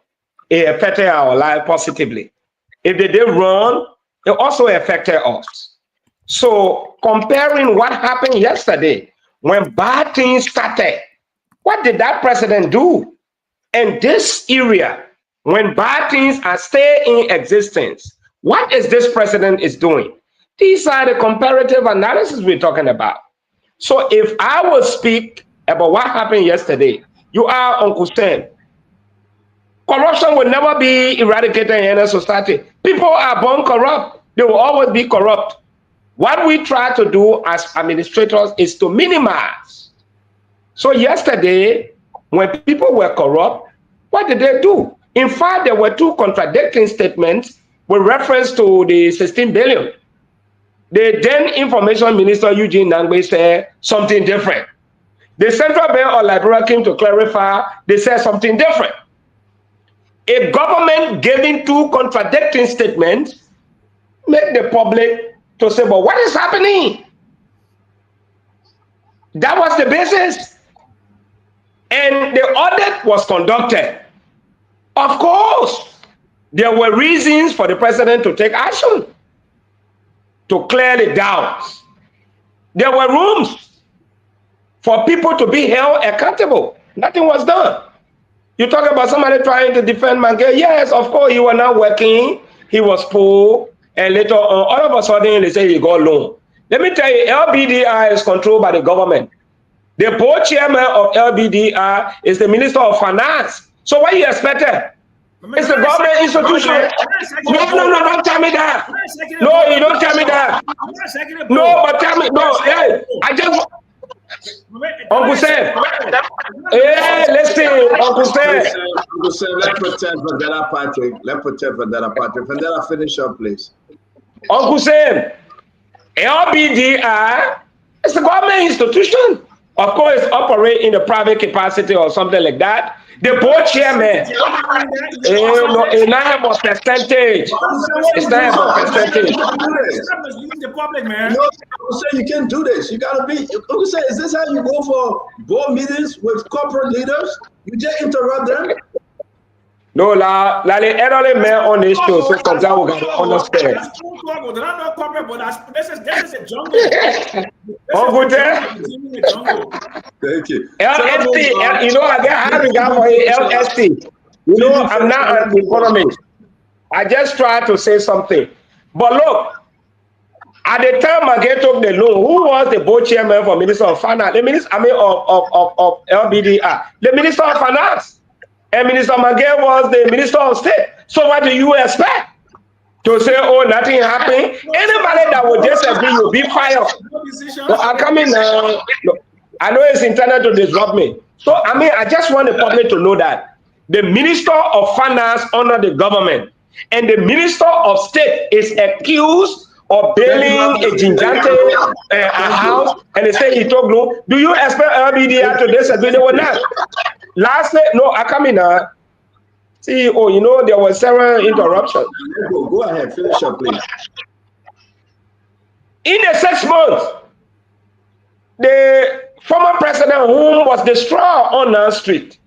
It affected our life positively. If they did wrong, it also affected us. So comparing what happened yesterday, when bad things started, what did that president do? In this area, when bad things are still in existence, what is this president is doing? These are the comparative analysis we're talking about. So if I will speak about what happened yesterday, you are Uncle Sam. Corruption will never be eradicated in any society. People are born corrupt. They will always be corrupt. What we try to do as administrators is to minimize. So yesterday, when people were corrupt, what did they do? In fact, there were two contradicting statements with reference to the 16 billion. The then Information Minister Eugene Nangbe said something different. The Central Bank of Liberia came to clarify, they said something different. A government giving two contradicting statements make the public to say, but what is happening? That was the basis. And the audit was conducted. Of course, there were reasons for the president to take action, to clear the doubts. There were rooms for people to be held accountable. Nothing was done. You talk about somebody trying to defend Mange. Yes, of course, he was not working. He was poor. And later on, all of a sudden, they say he got loan. Let me tell you, LBDI is controlled by the government. The board chairman of LBDI is the Minister of Finance. So what you expected? It's a government institution. No, don't tell me that. No, you don't tell me that. No, but tell me, no, hey, I just, Uncle Sam. Hey, listen, Uncle Sam. Uncle Sam, let's pretend for that Patrick. Let's pretend for that Patrick. For that, finish up, please. Uncle Sam, LBDI is a government institution. Of course, operate in a private capacity or something like that. The board chairman, it's not about percentage. It's not about percentage. The public, man. No, Uncle Sam, you can't do this. You gotta be. Uncle Sam, is this how you go for board meetings with corporate leaders? You just interrupt them. No, les elderly men on this show, so comme ça, vous allez understand. This is a jungle. Uncle Sam. Thank you. LST, you know, I get high regard for LST. You know, I'm not an economist. I just try to say something. But look, at the time I get took the loan, who was the board chairman for Minister of Finance? The Minister, I mean, of LBDR, the Minister of Finance. And Minister Maguire was the Minister of State. So what do you expect? To say, oh, nothing happened? Anybody that would disagree, you'll be fired. Well, I come in now. I know it's intended to disrupt me. So, I mean, I just want the public to know that the Minister of Finance under the government and the Minister of State is accused of bailing a Gingante a house, and they say he took loan. Do you expect LBDR to disagree? They will not. Lastly, no, I come in now. See, oh, you know, there was several interruptions. Go ahead, finish up, please. In the 6 months, the former president whom was destroyed on our street.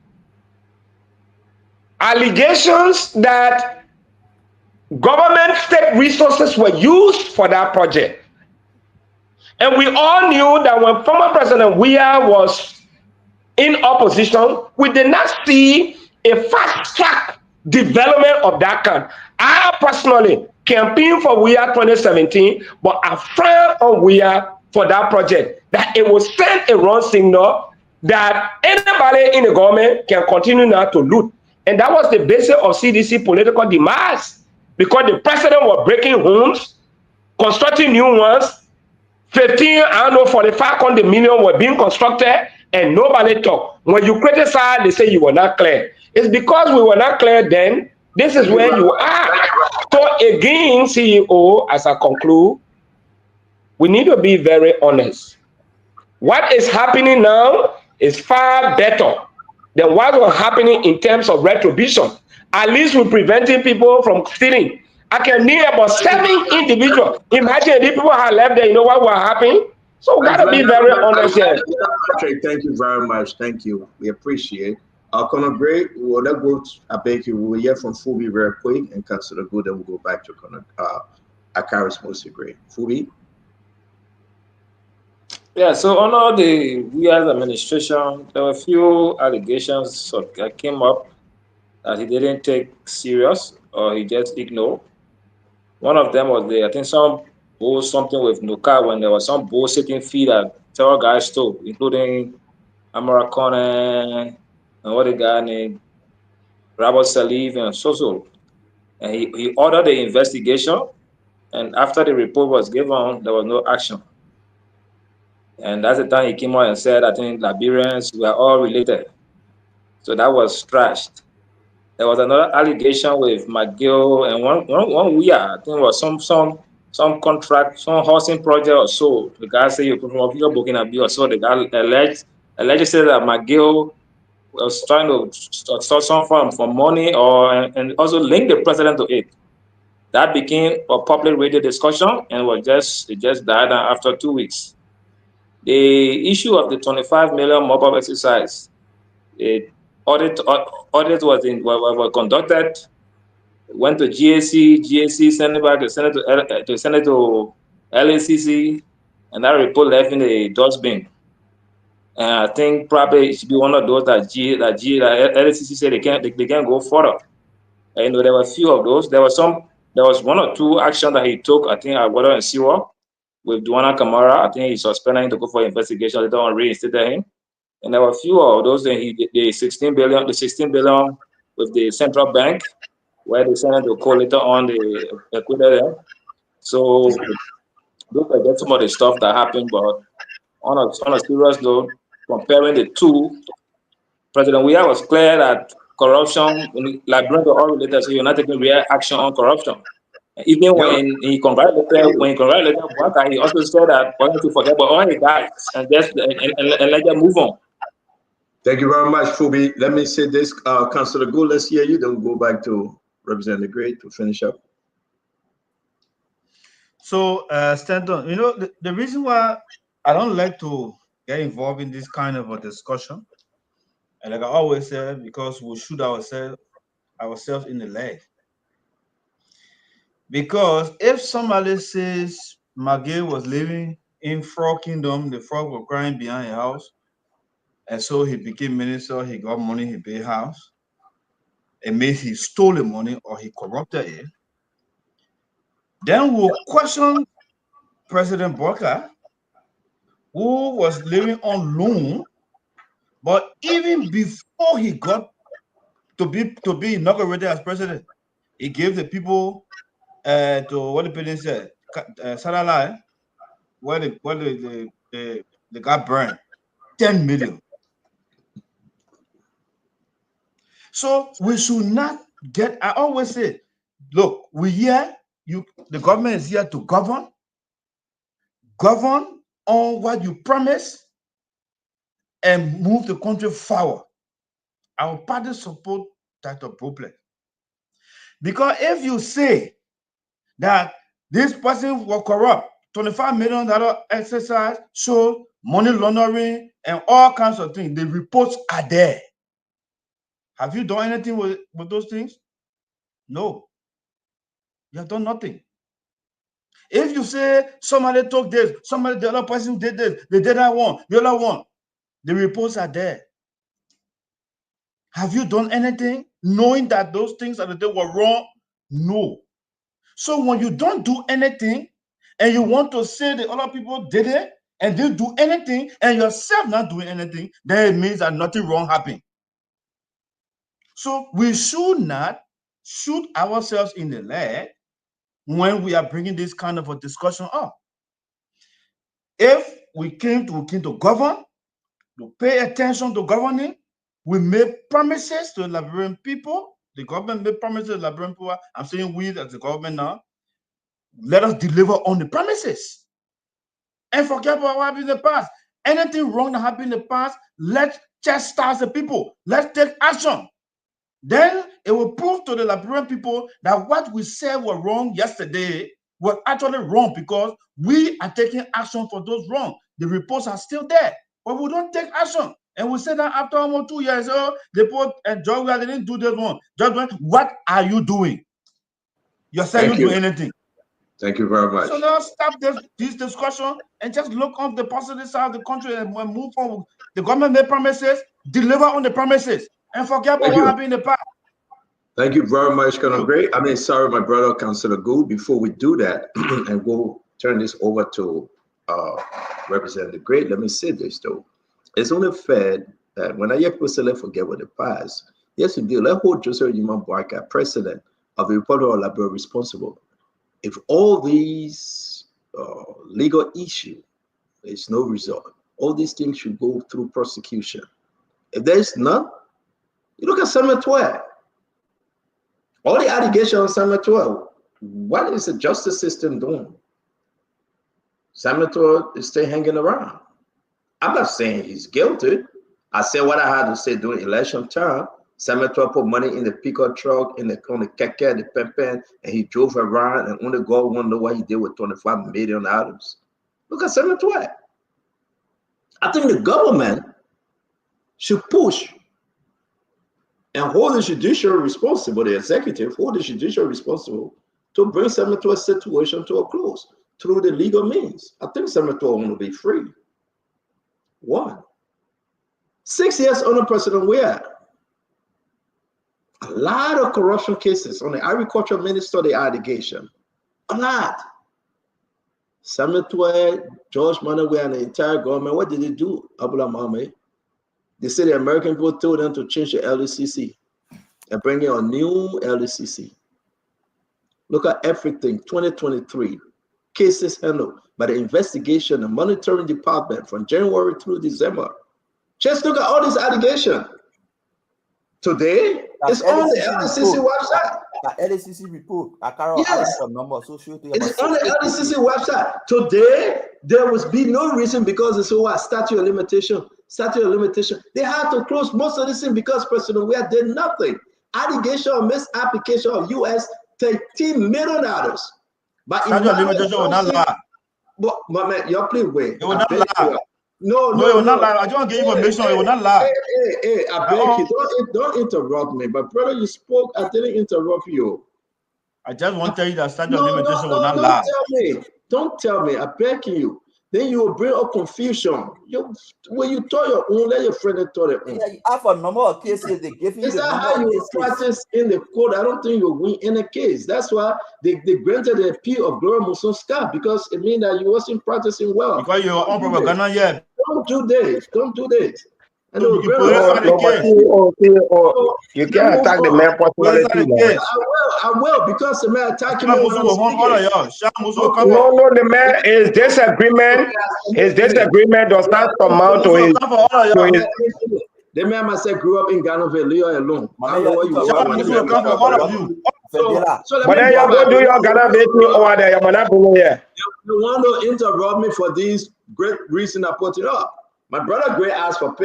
Allegations that government state resources were used for that project. And we all knew that when former President Weah was in opposition, we did not see a fast-track development of that kind. I personally campaigned for Weah 2017, but I frowned on Weah for that project, that it will send a wrong signal that anybody in the government can continue now to loot. And that was the basis of CDC political demise, because the president was breaking homes, constructing new ones, 45 million were being constructed, and nobody talked. When you criticize, they say you were not clear. It's because we were not clear then. This is where you are. So again, CEO, as I conclude, we need to be very honest. What is happening now is far better than what was happening in terms of retribution. At least we're preventing people from stealing. I can name about 7 individuals. Imagine if people had left there, you know what will happen? So we gotta be very honest here. Okay, thank you very much. Thank you. We appreciate. Conor Gray, we'll let go. I beg you. We'll hear from Fubi very quick and consider good. Then we'll go back to Conor. Akaris mostly Gray. Fubi. Yeah, so under the Weah's administration, there were a few allegations that came up that he didn't take serious or he just ignored. One of them was I think some bull something with Nuka when there was some bull-sitting fee that several guys stole, including Amara Kone and what the guy named Robert Salif and so. And he ordered the investigation, and after the report was given, there was no action. And that's the time he came out and said, I think Liberians were all related. So that was trashed. There was another allegation with McGill and one Weah, I think it was some contract, some housing project or so. The guy said you put from your booking a bill or so. The guy alleged said that McGill was trying to start some form for money and also link the president to it. That became a public radio discussion and it just died after 2 weeks. The issue of the 25 million mobile exercise, audit was conducted, went to GAC sent it back to send it to LACC, and that report left in the dustbin. And I think probably it should be one of those that LACC said they can't go further. And there were a few of those. There was 1 or 2 actions that he took, I think, at Water and Sewer with Duana Kamara. I think he suspended him to go for investigation. They don't reinstate him. And there were a few of those. Then he did the 16 billion with the central bank. where they sent the call later on they acquitted them. So don't forget some of the stuff that happened, but on a serious note, comparing the two, President Weah was clear that corruption, like bring the all related, so you're not taking real action on corruption. Even when he congratulated Bwaka, he also said that for him to forget about all his guys and just and let them move on. Thank you very much, Phoebe. Let me say this, Councillor Gould, let's hear you, then we'll go back to Representative Gray to finish up. So, Stanton, you know, the reason why I don't like to get involved in this kind of a discussion, and like I always say, because we shoot ourselves in the leg. Because if somebody says Maggie was living in Frog Kingdom, the frog was crying behind a house, and so he became minister, he got money, he paid house, it means he stole the money or he corrupted it, then we'll question President Bwaka, who was living on loan, but even before he got to be inaugurated as president, he gave the people to what the president said, Saralai, where the got burned, 10 million. So we should not get. I always say, look, the government is here to govern on what you promise, and move the country forward. Our party support that problem. Because if you say that this person was corrupt, $25 million exercise, so money laundering and all kinds of things, the reports are there. Have you done anything with those things? No. You have done nothing. If you say somebody took this, the other person did this, they did that one, the other one, the reports are there. Have you done anything knowing that those things that they were wrong? No. So when you don't do anything and you want to say the other people did it and didn't do anything and yourself not doing anything, then it means that nothing wrong happened. So we should not shoot ourselves in the leg when we are bringing this kind of a discussion up. If we came to govern, to pay attention to governing, we made promises to the Liberian people. The government made promises to the Liberian people. I'm saying we as the government now. Let us deliver on the promises and forget about what happened in the past. Anything wrong that happened in the past, let's chastise the people. Let's take action. Then it will prove to the Liberian people that what we said was wrong yesterday was actually wrong, because we are taking action for those wrong. The reports are still there, but we don't take action. And we say that after almost 2 years, the report and George, they didn't do this one. Judgment, what are you doing? You're saying you do anything. Thank you very much. So now stop this discussion and just look on the positive side of the country and move forward. The government made promises, deliver on the promises, and forget about what happened in the past. Thank you very much, Colonel Gray. Sorry, my brother, Councillor Gould. Before we do that and we'll turn this over to Representative Gray, let me say this though. It's only fair that when I hear people say, let's forget what the past, yes, indeed, let's hold Joseph Yuma Bwaka, president of the Republic of Liberia, responsible. If all these legal issues, there's no result, all these things should go through prosecution. If there's none, you look at Samuel 12. All the allegations on Samuel 12, what is the justice system doing? Samuel 12 is still hanging around. I'm not saying he's guilty. I said what I had to say during election time. Samuel 12 put money in the pickup truck, in the keke, the pempen, and he drove around, and only God won't know what he did with $25 million. Look at Samuel 12. I think the government should push and hold the judiciary responsible, the executive, hold the judiciary responsible to bring Samuel 12 situation to a close through the legal means. I think Samuel 12 want to be free. 1. 6 years under President Weah. A lot of corruption cases on the agriculture minister, the allegation. A lot. Samuel 12, George Manuel and the entire government, what did they do? Abula Mame. They said the American people told them to change the LACC. and bringing a new LACC. Look at everything, 2023. Cases handled by the Investigation and Monitoring Department from January through December. Just look at all these allegations. Today, it's on the LACC website. The LACC report. Yes. It's on the LACC website. Today, there would be no reason because it's a statute of limitation. Statute of limitation. They had to close most of this thing because President Weah did nothing. Allegation of misapplication of US $13 million. But statute of limitation will not lie. But man, you're playing way. It will not lie. No, it will not lie. I just want to give you information. It will not lie. Hey, I beg you, don't interrupt me. But brother, you spoke. I didn't interrupt you. I just want to tell you that statute of limitation will not lie. Don't tell me. I beg you. Then you will bring up confusion. When you tell your own, let your friend tell their own. Yeah, you have a number of cases. They give you. Is that how you practice in the court? I don't think you win any case. That's why they granted the appeal of Gloria Musonska, because it means that you wasn't practicing well. Because you're on propaganda yet. Don't do this. Don't do this. And you can't attack the man personally. I will, because the man attacking me. No, the man, his disagreement does not amount to his. The man must say grew up in Ghana, Leo alone. I don't know what you want. But then you're going to do your Ghana meeting over there. You're not going here. You want to interrupt me for these great reasons I put it up. My brother Gray asked for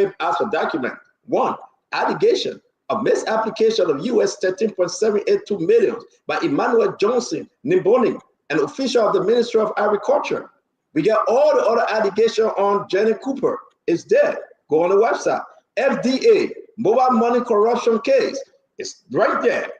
document. 1, allegation of misapplication of US $13.782 million by Emmanuel Johnson Nimboni, an official of the Ministry of Agriculture. We get all the other allegations on Jenny Cooper. It's there. Go on the website. FDA, mobile money corruption case. It's right there.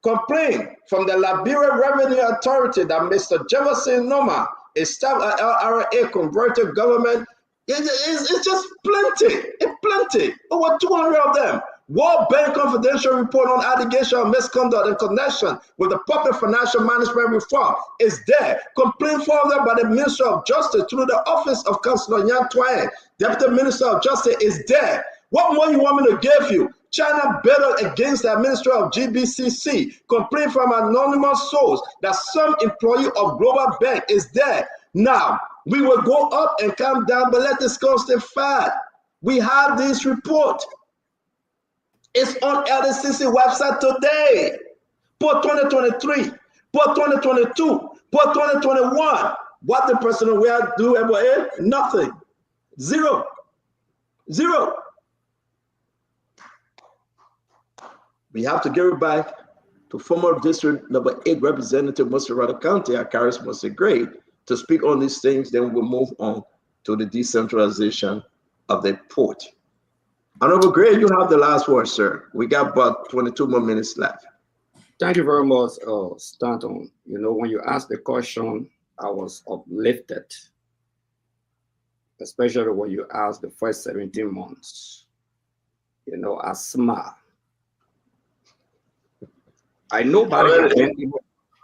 Complaint from the Liberia Revenue Authority that Mr. Jefferson Noma, a staff at LRA, converted government. It's just plenty. It's plenty. Over 200 of them. World Bank confidential report on allegation of misconduct in connection with the public financial management reform is there. Complaint formed by the Minister of Justice through the office of Councillor Nyan Twain, Deputy Minister of Justice, is there. What more you want me to give you? China battled against the Minister of GBCC. Complaint from anonymous source that some employee of Global Bank is there. Now, we will go up and come down, but let this go stay fat. We have this report. It's on LACC website today. Put 2023, put 2022, put 2021. What the President will do about it? Nothing. Zero. We have to give it back to former District Number 8 Representative Musarata County, Akaris Musagray, to speak on these things. Then we'll move on to the decentralization of the port. Honorable Gray, you have the last word, sir. We got about 22 more minutes left. Thank you very much, Stanton. You know, when you asked the question, I was uplifted, especially when you asked the first 17 months. You know, I smile.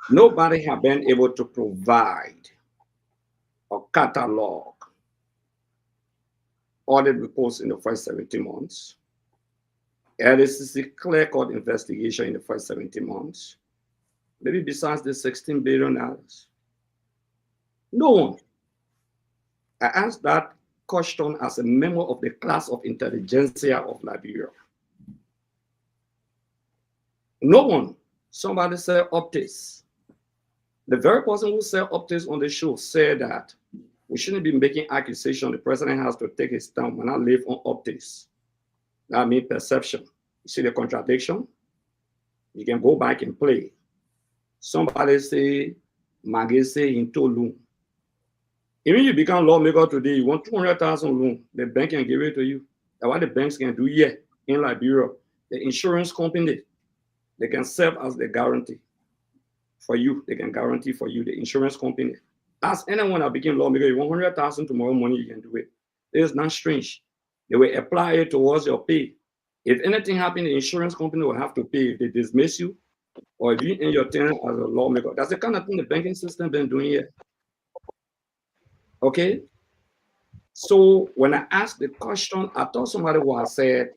Nobody have been able to provide a catalog audit reports in the first 17 months. LACC clear-cut investigation in the first 17 months. Maybe besides the $16 billion. No one. I asked that question as a member of the class of intelligentsia of Liberia. No one. Somebody said Optis. The very person who said Optis on the show said that we shouldn't be making accusations. The president has to take his stand when I live on optics. That means perception. You see the contradiction? You can go back and play. Somebody say, Maggie say in loan. Even you become lawmaker today, you want 200,000 loan, the bank can give it to you. That's what the banks can do here in Liberia. The insurance company, they can serve as the guarantee for you. They can guarantee for you, the insurance company. Ask anyone that became lawmaker, you want 100,000 tomorrow morning, you can do it. It's not strange. They will apply it towards your pay. If anything happens, the insurance company will have to pay if they dismiss you or if you end your tenure as a lawmaker. That's the kind of thing the banking system been doing here. Okay? So when I asked the question, I thought somebody would have said,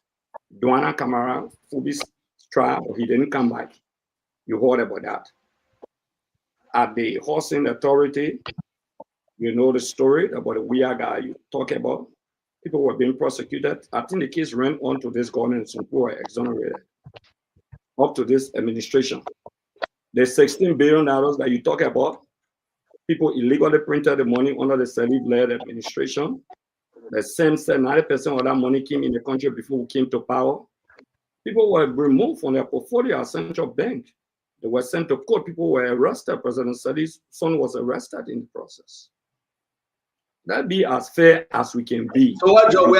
Duana Kamara, who is trial, but he didn't come back. You heard about that. At the housing authority, you know the story about the weird guy you talk about. People were being prosecuted. I think the case ran on to this government, some people were exonerated. Up to this administration. The $16 billion that you talk about, people illegally printed the money under the selective-led administration. The same said 90% of that money came in the country before we came to power. People were removed from their portfolio at central bank. They were sent to court. People were arrested. President Sadi's son was arrested in the process. That be as fair as we can be. So what Joe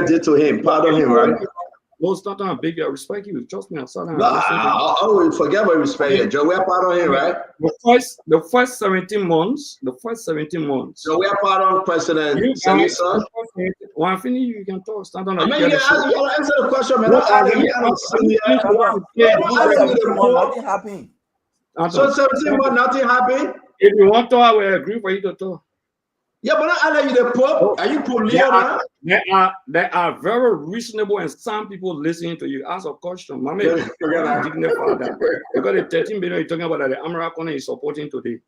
did to him? Pardon him, right? No, it's not on big. I respect you. Trust me. I saw that. No, I forget what respect you. Joe, pardon him, right? The first 17 months. So we are pardon President Sadi's. When I finish, you can talk. Stand on. I mean, you gotta answer the question, man. Nothing happened. So 17 months, nothing happened. If you want to, I will agree for you to talk. Yeah, but not you the Pope. Are you Pope Leo now? There are very reasonable and some people listening to you. Ask a question. Mama, because the 13 billion you're talking about that the American is supporting today.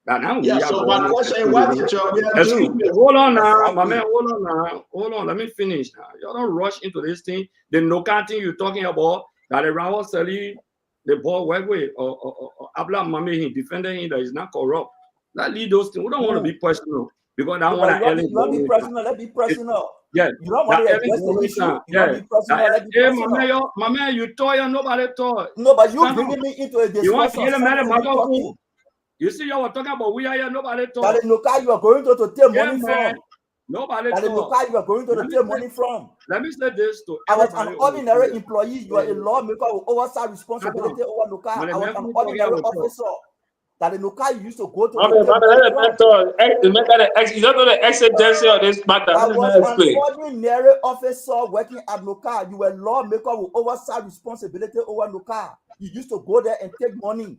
So my question is, what did you do? Hold on now, my man, hold on. Let me finish now. You don't rush into this thing. The no-cat thing you're talking about, that the Rawa Sali, the ball work with, or Abla Mame, he defended him that is not corrupt. That lead those things. We don't want to be personal because I want to. You want to be personal? Let's be personal. Yeah. You don't want to address the issue. You want to be personal? Let's be personal. My man, you toy and nobody toy. No, but you bringing me into a discussion. You want to get a man You see, you were talking about we are here, nobody talk. That no car you are going to take money from. Nobody talk. That no car you are going to take money from. Let me say this to I was an ordinary employee. You are a lawmaker with oversight responsibility over no car. I was an ordinary officer. That the car you used to go to. You don't know the exigency of this matter. I was an ordinary officer working at no car. You were a lawmaker with oversight responsibility over no car. You used to go there and take money.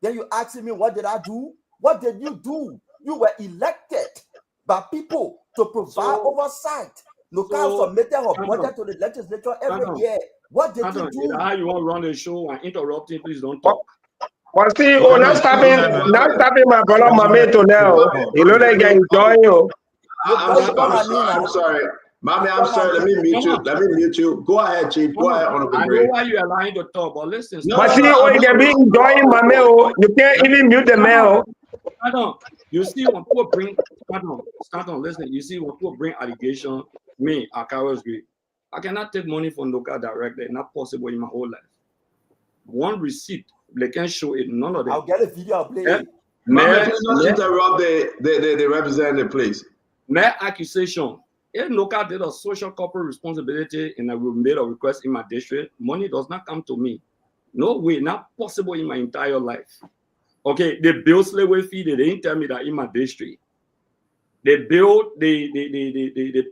Then you ask me, what did I do? What did you do? You were elected by people to provide oversight. Local submitted her budget to the legislature every year. What did you do? How you want to run the show and interrupt him? Please don't talk. But see, not stopping my brother Mameto now. You know they can enjoy you. I'm sorry. Mommy, I'm sorry. Let me mute you. Go ahead, Chief. Go ahead, Honorable I know why you're lying to talk, but listen. But see, you can be enjoying my mail. You can't even mute the mail. You see, when people bring, start on, listen. You see, when people bring allegation, me, Akaro's great. I cannot take money from local directly. Not possible in my whole life. One receipt, they can show it. None of them. I'll get a video. I'll play it. Mommy, don't interrupt the representative, please. My accusation. If local did a social corporate responsibility and I will made a request in my district, money does not come to me. No way, not possible in my entire life. Okay, they build slavery fee, they didn't tell me that in my district. They build the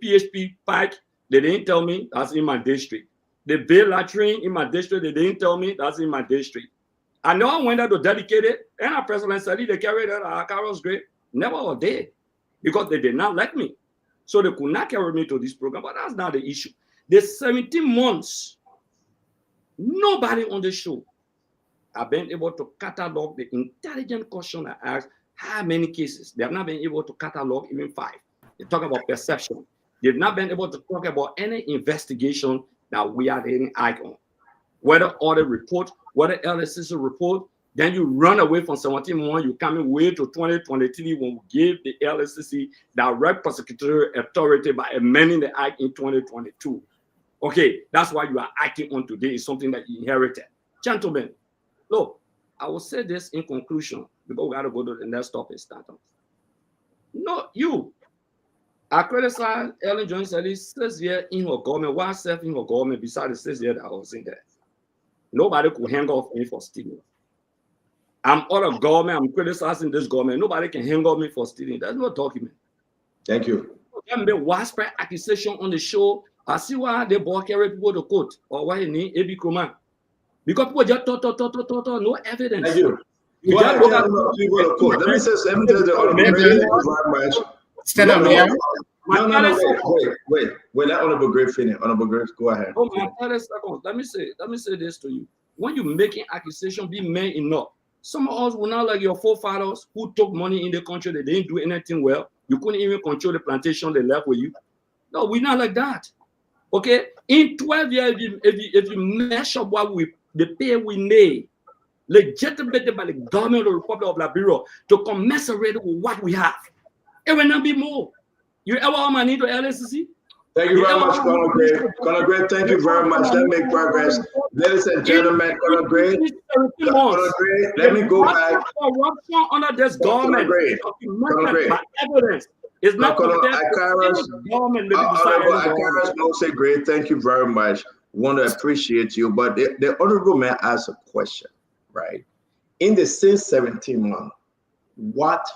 PHP pack, they didn't tell me that's in my district. They build latrine in my district, they didn't tell me that's in my district. I know I went there to dedicate it, and our president said they carried it at Carol's grave. Never were there because they did not let me. So they could not carry me to this program, but that's not the issue. The 17 months, nobody on the show have been able to catalog the intelligent question I asked. How many cases? They have not been able to catalog even 5. They talk about perception. They've not been able to talk about any investigation that we are any eye on. Whether audit report, whether LSC report, then you run away from 17 months, you come away to 2023 when we gave the LSCC direct prosecutorial authority by amending the act in 2022. Okay, that's why you are acting on today. It's something that you inherited. Gentlemen, look, I will say this in conclusion because we got to go to the next topic. No, you. I criticize Ellen Jones at least 6 years in her government. Why serve in her government besides the 6 years that I was in there? Nobody could hang off me for stealing. I'm out of government. I'm criticizing this government. Nobody can hang on me for stealing. There's no document. Thank you. There be widespread accusation on the show. I see why they bought carry people to court or why you need AB Kroma. Because people just talk, no evidence. Thank you. Go ahead, people to court. Let me say something to the Stand up, man. No, wait. Let Honorable Gray finish. Honorable Gray, go ahead. Oh, my 30 seconds. Let me say this to you. When you're making accusation, be man enough. Some of us were not like your forefathers who took money in the country, they didn't do anything well. You couldn't even control the plantation they left with you. No, we're not like that. Okay? In 12 years, if you measure the pay we made, legitimated by the government of the Republic of Liberia to commensurate with what we have, it will not be more. You ever have money to LACC? Thank you very much, Colonel Gray. Colonel Gray, thank you very much. Let's make progress. Ladies and gentlemen, Colonel Gray, let me go back. Corruption under this government is documented by evidence. It's not Honorable government. Akaras Mose Gray, thank you very much. Want to appreciate you, but the honorable man asked a question, right? In the since 17 months, what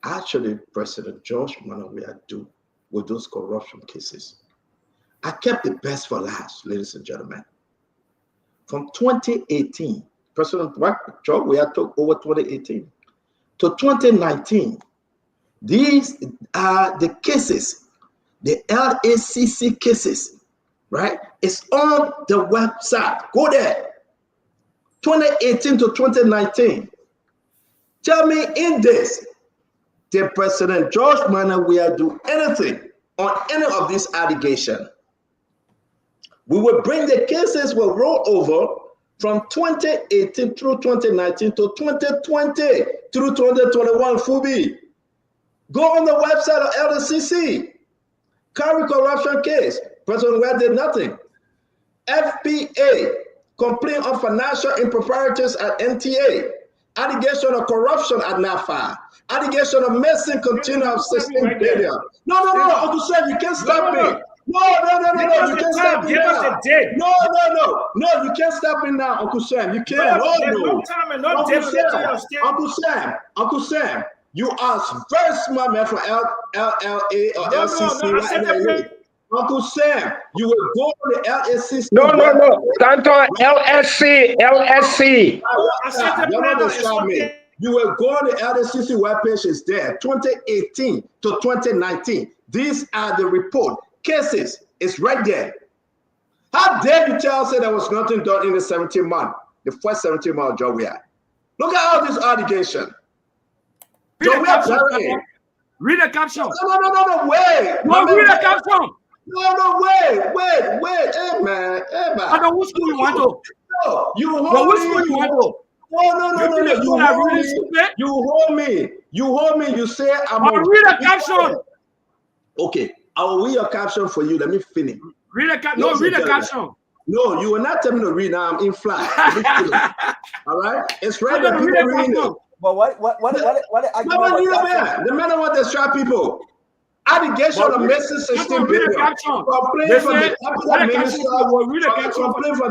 actually President George Manawia do with those corruption cases? I kept the best for last, ladies and gentlemen. From 2018, President George Weah took over 2018 to 2019. These are the cases, the LACC cases, right? It's on the website. Go there. 2018 to 2019. Tell me in this, did President George Manawia do anything on any of these allegations? We will bring the cases will roll over from 2018 through 2019 to 2020 through 2021. Fubi, go on the website of LACC. Carry corruption case. President Weah did nothing. FPA, complaint of financial improprieties at NTA. Allegation of corruption at NAFA. Allegation of missing container of 16 billion. No, Uncle Sam, you can't stop me. No, you can't stop me now. No, you can't stop me now, Uncle Sam. You can't. Uncle Sam, you are very smart man from LLA or LCC. Uncle Sam, you will go to the LSC. No. Canton LSC. You will go on the LSCC webpage, is there, 2018 to 2019. These are the report cases. It's right there. How dare you tell us there was nothing done in the 17 month, the first 17 month job we had? Look at all these allegations. Read the caption. No, wait. No, read the caption. No, wait. Hey, man. I know which school you want to. No, you hold me. Which school you want to? No. You hold me. You say I'll read a caption. Okay, I will read your caption for you. Let me finish. Read a caption. No, read a caption. No, you will not tell me to read now. I'm in flight. All right? It's right there. People reading it. But what the man want to distract people. Allegation of missing 16 billion. Complaint from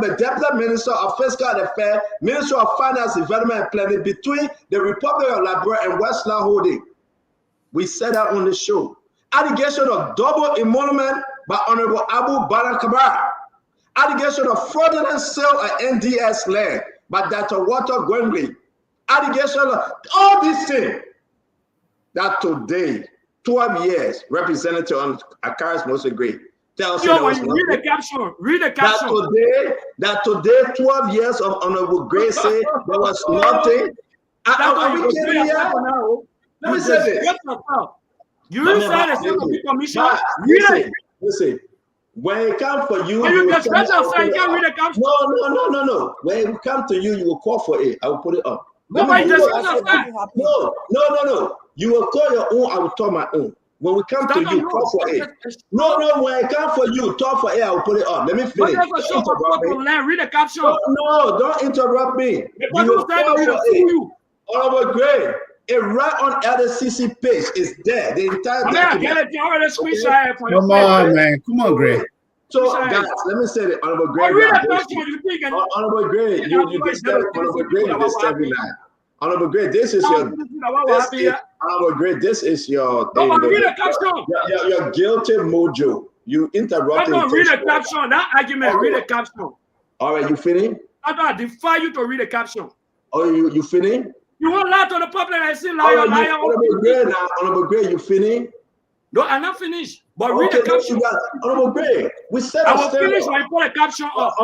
the Deputy Minister of Fiscal Affairs, Minister of Finance, Development and Planning between the Republic of Liberia and Westland Holding. We said that on the show. Allegation of double emolument by Honorable Abu Baran. Allegation of fraudulent sale of NDS land by Dr. Walter Gwengwe. Allegation of all these things that today, 12 years, Representative Akaras Mose Gray tells you read the caption. That today, 12 years of Honorable Gray say there was nothing. Are we kidding here? Let me say this. You said it's going to be commissioned. Listen. When it comes for you, you can read the caption. No. When it comes to you, you will call for it. I will put it up. No. You will call your own. I will call my own. When we come to you, call for it. No. When I come for you, talk for it. I will put it up. Let me finish. Read the caption. No, don't interrupt me. You will call for it. Honorable Gray. It right on LACC page is there. The entire document. Come on, man. Come on, Gray. So, guys, let me say that Honorable Gray. Honorable Gray, you disturb Honorable Gray. You disturb me now. Honorable Gray, this is your. Honorable Gray, this is your. Your guilty mojo. You interrupted. Read the caption. That argument. Read the caption. All right, you finished? I defy you to read the caption. Oh, you finished? You won't lie to the public. I see liar. Honorable Gray, you finished? No, I'm not finished. But okay, read the caption. Honorable Gray, we set a standard. I will finish when you put a caption up.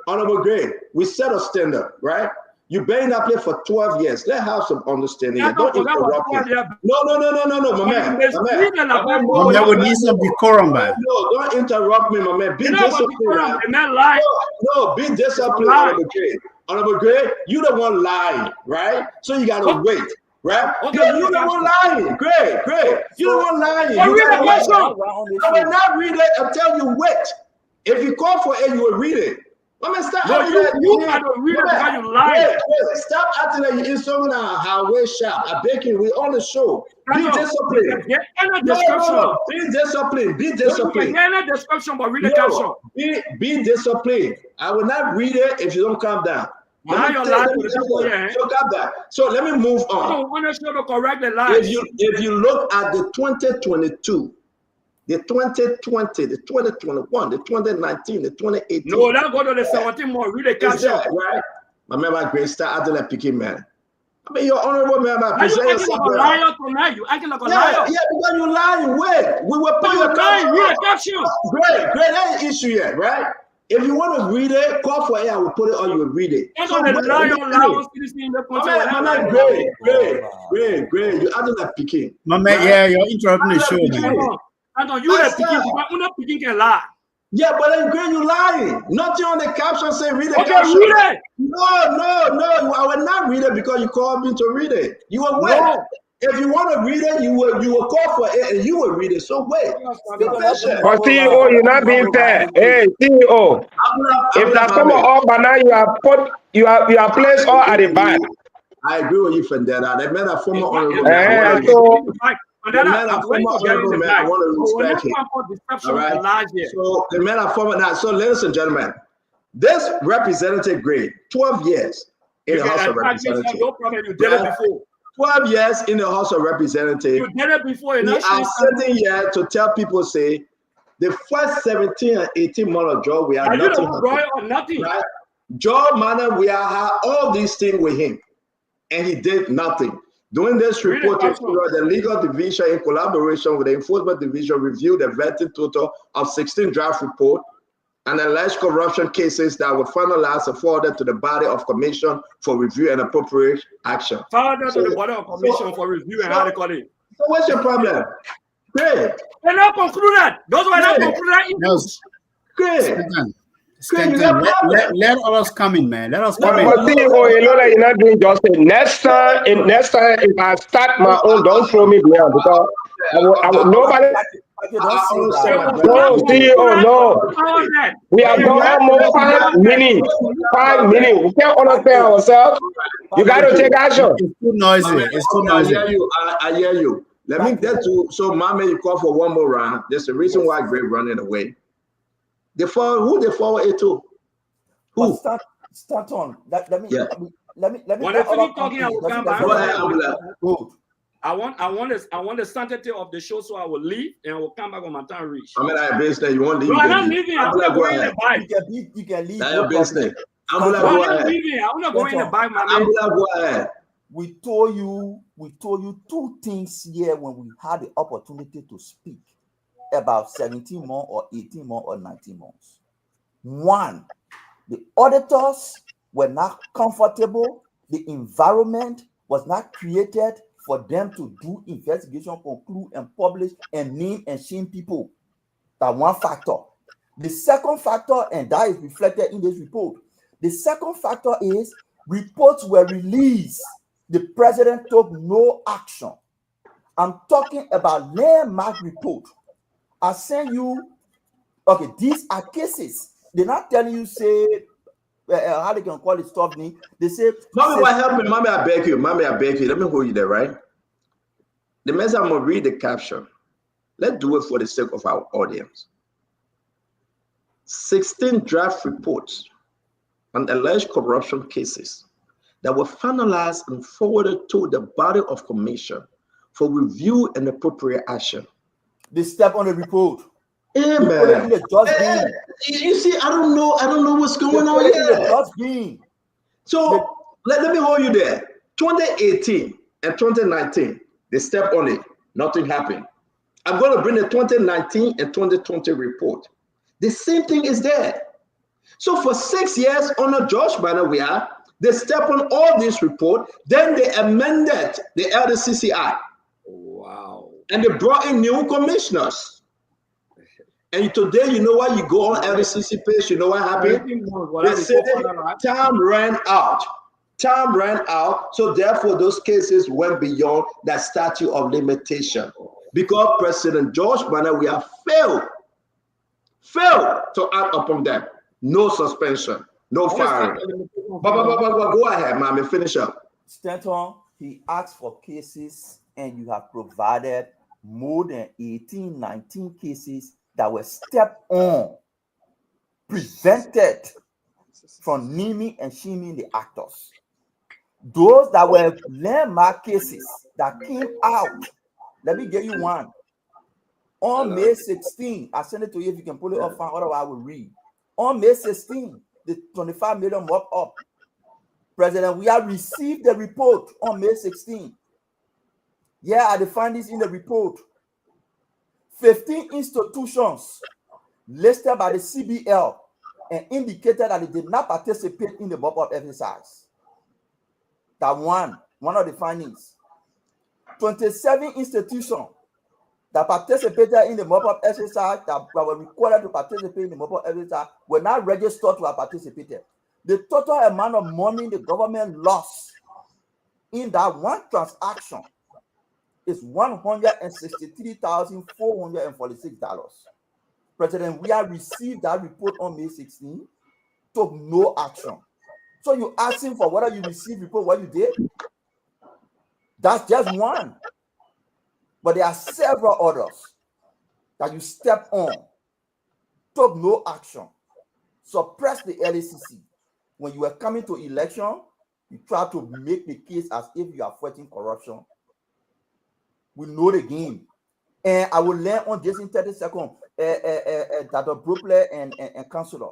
Honorable Gray, we set a standard, right? You've been in that place for 12 years. Let's have some understanding. Don't interrupt me. No, my man. My man would need some decorum, man. No, don't interrupt me, my man. Be disciplined. No, be disciplined, Honorable Gray. You the one lying, right? So you gotta wait. Right? Okay, you the one lying. Great. You the one lying. Read the question. I will not read it until you wait. If you call for it, you will read it. Let me stop. No, you got to read it because you lying. Stop acting like you're insulting our highway shop. I beg you, we on the show. Be disciplined. No. Be disciplined. Be disciplined. Get in the description, but read the caption. Be disciplined. I will not read it if you don't calm down. So let me move on. I want to show the correct the lies. If you look at the 2022, the 2020, the 2021, the 2019, the 2018. No, let's go to the 17 more. Read the caption. Right? My member Grace start acting like picking man. I mean, you're honorable member. Are you acting like a liar tonight? You acting like a liar? Yeah, because you're lying. Wait, we will put your caption. Read the caption. Great. That ain't issue yet, right? If you want to read it, call for it. I will put it on. You will read it. Great. You acting like picking. My man, yeah, you're interrupting the show, man. You the picking can lie. Yeah, but then Great, you lying. Nothing on the caption say read the caption. Read it. No. I will not read it because you called me to read it. You will wait. No. If you want to read it, you will call for it and you will read it. So wait. But CEO, you're not being fair. Hey, CEO. If that's come up and now you are placed all at the back. I agree with you, Fendetta. That man a former honorable I want to respect him. All right. So the men are former now. So ladies and gentlemen, this representative grade, 12 years in the House of Representatives. No problem. You did it before. 12 years in the House of Representatives. You did it before. We are sitting here to tell people, say, the first 17 and 18 months of job, we have nothing. Right? Job, man, we had all these things with him, and he did nothing. During this report, the legal division, in collaboration with the enforcement division, reviewed a vetted total of 16 draft reports and alleged corruption cases that were finalized and forwarded to the body of commission for review and appropriate action. Forwarded to the body of commission for review and how they call it. So what's your problem? Great. They're not concluded. Those were not concluded. Great. Let us come in, man. Let us come in. But you know that you're not doing justice. Next time, if I start my own, don't throw me behind because nobody. No, CEO, no. We have done almost 5 minutes. 5 minutes. We can't understand ourselves. You got to take action. It's too noisy. It's too noisy. I hear you. Let me get to. So, Mama, you call for one more round. There's a reason why Greg running away. Who they forward it to? Who? Start on. Let me. When I finish talking, I will come back. Good. I want the sanctity of the show, so I will leave and I will come back when my time reach. I mean, I business. You want to leave? No, I'm not leaving. I'm not going in the bike. You can leave. That's your business. I'm not leaving. I'm not going in the bike, my man. Go ahead. We told you 2 things here when we had the opportunity to speak about 17 months or 18 months or 19 months. One, the auditors were not comfortable. The environment was not created for them to do investigation, conclude, and publish, and name and shame people. That's one factor. The second factor, and that is reflected in this report, the second factor is reports were released. The president took no action. I'm talking about landmark report. I send you, okay, these are cases. They're not telling you, say, how they can call it stuff. They say, Mommy, what happened? Mommy, I beg you. Let me hold you there, right? The message I'm going to read the caption. Let's do it for the sake of our audience. 16 draft reports on alleged corruption cases that were finalized and forwarded to the body of commission for review and appropriate action. They step on the report. Yeah, man. You see, I don't know what's going on here. So let me hold you there. 2018 and 2019, they stepped on it. Nothing happened. I'm going to bring the 2019 and 2020 report. The same thing is there. So for 6 years under George Banner, they stepped on all these reports. Then they amended the LDCCI. Wow. And they brought in new commissioners. And today, you know what? You go on LDCC page, you know what happened? They said time ran out. Time ran out. So therefore, those cases went beyond that statute of limitation. Because President George Banner, failed to act upon them. No suspension, no firing. Go ahead, ma'am, and finish up. Stanton, he asked for cases, and you have provided more than 18, 19 cases that were stepped on, prevented from naming and shaming the actors. Those that were landmark cases that came out, let me give you one. On May 16, I send it to you if you can pull it up, otherwise I will read. On May 16, the 25 million mop up. President, we have received the report on May 16. Yeah, I find this in the report. 15 institutions listed by the CBL and indicated that they did not participate in the mop up exercise. That one of the findings. 27 institutions that participated in the mop-up exercise, that were required to participate in the mop-up exercise, were not registered to have participated. The total amount of money the government lost in that one transaction is $163,446. President, we have received that report on May 16, took no action. So you asking for whether you received report, what you did? That's just one. But there are several others that you stepped on, took no action, suppressed the LACC. When you were coming to election, you tried to make the case as if you are fighting corruption. We know the game. And I will learn on this in 30 seconds, Dr. Brooklyn and Councillor.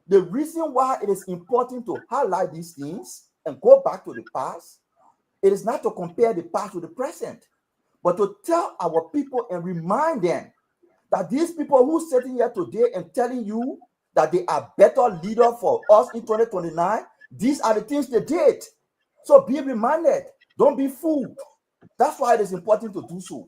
The reason why it is important to highlight these things and go back to the past, it is not to compare the past with the present, but to tell our people and remind them that these people who are sitting here today and telling you that they are better leaders for us in 2029, these are the things they did. So be reminded, don't be fooled. That's why it is important to do so.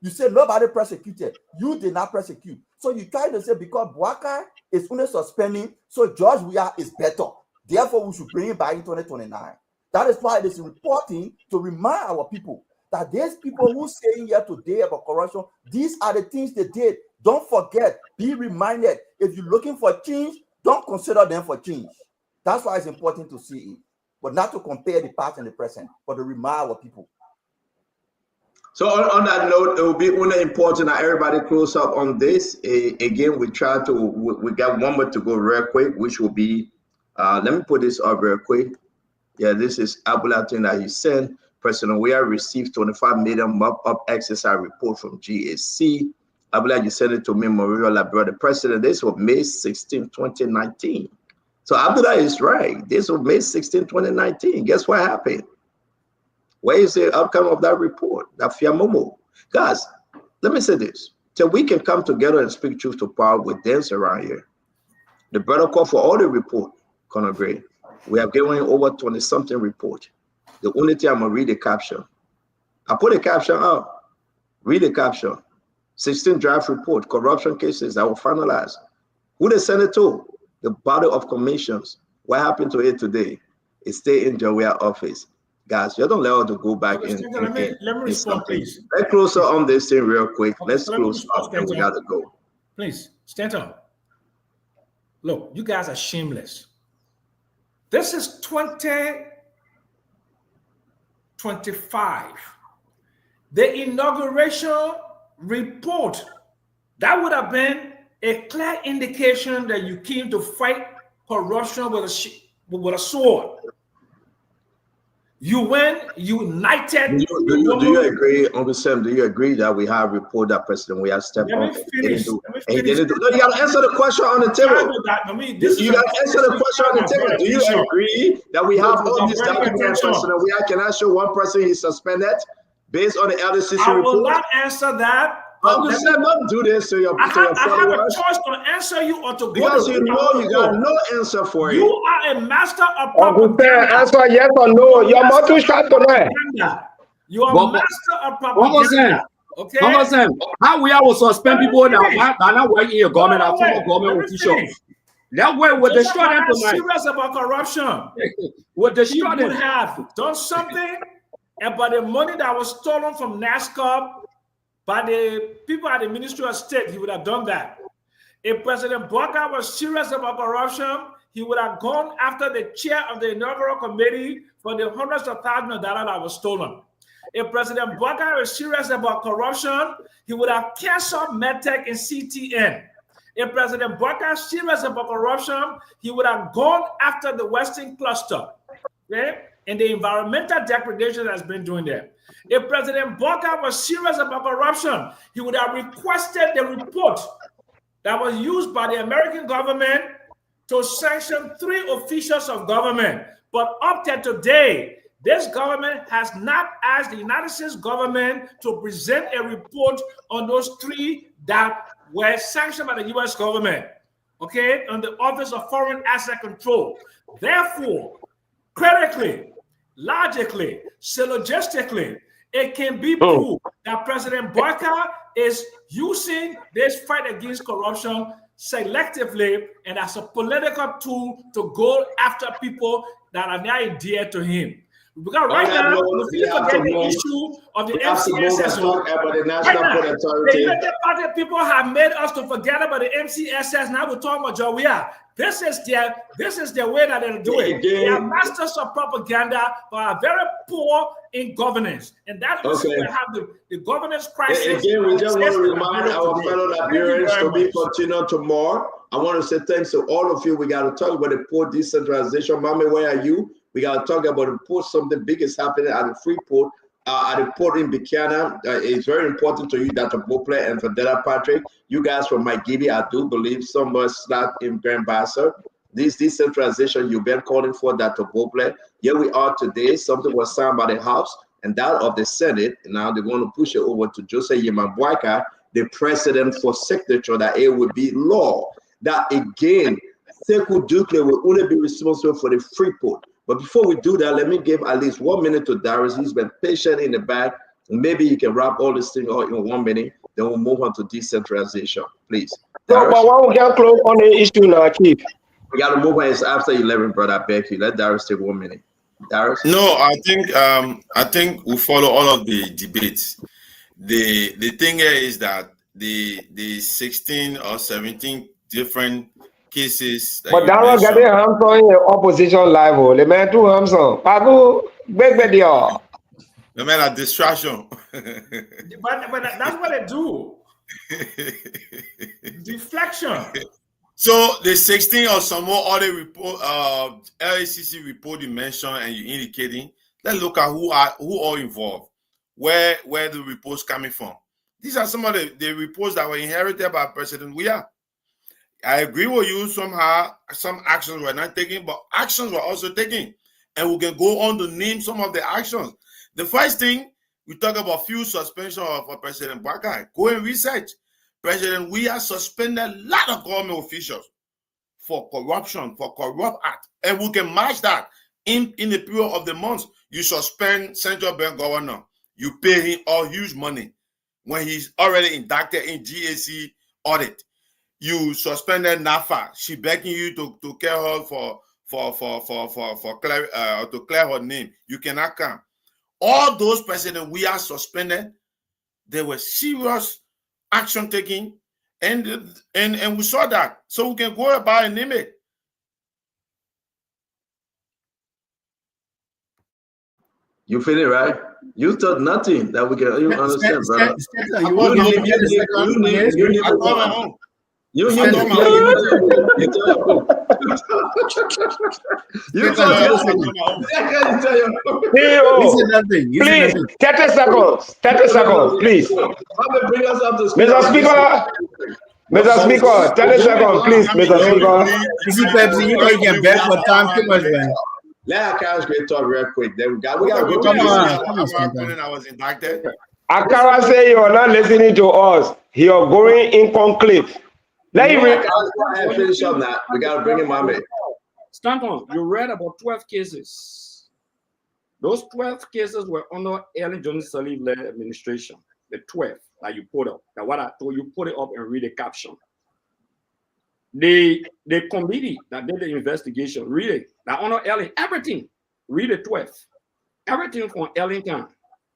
You say nobody persecuted. You did not persecute. So you try to say because Boakai is only suspending, so George Weah is better. Therefore, we should bring him back in 2029. That is why it is important to remind our people that these people who are saying here today about corruption, these are the things they did. Don't forget, be reminded. If you're looking for change, don't consider them for change. That's why it's important to see it, but not to compare the past and the present, but to remind our people. So on that note, it will be only important that everybody close up on this. Again, we got one more to go real quick, which will be, let me put this up real quick. Yeah, this is Abulatin that he sent. President Weah received 25 million mop-up exercise report from GAC. Abula, you sent it to me, Maria Labra, the president. This was May 16, 2019. So Abdullah is right. This was May 16, 2019. Guess what happened? Where is the outcome of that report? That Momo. Guys, let me say this. Till we can come together and speak truth to power with dance around here. The brother called for all the report, Conor Gray. We have given over 20-something report. The only thing I'm going to read the caption. I put a caption up. Read the caption. 16 draft report, corruption cases that were finalized. Who they send it to? The body of commissions. What happened to it today? It stayed in Jowia's office. Guys, you don't allow to go back in. Let me respond, please. Let's close up on this thing real quick. Let's close up and we got to go. Please, stand up. Look, you guys are shameless. This is 2025. The inauguration report, that would have been a clear indication that you came to fight corruption with a sword. You went united. Do you agree, Uncle Sam? Do you agree that we have report that President we have stepped Let on? me finish. No, you got to answer the question on the table. You got to answer the question on the table. Do you agree that we have all these documents? President we can I show one person he's suspended based on the LCC report? I will not answer that. Uncle Sam, don't do this to your followers. I have a choice to answer you or to go because to you know you got no answer for you. it. You are a master of Uncle Sam, propaganda. answer yes or no. Your mouth too sharp tonight. You are master of Uncle Sam, propaganda. Okay. Uncle Sam, how we will suspend people that are not working in your government, are former government officials? That way we'll destroy them tonight. Serious about corruption. We'll destroy He them. would have done something about the money that was stolen from NASCAR by the people at the Ministry of State. He would have done that. If President Booker was serious about corruption, he would have gone after the chair of the inaugural committee for the hundreds of thousands of dollars that was stolen. If President Booker was serious about corruption, he would have canceled MedTech and CTN. If President Booker is serious about corruption, he would have gone after the Western cluster, okay, and the environmental degradation that's been doing there. If President Booker was serious about corruption, he would have requested the report that was used by the American government to sanction 3 officials of government. But up to today, this government has not asked the United States government to present a report on those 3 that were sanctioned by the U.S. government, okay, on the Office of Foreign Asset Control. Therefore, critically, logically, syllogistically, it can be proved that President Booker is using this fight against corruption selectively and as a political tool to go after people that are near dear to him. Because right now, if you forget the issue of the MCSS, the party people have made us to forget about the MCSS. Now we're talking about Joe. This is their way that they'll do it. They are masters of propaganda, but are very poor in governance, and that's why we have the governance crisis. Again, we just want to remind our fellow Liberians to be continued tomorrow. I want to say thanks to all of you. We got to talk about the poor decentralization. Mommy, where are you? We got to talk about the port. Something big is happening at the Freeport, at the port in Buchanan. It's very important to you, Dr. Bople and Fadela Patrick. You guys from McGibby, I do believe somewhere slapped in Grand Bassa. This decentralization you've been calling for, Dr. Bople. Here we are today. Something was signed by the House and that of the Senate. Now they want to push it over to Joseph Yemabwaka, the president, for signature that it would be law. That again, Sekou Duke will only be responsible for the Freeport. But before we do that, let me give at least 1 minute to Darius. He's been patient in the back. Maybe you can wrap all this thing out in 1 minute. Then we'll move on to decentralization, please. So, but when we can close on the issue now, Chief. We got to move on. It's after 11, brother. I beg you. Let Darius take 1 minute. Darius? No, I think we follow all of the debates. The thing here is that the 16 or 17 different cases. But that was getting Hamson in opposition level. The man too Hamson. Pagu, big video. The man a distraction. but that's what they do. Deflection. So the 16 or some more other report, LACC report you mentioned and you indicating. Let's look at who all involved. Where the reports coming from. These are some of the reports that were inherited by President Weah. I agree with you. Somehow, some actions were not taken, but actions were also taken. And we can go on to name some of the actions. The first thing, we talk about few suspension of President Baka. Go and research. President Weah suspended a lot of government officials for corruption, for corrupt act. And we can match that in the period of the months. You suspend central bank governor. You pay him all huge money when he's already indicted in GAC audit. You suspended NAFA. She begging you to care her to clear her name. You cannot come. All those presidents we are suspended. There were serious action taken, and we saw that. So we can go about and name it. You feel it, right? You thought nothing that we can understand, brother. You name You Listen, tell listen, your listen nothing. Please, 30 seconds. 30 seconds, please. Bring us up to speed. Mr. Speaker, Mr. Speaker, 30 seconds, please, Mr. Speaker. You see, Pepsi, you know you can beg for time too much, man. Let our Carlos great talk real quick. Then we got Come on. I was indicted. Akara say you are not listening to us. You're going in conclave. Let you read. Go ahead, finish up now. We got to bring him on me. Stanton, you read about 12 cases. Those 12 cases were under Ellen Johnson Sirleaf-led administration. The 12 that you put up. That what I told you, put it up and read the caption. The committee that did the investigation, read it. That under Ellen, everything, read the 12. Everything from Ellington,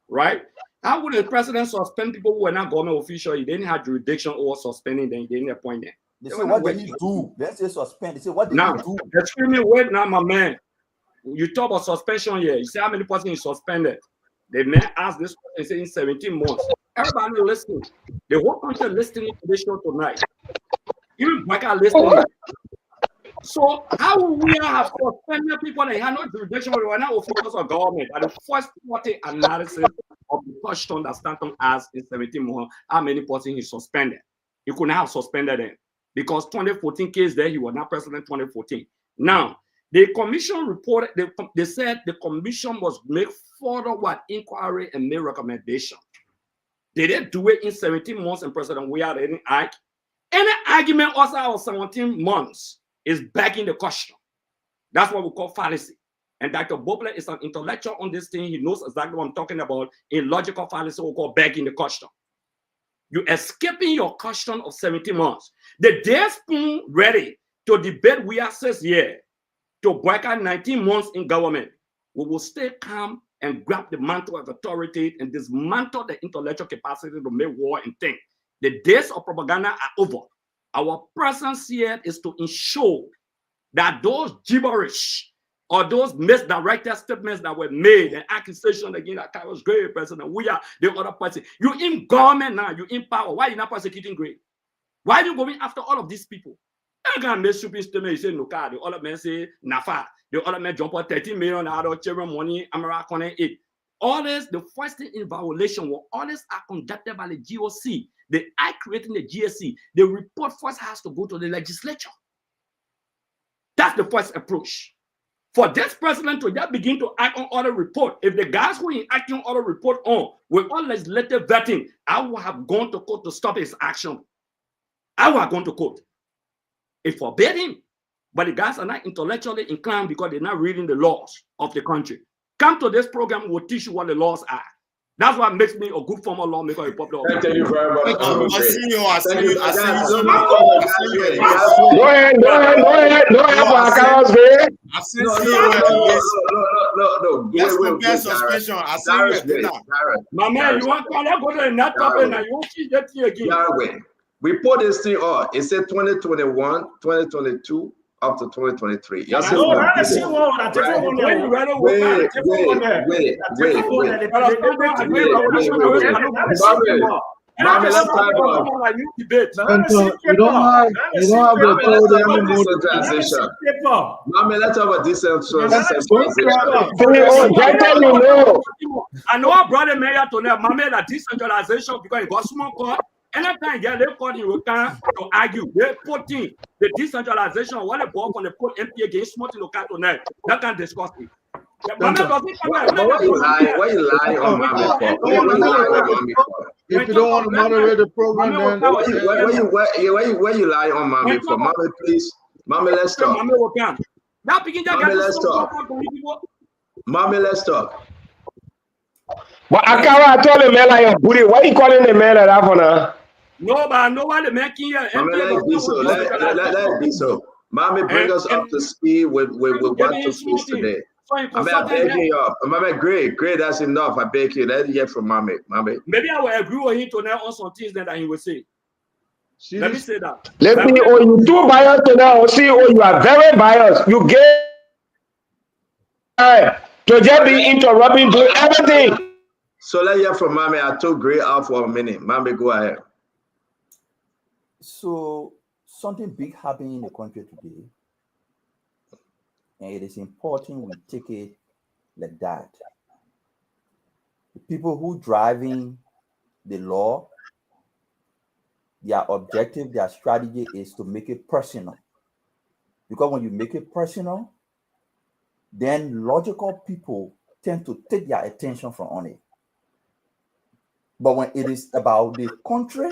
right? How would the president suspend people who were not government officials? He didn't have jurisdiction over suspending them. He didn't appoint them. They say, what did he do? Let's say suspend. They say, what did now, he do? excuse me, wait now, my man. You talk about suspension here. You say how many persons is suspended? The man asked this question in 17 months. Everybody listening. The whole country listening to this show tonight. Even Baka listening. So how will we have suspended people that have no jurisdiction, but were not officials of government? And the first 40 analysis of the question that Stanton asked in 17 months, how many persons he suspended? He could not have suspended them because 2014 case there, he was not president 2014. Now, the commission reported, they said the commission must make further inquiry and make recommendation. They didn't do it in 17 months and President we had any argument outside of 17 months is backing the question. That's what we call fallacy. And Dr. Bobler is an intellectual on this thing. He knows exactly what I'm talking about. In logical fallacy, we call backing the question. You're escaping your question of 17 months. The day spoon ready to debate we access here to break out 19 months in government. We will stay calm and grab the mantle of authority and dismantle the intellectual capacity to make war and think. The days of propaganda are over. Our presence here is to ensure that those gibberish or those misdirected statements that were made and accusations against that Carlos Gray president, we are the other person. You in government now, you in power. Why are you not prosecuting Gray? Why are you going after all of these people? I'm gonna make stupid statement. You say no car. The other men say Nafa. The other men jump on 13 million out of children money. America 8. All this, the first thing in violation, what all this are conducted by the GOC. They are creating the GSC. The report first has to go to the legislature. That's the first approach. For this president to just begin to act on other report, if the guys who are acting on other report on with all legislative vetting, I would have gone to court to stop his action. I would have gone to court. It forbade him. But the guys are not intellectually inclined because they're not reading the laws of the country. Come to this program, we'll teach you what the laws are. That's what makes me a good former lawmaker in public. Thank you very much. I see you. Go ahead, I see you. No. Let's suspension. I see you. My man, you want to go to another topic now? You won't see that here again. We put this thing on. It said 2021, 2022. Up to 2023. Wait. Mommy, let's talk about you don't have the decentralization. Mommy, let's talk about decentralization. I know I brought a mayor to them. Mommy, that decentralization because it got small court. Anytime they call in return to argue, they put in the decentralization what they bought from the put MP against small local to net. That can discuss it. Why you lying on Mommy for? If you don't want to moderate the program, then why you lying on Mommy for? Mommy, please. Mommy, let's talk. Mommy, let's talk. But I told the man like a booty. Why you calling the man like that for now? No, but I know what the man here. Mommy, let it be so. Let it be so. Mommy, bring us up to speed with what took place today. Mommy, I beg you up. Mommy, great, that's enough. I beg you. Let it hear from Mommy. Maybe I will agree with him tonight on some things that he will say. Let me say that. Let me. Oh, you too biased now. See, you are very biased. You get to just be interrupting to everything. So let's hear from Mommy. I took Gray out for a minute. Mommy, go ahead. So something big happening in the country today, and it is important we take it like that. The people who driving the law, their objective, their strategy is to make it personal. Because when you make it personal, then logical people tend to take their attention from on it. But when it is about the country,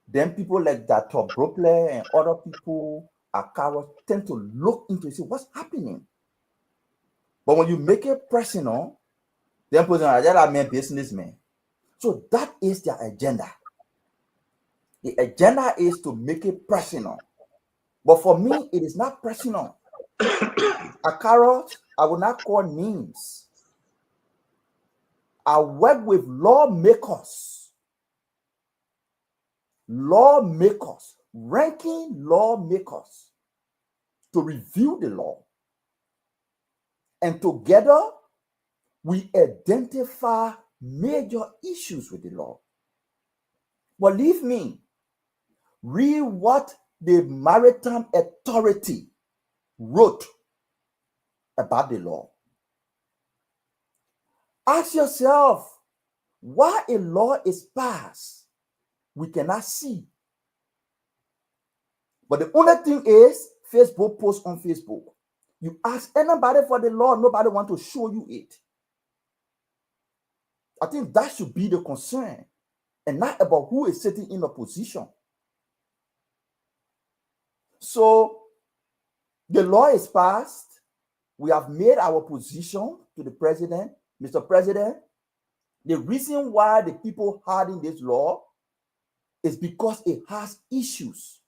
then people like Dr. Brooklyn and other people, LACRA, tend to look into it and say, what's happening? But when you make it personal, then people say, I'm a businessman. So that is their agenda. The agenda is to make it personal. But for me, it is not personal. LACRA, I will not call names. I work with lawmakers, ranking lawmakers to review the law. And together, we identify major issues with the law. But leave me, read what the Maritime Authority wrote about the law. Ask yourself, why a law is passed, we cannot see. But the only thing is, Facebook posts on Facebook. You ask anybody for the law, nobody wants to show you it. I think that should be the concern, and not about who is sitting in a position. So the law is passed. We have made our position to the president. Mr. President, the reason why the people hiding this law is because it has issues.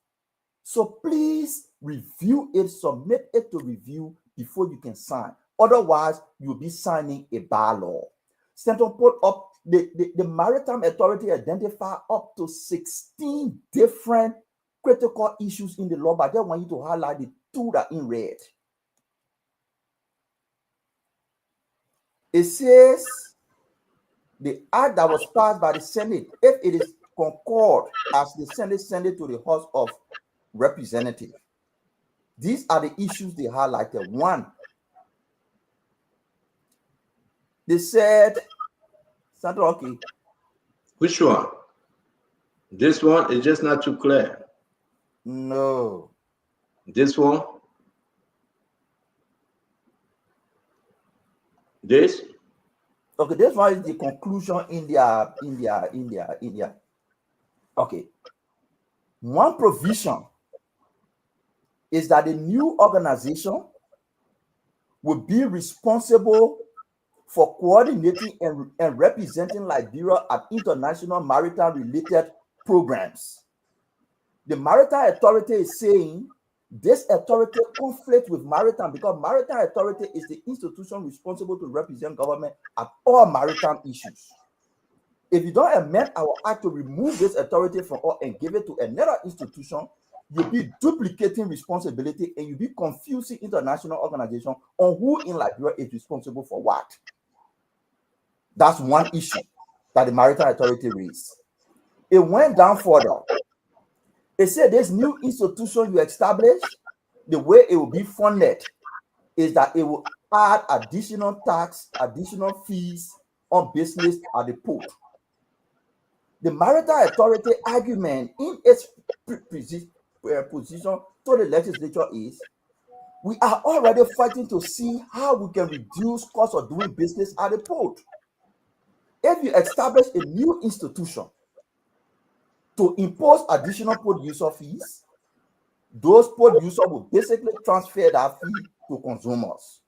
So please review it, submit it to review before you can sign. Otherwise, you'll be signing a bylaw. Central put up, the Maritime Authority identified up to 16 different critical issues in the law, but I just want you to highlight the two that are in red. It says the act that was passed by the Senate, if it is concurred as the Senate sent it to the House of Representatives, these are the issues they highlighted. One, they said, Sandra, okay. Which one? This one is just not too clear. No. This one? This? Okay, this one is the conclusion in their. Okay. One provision is that the new organization will be responsible for coordinating and representing Liberia at international maritime related programs. The Maritime Authority is saying this authority conflicts with maritime because Maritime Authority is the institution responsible to represent government at all maritime issues. If you don't amend our act to remove this authority from us and give it to another institution, you'll be duplicating responsibility and you'll be confusing international organizations on who in Liberia is responsible for what. That's one issue that the Maritime Authority raised. It went down further. It said this new institution you establish, the way it will be funded is that it will add additional tax, additional fees on business at the port. The Maritime Authority argument in its position to the legislature is, we are already fighting to see how we can reduce cost of doing business at the port. If you establish a new institution to impose additional port user fees, those port users will basically transfer that fee to consumers.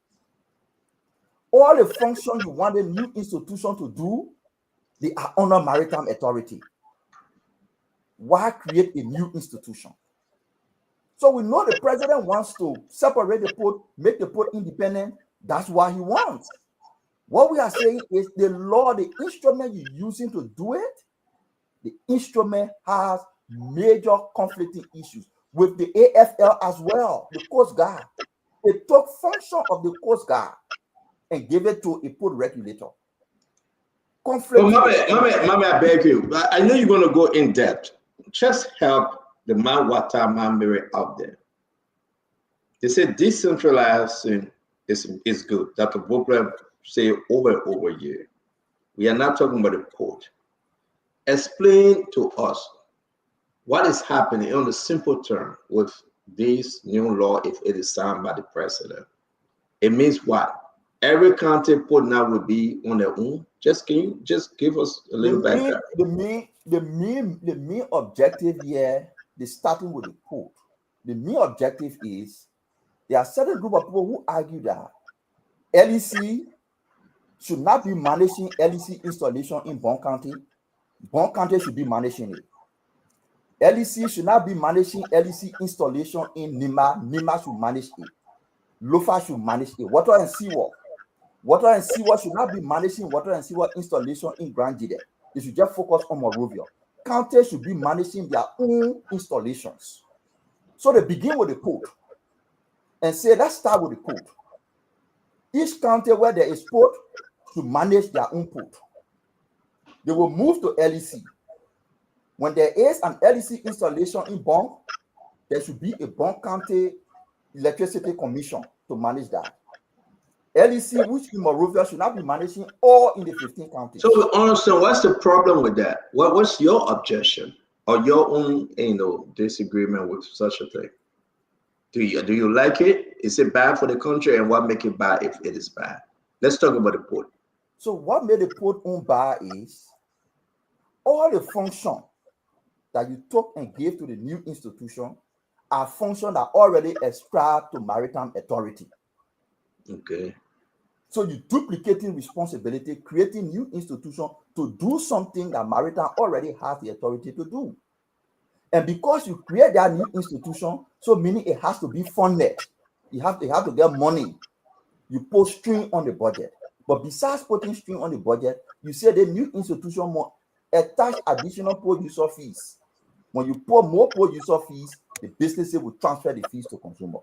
All the functions you want a new institution to do, they are under Maritime Authority. Why create a new institution? So we know the president wants to separate the port, make the port independent. That's what he wants. What we are saying is the law, the instrument you're using to do it, the instrument has major conflicting issues with the AFL as well, the Coast Guard. They took function of the Coast Guard and gave it to a port regulator. Mama, I beg you. I know you're going to go in depth. Just help the Mawata Mamiri out there. They say decentralization is good. Dr. Bokler say over and over again. We are not talking about the court. Explain to us what is happening on the simple term with this new law if it is signed by the president. It means what? Every county put now will be on their own. Can you just give us a little background? The main objective here, starting with the code. The main objective is there are certain group of people who argue that LEC should not be managing LEC installation in Bon County. Bon County should be managing it. LEC should not be managing LEC installation in Nima. Nima should manage it. Lofa should manage it. Water and sewer should not be managing water and sewer installation in Grand Jide. They should just focus on Monrovia. Counties should be managing their own installations. So they begin with the code and say, let's start with the code. Each county where there is port should manage their own port. They will move to LEC. When there is an LEC installation in Bon, there should be a Bon County Electricity Commission to manage that. LEC, which in Monrovia should not be managing all in the 15 counties. So we understand what's the problem with that? What's your objection or your own disagreement with such a thing? Do you like it? Is it bad for the country, and what make it bad if it is bad? Let's talk about the port. So what made the port bad is all the function that you took and gave to the new institution are functions that already ascribed to maritime authority. Okay. So you're duplicating responsibility, creating new institution to do something that maritime already has the authority to do. And because you create that new institution, so meaning it has to be funded. You have to get money. You put string on the budget. But besides putting string on the budget, you say the new institution must attach additional producer fees. When you put more producer fees, the businesses will transfer the fees to consumer.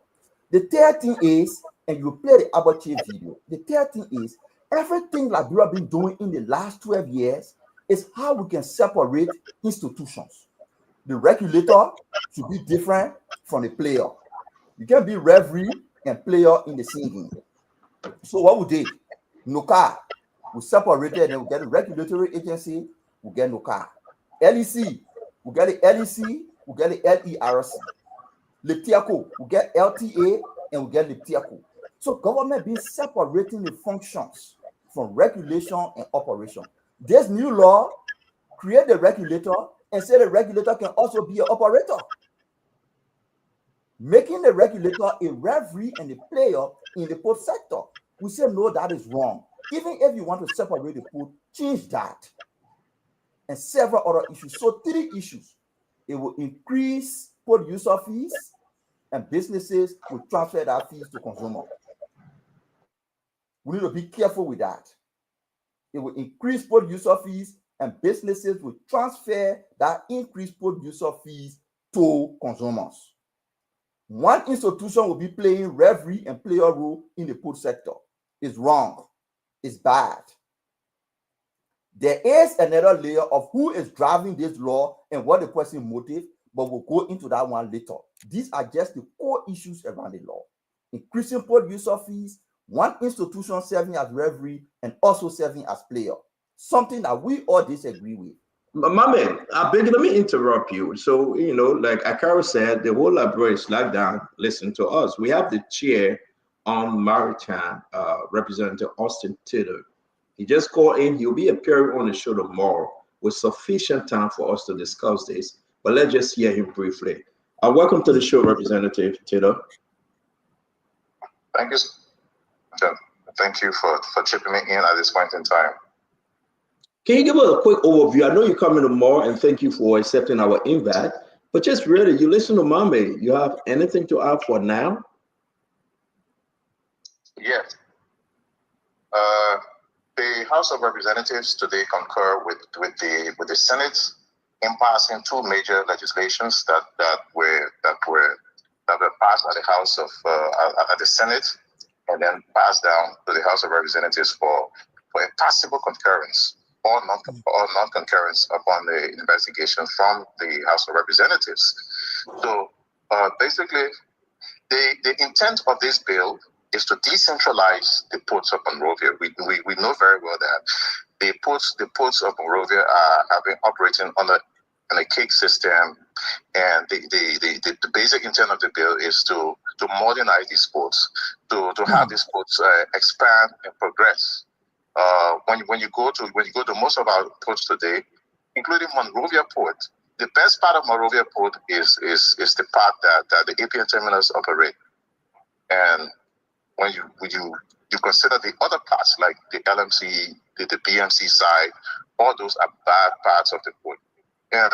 The third thing is, and you play the Abache video, the third thing is, everything like we have been doing in the last 12 years is how we can separate institutions. The regulator should be different from the player. You can't be referee and player in the same game. So what we did, NOCA, we separated and we get a regulatory agency, we get NOCA. LEC, we get the LEC, we get the LERC. LEPTIACO, we get LTA and we get LEPTIACO. So government being separating the functions from regulation and operation. This new law create the regulator and say the regulator can also be an operator. Making the regulator a referee and a player in the port sector. We say no, that is wrong. Even if you want to separate the port, change that. And several other issues. So 3 issues. It will increase port user fees and businesses will transfer their fees to consumers. We need to be careful with that. It will increase port user fees and businesses will transfer that increased port user fees to consumers. One institution will be playing referee and player role in the port sector. It's wrong. It's bad. There is another layer of who is driving this law and what the person motive, but we'll go into that one later. These are just the core issues around the law. Increasing port user fees, one institution serving as referee and also serving as player. Something that we all disagree with. My man, I beg you, let me interrupt you. So, like Akara said, the whole library is locked down. Listen to us. We have the chair on maritime, Representative Austin Taylor. He just called in. He'll be appearing on the show tomorrow with sufficient time for us to discuss this. But let's just hear him briefly. Welcome to the show, Representative Taylor. Thank you. Thank you for chipping me in at this point in time. Can you give us a quick overview? I know you're coming tomorrow, and thank you for accepting our invite. But just really, you listen to Mame. You have anything to add for now? Yes. The House of Representatives today concur with the Senate in passing 2 major legislations that were passed at the House of at the Senate and then passed down to the House of Representatives for a possible concurrence or non-concurrence upon the investigation from the House of Representatives. So basically, the intent of this bill is to decentralize the ports of Monrovia. We know very well that the ports of Monrovia have been operating on a cake system, and the basic intent of the bill is to modernize these ports, to have these ports expand and progress. When you go to most of our ports today, including Monrovia Port, the best part of Monrovia Port is the part that the APN terminals operate. And when you consider the other parts like the LMC, the BMC side, all those are bad parts of the port. And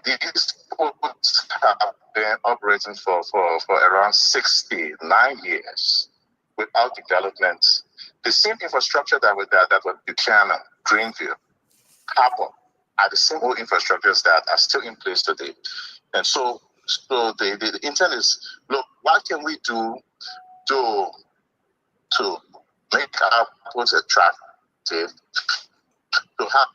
these ports have been operating for around 69 years without development. The same infrastructure that was Buchanan, Greenville, Harbor are the same old infrastructures that are still in place today. And so the intent is, look, what can we do to make our ports attractive, to have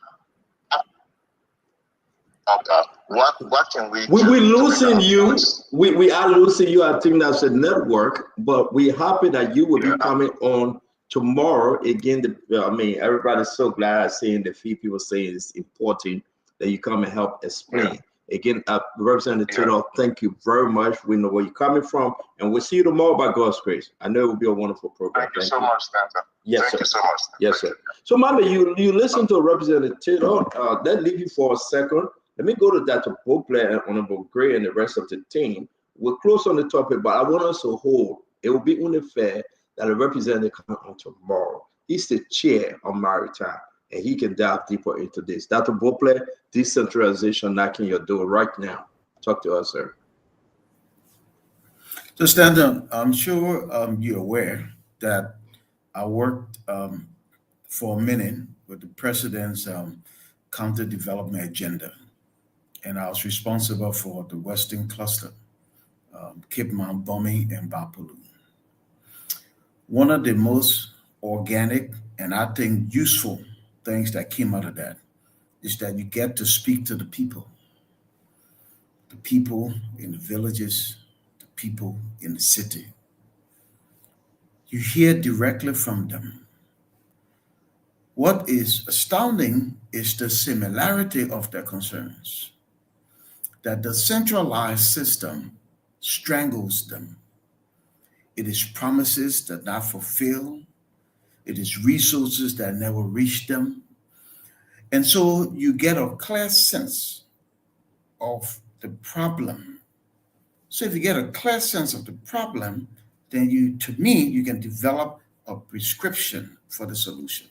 what can we do? We're losing you. We are losing you. I think that's a network, but we're happy that you will be coming on tomorrow again. I mean, everybody's so glad seeing the few people saying it's important that you come and help explain. Again, Representative Tito, thank you very much. We know where you're coming from, and we'll see you tomorrow by God's grace. I know it will be a wonderful program. Thank you so much, Stanton. Yes, Thank sir. you so much. Yes, sir. So, Mama, you listen to Representative Tito. That leave you for a second. Let me go to Dr. Bople and Honorable Gray and the rest of the team. We're close on the topic, but I want us to hold. It will be only fair that a representative come on tomorrow. He's the chair of Maritime, and he can dive deeper into this. Dr. Bople, decentralization knocking your door right now. Talk to us, sir. So, Stanton, I'm sure you're aware that I worked for a minute with the president's counter development agenda, and I was responsible for the Western Cluster, Cape Mount, Bomi, and Bapulu. One of the most organic and I think useful things that came out of that is that you get to speak to the people in the villages, the people in the city. You hear directly from them. What is astounding is the similarity of their concerns, that the centralized system strangles them. It is promises that not fulfilled. It is resources that never reach them. And so you get a clear sense of the problem. So if you get a clear sense of the problem, then you can develop a prescription for the solution.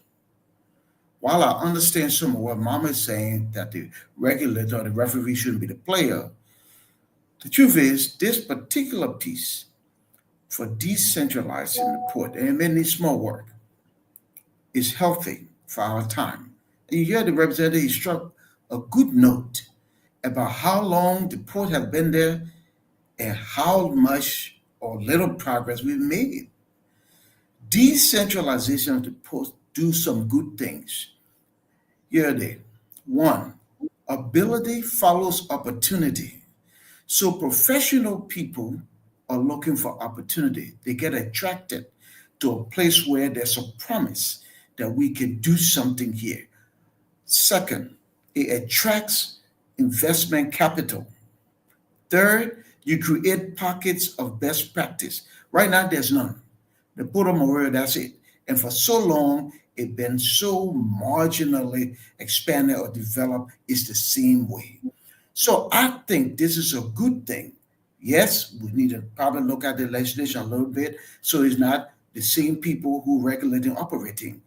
While I understand some of what Mama is saying, that the regulator or the referee shouldn't be the player, the truth is this particular piece for decentralizing the port, and it may need small work, is healthy for our time. And you hear the representative, he struck a good note about how long the port has been there and how much or little progress we've made. Decentralization of the port do some good things. Here they. One, ability follows opportunity. So professional people are looking for opportunity. They get attracted to a place where there's a promise that we can do something here. Second, it attracts investment capital. Third, you create pockets of best practice. Right now, there's none. The Port of Monrovia, that's it. And for so long, it's been so marginally expanded or developed, it's the same way. So I think this is a good thing. Yes, we need to probably look at the legislation a little bit so it's not the same people who regulate and operating.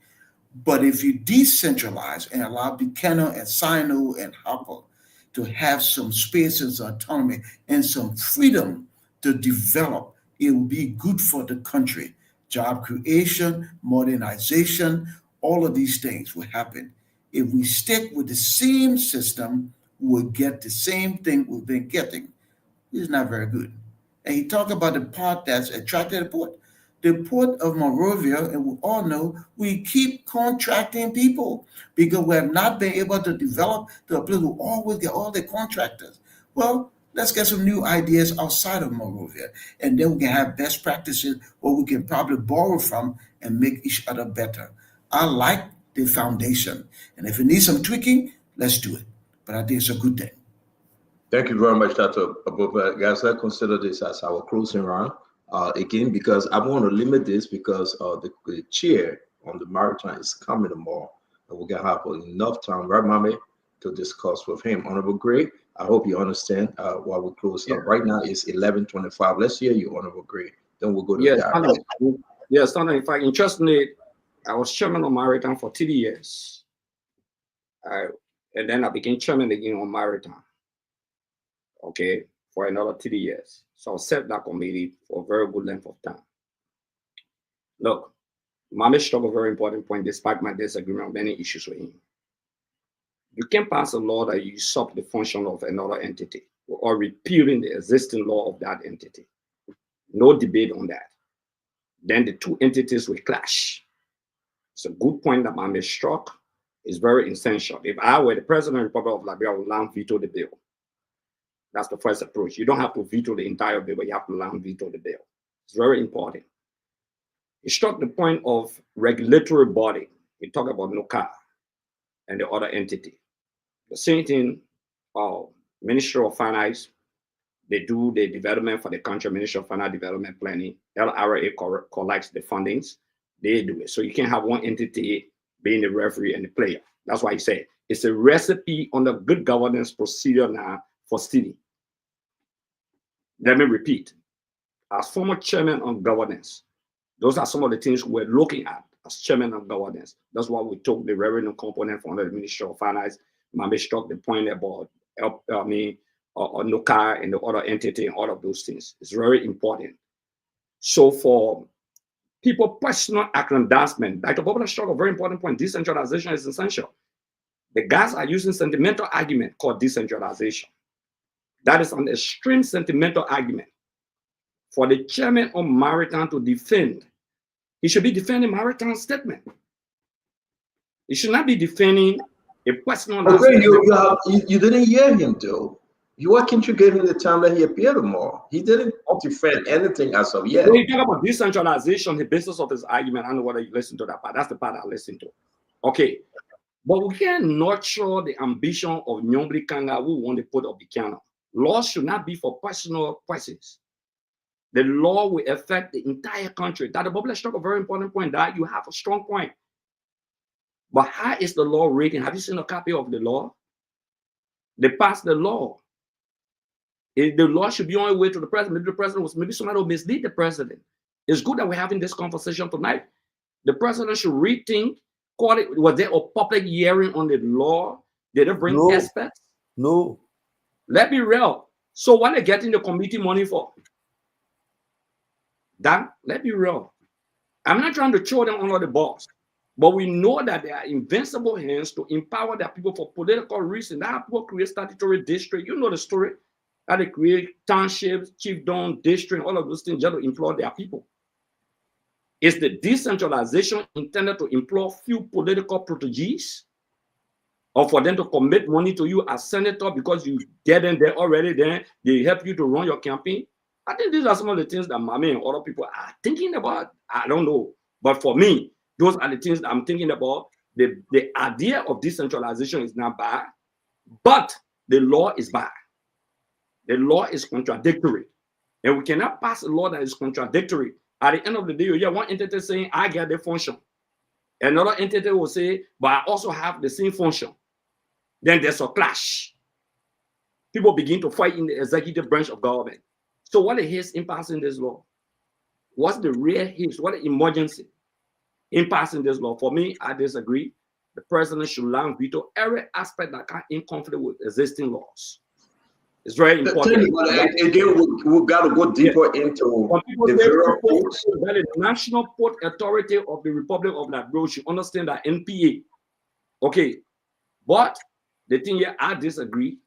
But if you decentralize and allow Buchanan and Sino and Hopper to have some space and some autonomy and some freedom to develop, it will be good for the country. Job creation, modernization, all of these things will happen. If we stick with the same system, we'll get the same thing we've been getting. It's not very good. And he talked about the part that's attracted the port. The Port of Monrovia, and we all know, we keep contracting people because we have not been able to develop to a place where we always get all the contractors. Well, Let's get some new ideas outside of Monrovia. And then we can have best practices where we can probably borrow from and make each other better. I like the foundation. And if it needs some tweaking, let's do it. But I think it's a good thing. Thank you very much, Dr. Abubakar. Guys, I consider this as our closing round. Again, because I want to limit this because the chair on the maritime is coming tomorrow. And we're going to have enough time, right, Mame, to discuss with him. Honorable Gray, I hope you understand while we close up. Right now it's 11:25. Let's hear you, Honorable Gray. Then we'll go to Gary. Yes, in fact, interestingly, I was chairman of Maritime for 30 years. And then I became chairman again on Maritime, okay, for another 30 years. So I served that committee for a very good length of time. Look, Mame struck a very important point despite my disagreement on many issues with him. You can't pass a law that usurps the function of another entity or repealing the existing law of that entity. No debate on that. Then the two entities will clash. It's a good point that Mame struck. It's very essential. If I were the president of the Republic of Liberia, I would land veto the bill. That's the first approach. You don't have to veto the entire bill, but you have to land veto the bill. It's very important. He struck the point of regulatory body. He talked about NOCA and the other entity. The same thing, Ministry of Finance, they do the development for the country, Ministry of Finance Development Planning. LACRA collects the fundings. They do it. So you can't have one entity being the referee and the player. That's why he said it's a recipe on the good governance procedure now for stealing. Let me repeat. As former chairman on governance, those are some of the things we're looking at as chairman of governance. That's why we took the revenue component from the Ministry of Finance. Mame struck the point about NOCA and the other entity and all of those things. It's very important. So for people personal aggrandizement, Dr. Bobula struck a very important point. Decentralization is essential. The guys are using sentimental argument called decentralization. That is an extreme sentimental argument. For the chairman of Maritime to defend, he should be defending Maritime statement. He should not be defending a personal. Okay, you didn't hear him though. Why can't you give him the time that he appeared tomorrow? He didn't defend anything as of yet. When you talk about decentralization, the basis of his argument, I don't know whether you listen to that part. That's the part I listen to. Okay. But we can nurture the ambition of Nyombri Kanga who want to put up the piano. Law should not be for personal persons. The law will affect the entire country. That the Bible struck a very important point. That you have a strong point. But how is the law written? Have you seen a copy of the law? They passed the law. The law should be on the way to the president. Maybe the president was, maybe somebody will mislead the president. It's good that we're having this conversation tonight. The president should rethink. Was there a public hearing on the law? Did they bring experts? No. Let's be real. So what are they getting the committee money for? That, let's be real. I'm not trying to throw them under the bus, but we know that there are invincible hands to empower their people for political reasons. That people create statutory district. You know the story. That they create townships, chiefdom, district, all of those things just to employ their people. Is the decentralization intended to employ few political proteges? Or for them to commit money to you as senator because you get them there already, then they help you to run your campaign? I think these are some of the things that Mame and other people are thinking about. I don't know. But for me, those are the things that I'm thinking about. The idea of decentralization is not bad, but the law is bad. The law is contradictory. And we cannot pass a law that is contradictory. At the end of the day, you have one entity saying, I get the function. Another entity will say, but I also have the same function. Then there's a clash. People begin to fight in the executive branch of government. So what is in passing this law? What's the real haste? What the emergency in passing this law? For me, I disagree. The president should land veto every aspect that can in conflict with existing laws. It's very important. Again, we've got to go deeper into the National Port Authority of the Republic of Liberia should understand that NPA. Okay, but the thing here, I disagree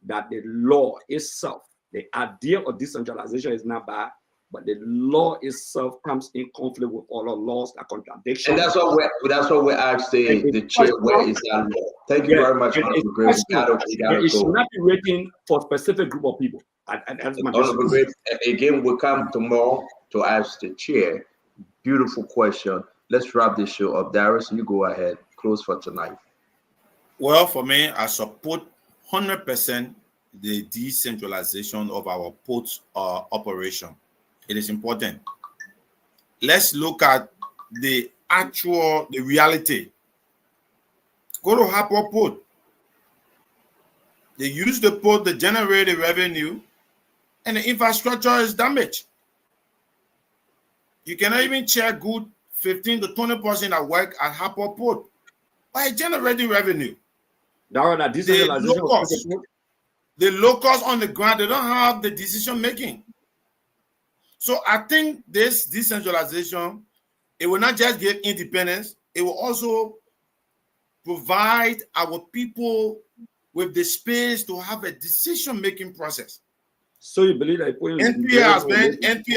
that the law itself, the idea of decentralization is not bad, but the law itself comes in conflict with other laws that contradiction. And that's what we asked the chair, where is that law? Thank you very much, Honorable Gray. We gotta It should go. not be written for a specific group of people. That's my Honorable Gray, again, we'll come tomorrow to ask the chair. Beautiful question. Let's wrap this show up. Darius, you go ahead. Close for tonight. Well, for me, I support 100% the decentralization of our port operation. It is important. Let's look at the reality. Go to Harper Port. They use the port to generate the revenue, and the infrastructure is damaged. You cannot even check good 15 to 20% that work at Harper Port by generating revenue. The locals on the ground, they don't have the decision making. So I think this decentralization, it will not just give independence, it will also provide our people with the space to have a decision making process. So you believe that NPA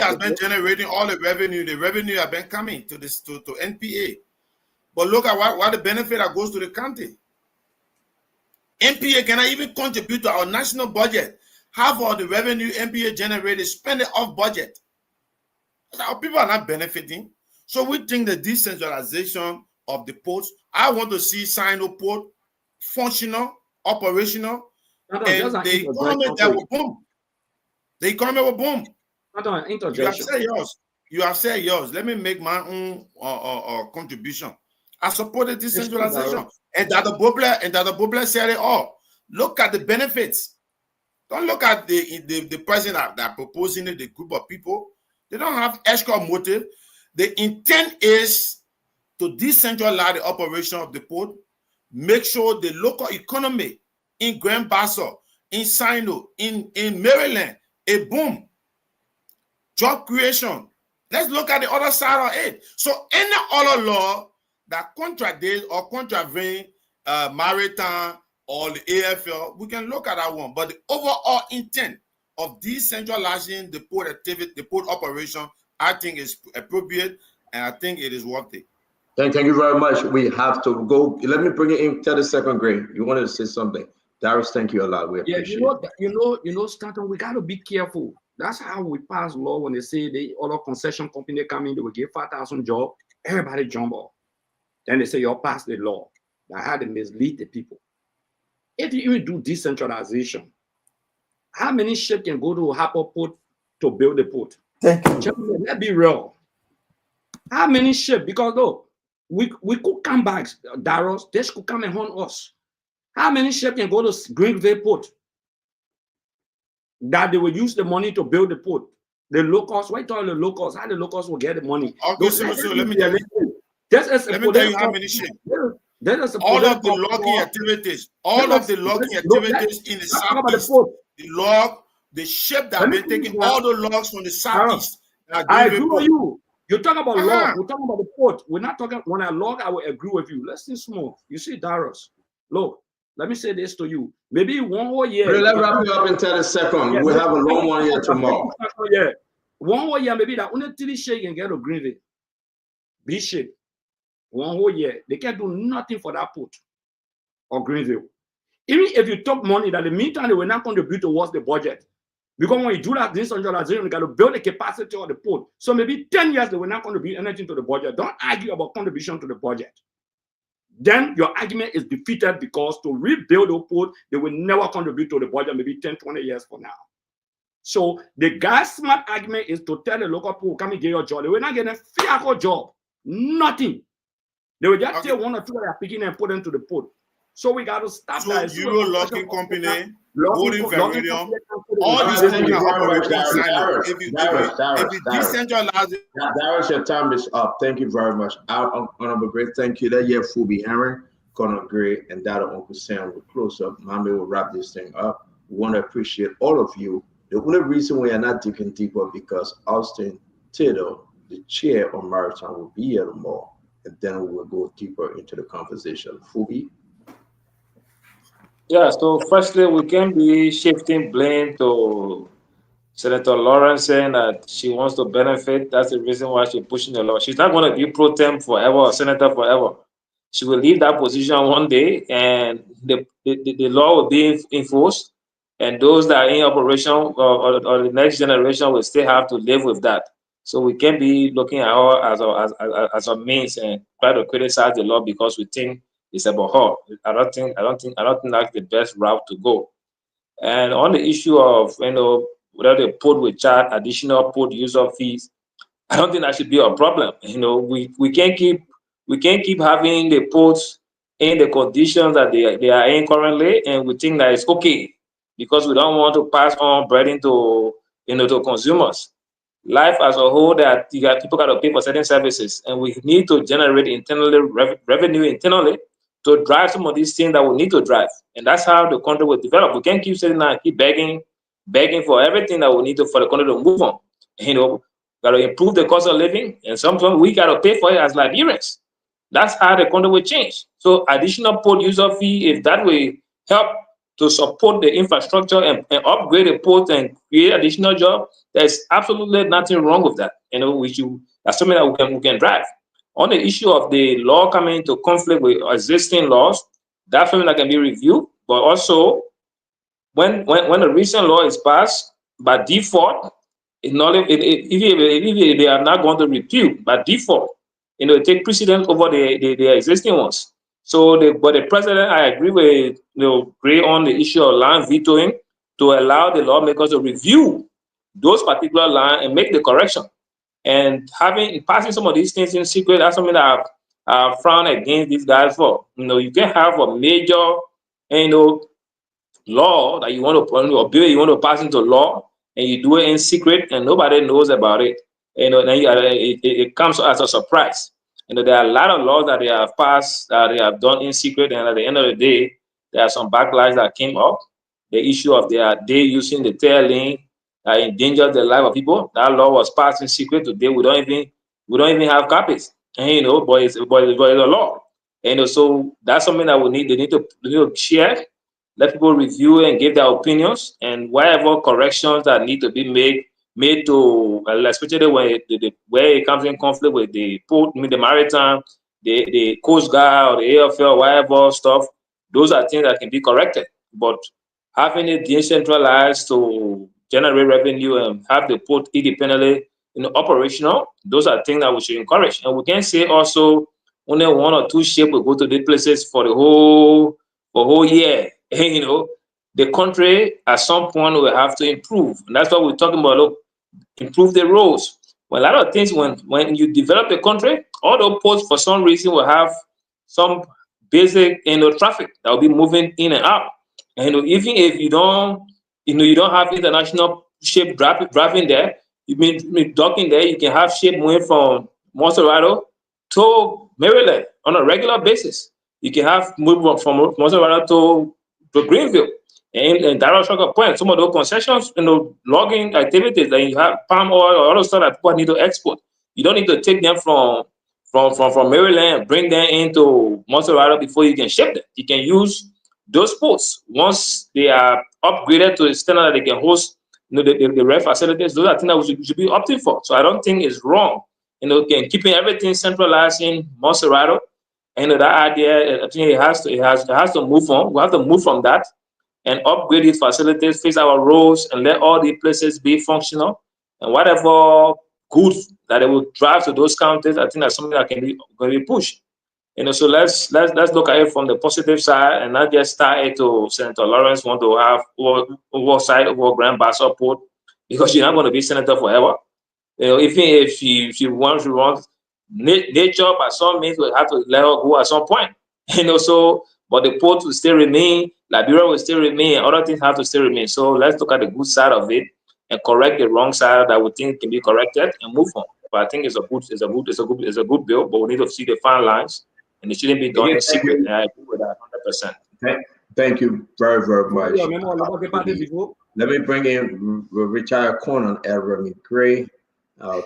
has been generating all the revenue. The revenue has been coming to NPA. But look at what the benefit that goes to the county. NPA cannot even contribute to our national budget. Half of the revenue NPA generated spend it off budget. Our people are not benefiting. So we think the decentralization of the ports, I want to see Sino Port functional, operational, and the economy that will boom. The economy will boom. You have said yours. Let me make my own contribution. I support the decentralization. And that the Bobler said it all. Look at the benefits. Don't look at the person that proposing it, the group of people. They don't have extra motive. The intent is to decentralize the operation of the port, make sure the local economy in Grand Bassa, in Sino, in Maryland, a boom. Job creation. Let's look at the other side of it. So any other law that contradicts or contravenes maritime or the AFL, we can look at that one. But the overall intent of decentralizing the port activity, the port operation, I think is appropriate, and I think it is worth it. Thank you very much. We have to go. Let me bring it in 32nd grade. You wanted to say something. Darius, thank you a lot. We appreciate it. Stanton, we got to be careful. That's how we pass law when they say the other concession company come in, they will give 5,000 jobs. Everybody jump off. Then they say you're past the law. That's how they mislead the people. If you even do decentralization, how many ships can go to Harper Port to build the port? Gentlemen, let's be real. How many ships? Because look, we could come back, Darius, they could come and hunt us. How many ships can go to Greenville Port that they will use the money to build the port? The locals, why tell the locals how the locals will get the money? Okay, so let me tell you. Let me tell you how many ships. All of the logging activities, in the southeast, the ship that have been taking all the logs from the southeast. I agree with you. You talk about log, we're talking about the port. We're not talking, when I log, I will agree with you. Listen small. You see, Darius, look, let me say this to you. Maybe one whole year. Let's wrap it up in 30 seconds. Yeah, we'll have a long one here tomorrow. Yeah. One whole year, maybe that only 3 shake can get a Greenville. Bishop. One whole year. They can't do nothing for that port or Greenville. Even if you took money that in the meantime, they will not contribute towards the budget. Because when you do that decentralization, you got to build the capacity of the port. So maybe 10 years, they will not contribute anything to the budget. Don't argue about contribution to the budget. Then your argument is defeated because to rebuild the port, they will never contribute to the budget, maybe 10, 20 years from now. So the guy's smart argument is to tell the local people, come and get your job. They will not get a fiaco job. Nothing. They will just take 1 or 2 that are picking and put them to the port. So we got to stop that. So Euro Locking Company, Golden Vermilion, all these things are If you decentralize it. Darius, your time is up. Thank you very much. Honorable Gray, thank you. That year, Fubi Aaron, Conor Gray, and Dada Uncle Sam will close up. Mommy will wrap this thing up. We want to appreciate all of you. The only reason we are not digging deeper because Austin Tito, the chair of Maritime, will be here tomorrow. And then we will go deeper into the conversation. Fubi? Yeah, so firstly, we can be shifting blame to Senator Lawrence saying that she wants to benefit. That's the reason why she's pushing the law. She's not going to be pro tem forever or senator forever. She will leave that position one day, and the law will be enforced, and those that are in operation or the next generation will still have to live with that. So we can't be looking at her as a means and try to criticize the law because we think it's about her. I don't think that's the best route to go. And on the issue of whether they put with charge additional put user fees, I don't think that should be a problem. We can't keep having the ports in the conditions that they are in currently, and we think that it's okay because we don't want to pass on burden to consumers. Life as a whole, that people got to pay for certain services, and we need to generate internally revenue internally to drive some of these things that we need to drive, and that's how the country will develop. We can't keep sitting there and keep begging for everything that we need to for the country to move on. Got to improve the cost of living, and sometimes we got to pay for it as Liberians. That's how the country will change. So additional port user fee, if that will help to support the infrastructure and upgrade the port and create additional job, there's absolutely nothing wrong with that. That's something that we can drive. On the issue of the law coming into conflict with existing laws, that's something that can be reviewed. But also, when a recent law is passed, by default, if they are not going to repeal, by default, take precedence over the existing ones. But the president, I agree with, agree on the issue of land vetoing to allow the lawmakers to review those particular land and make the correction. And passing some of these things in secret, that's something that I frown against these guys for. You can have a major, law that you want to put, or bill you want to pass into law, and you do it in secret and nobody knows about it. Then it comes as a surprise. There are a lot of laws that they have passed that they have done in secret, and at the end of the day, there are some backlash that came up. The issue of they using the tail lane that endangered the life of people. That law was passed in secret. Today we don't even have copies. But it's a law. So that's something that they need to share. Let people review and give their opinions, and whatever corrections that need to be made to, especially when where it comes in conflict with the port, the maritime, the Coast Guard or the AFL, whatever stuff, those are things that can be corrected. But having it decentralized to generate revenue and have the port independently operational, those are things that we should encourage. And we can say also only one or two ships will go to these places for the whole year. The country at some point will have to improve. And that's what we're talking about. Look, improve the roads. Well, a lot of things, when you develop a country, all those ports for some reason will have some basic traffic that will be moving in and out. And even if you don't have international ship driving there, you mean docking there, you can have ship moving from Monserrado to Maryland on a regular basis. You can have move from Monserrado to Greenville. And direct trucker point, some of those concessions, logging activities that you have, palm oil or other stuff that people need to export. You don't need to take them from Maryland and bring them into Monserrado before you can ship them. You can use those ports once they are upgraded to the standard that they can host the rail facilities. Those are things that we should be opting for. So I don't think it's wrong. Keeping everything centralized in Monserrado. That idea, I think it has to move on. We have to move from that and upgrade these facilities, fix our roads, and let all the places be functional. And whatever goods that they will drive to those counties, I think that's something that can be pushed. So let's look at it from the positive side and not just tie it to Senator Lawrence want to have oversight over Grand Bassa Port, because you're not going to be senator forever. Even if she wants nature by some means will have to let her go at some point. But the port will still remain, Liberia will still remain, other things have to still remain. So let's look at the good side of it and correct the wrong side that we think can be corrected and move on. But I think it's a good bill, but we need to see the fine lines, and it shouldn't be done in secret. And I agree with that 100%. Thank you very, very much. Let me bring in retired Colonel Remy Gray.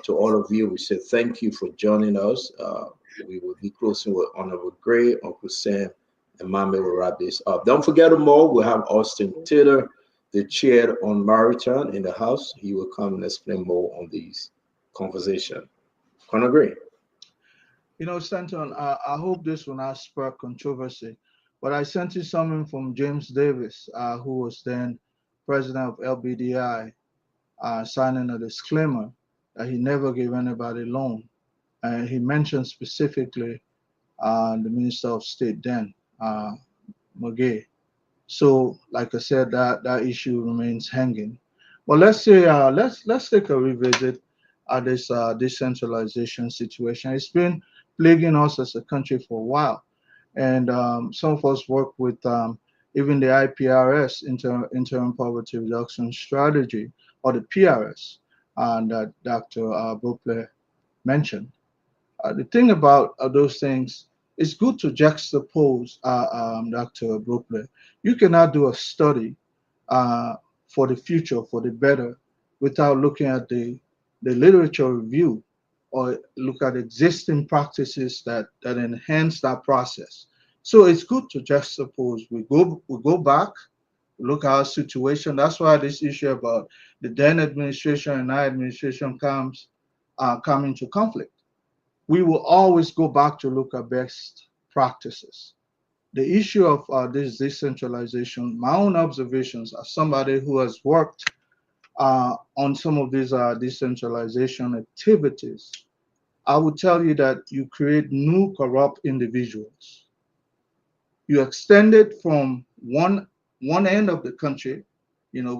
To all of you, we say thank you for joining us. We will be closing with Honorable Gray, Uncle Sam, and Mami will wrap this up. Don't forget tomorrow, we'll have Austin Taylor the chair on maritime in the House. He will come and explain more on these conversation. Conor Green. You know, Stanton, I hope this will not spark controversy, but I sent you something from James Davis, who was then president of LBDI, signing a disclaimer that he never gave anybody loan. And he mentioned specifically the Minister of State then, McGay. So, like I said, that issue remains hanging. But let's say let's take a revisit at this decentralization situation. It's been plaguing us as a country for a while, and some of us work with even the IPRS, interim poverty reduction strategy, or the PRS, that Dr. Bople mentioned. The thing about those things, it's good to juxtapose, Dr. Brooklyn. You cannot do a study for the future, for the better, without looking at the literature review or look at existing practices that enhance that process. So it's good to juxtapose. We go back, look at our situation. That's why this issue about the then administration and our administration come into conflict. We will always go back to look at best practices. The issue of this decentralization, my own observations as somebody who has worked on some of these decentralization activities, I would tell you that you create new corrupt individuals. You extend it from one end of the country,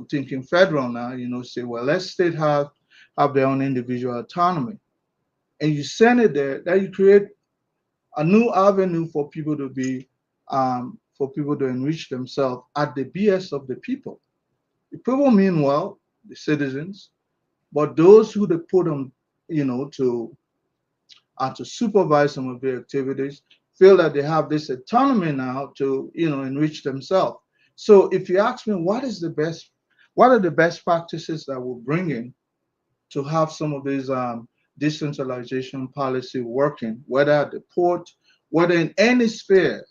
thinking federal now, say, well, let state have their own individual autonomy. And you send it there, that you create a new avenue for people to enrich themselves at the behest of the people. The people mean well, the citizens, but those who they put them, to supervise some of their activities feel that they have this autonomy now to, enrich themselves. So if you ask me, what are the best practices that we're bringing to have some of these decentralization policy working, whether at the port, whether in any sphere,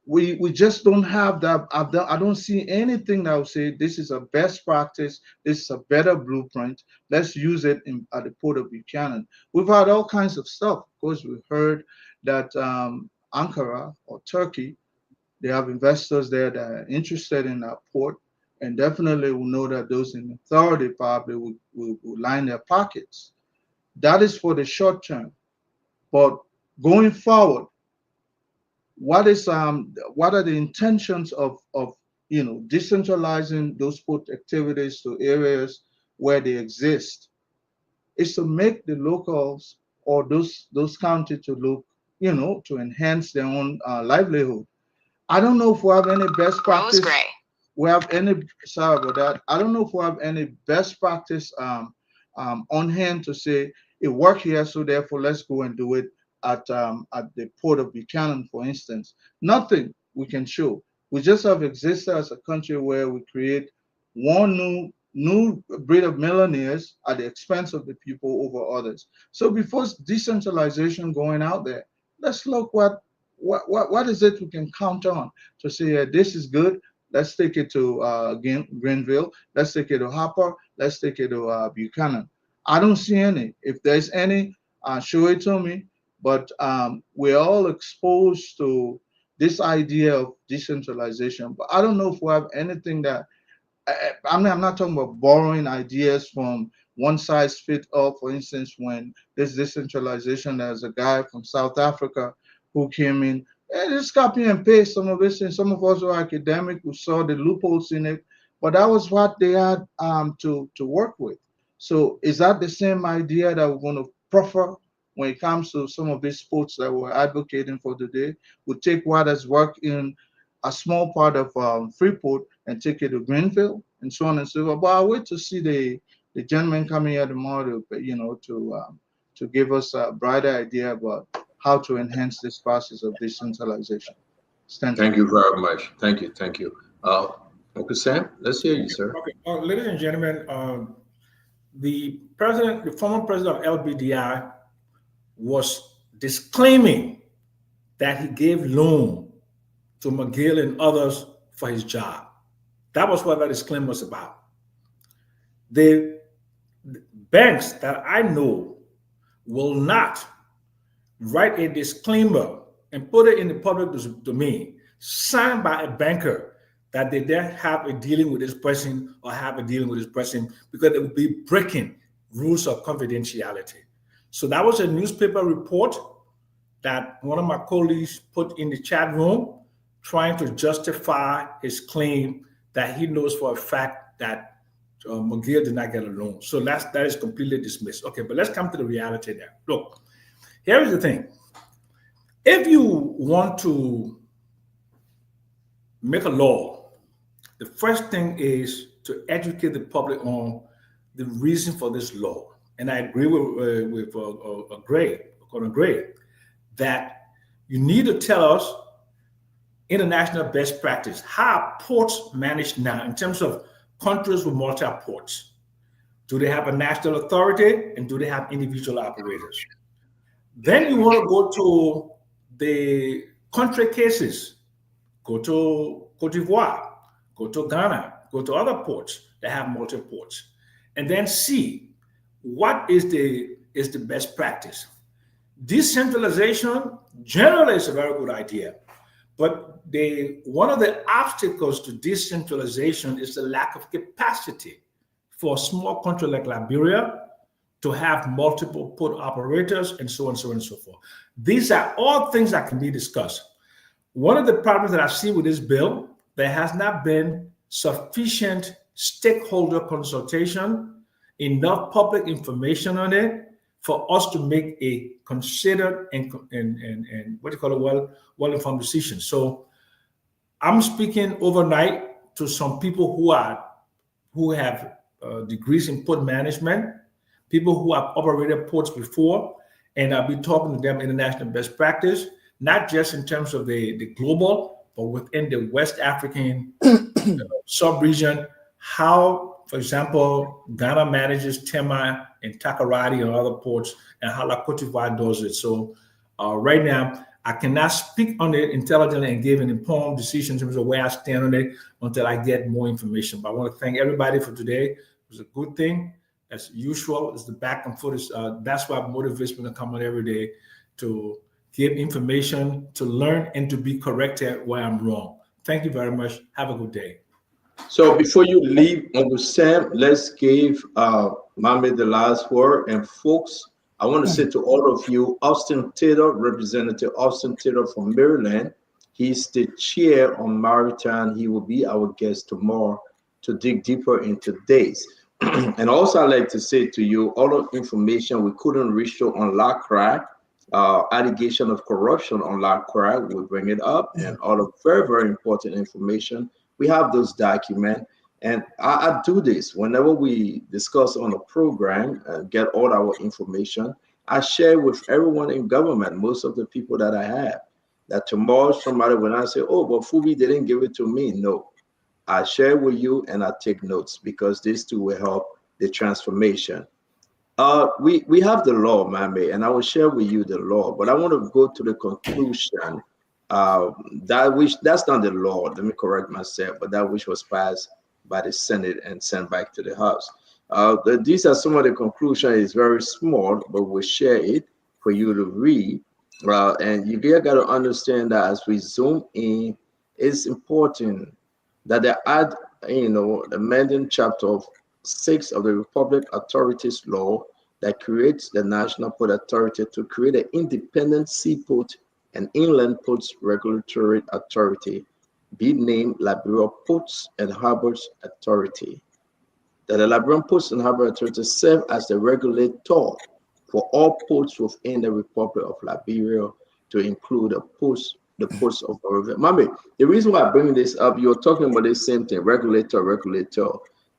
we just don't have that. I don't see anything that would say this is a best practice, this is a better blueprint. Let's use it at the port of Buchanan. We've had all kinds of stuff. Of course, we've heard that Ankara or Turkey, they have investors there that are interested in that port, and definitely will know that those in authority probably will line their pockets. That is for the short term. But going forward, what are the intentions of decentralizing those port activities to areas where they exist? Is to make the locals or those counties to look, to enhance their own livelihood. I don't know if we have any best practice. We have any, sorry about that. I don't know if we have any best practice on hand to say it worked here, so therefore let's go and do it at the port of Buchanan, for instance. Nothing we can show. We just have existed as a country where we create one new breed of millionaires at the expense of the people over others. So before decentralization going out there, let's look what is it we can count on to say this is good. Let's take it to Greenville. Let's take it to Harper. Let's take it to Buchanan. I don't see any. If there's any, show it to me. But we're all exposed to this idea of decentralization. But I don't know if we have anything that, I'm not talking about borrowing ideas from one size fit all. For instance, when this decentralization, there's a guy from South Africa who came in, just copy and paste some of this, and some of us were academic, we saw the loopholes in it, but that was what they had to work with. So is that the same idea that we're going to prefer when it comes to some of these sports that we're advocating for today? We take what has worked in a small part of Freeport and take it to Greenville and so on and so forth. But I wait to see the gentleman coming here tomorrow, to give us a brighter idea about how to enhance this process of decentralization. Thank you very much. Thank you. Uncle Sam, let's hear you, sir. Okay. Ladies and gentlemen, the former president of LBDI was disclaiming that he gave loan to McGill and others for his job. That was what that disclaimer was about. The banks that I know will not write a disclaimer and put it in the public domain, signed by a banker, that they then have a dealing with this person or have a dealing with this person, because it would be breaking rules of confidentiality. So that was a newspaper report that one of my colleagues put in the chat room, trying to justify his claim that he knows for a fact that McGill did not get a loan. So that is completely dismissed. Okay, but let's come to the reality there. Look, here's the thing. If you want to make a law, the first thing is to educate the public on the reason for this law. And I agree with Gray that you need to tell us international best practice. How are ports managed now in terms of countries with multiple ports? Do they have a national authority, and do they have individual operators? Then you want to go to the country cases. Go to Cote d'Ivoire, go to Ghana, go to other ports that have multiple ports, and then see what is the best practice. Decentralization generally is a very good idea, but one of the obstacles to decentralization is the lack of capacity for a small country like Liberia to have multiple port operators, and so on and so on and so forth. These are all things that can be discussed. One of the problems that I've seen with this bill, there has not been sufficient stakeholder consultation, enough public information on it for us to make a considered and what do you call it, well-informed decision. So I'm speaking overnight to some people who have degrees in port management, people who have operated ports before, and I'll be talking to them international best practice, not just in terms of the global, but within the West African sub-region, how, for example, Ghana manages Tema and Takoradi and other ports, and how La Cote d'Ivoire does it. So right now, I cannot speak on it intelligently and give an informed decision in terms of where I stand on it until I get more information. But I want to thank everybody for today. It was a good thing. As usual, it's the back and forth. That's what motivates me to come on every day, to give information, to learn, and to be corrected where I'm wrong. Thank you very much. Have a good day. So before you leave, Uncle Sam, let's give Mame the last word. And folks, I want to say to all of you, Austin Taylor, Representative Austin Taylor from Maryland, he's the chair on maritime. He will be our guest tomorrow to dig deeper into this. And also, I'd like to say to you, all of information we couldn't reach you on LACRA, allegation of corruption on LACRA, we'll bring it up, and all of very, very important information. We have those documents, and I do this whenever we discuss on a program and get all our information. I share with everyone in government, most of the people that I have, that tomorrow somebody will not say, oh, but Fubi didn't give it to me. No, I share with you and I take notes, because this too will help the transformation. We have the law, Mame, and I will share with you the law, but I want to go to the conclusion. That's not the law, let me correct myself, but that which was passed by the Senate and sent back to the House. These are some of the conclusions. It's very small, but we'll share it for you to read. And you got to understand that as we zoom in, it's important that they add, amending chapter 6 of the Republic Authorities Law that creates the National Port Authority to create an independent seaport and inland ports regulatory authority, be named Liberia Ports and Harbors Authority. That the Liberian Ports and Harbor Authority serve as the regulator for all ports within the Republic of Liberia, to include the ports of Liberia. Mami, the reason why I'm bringing this up, you're talking about the same thing, regulator.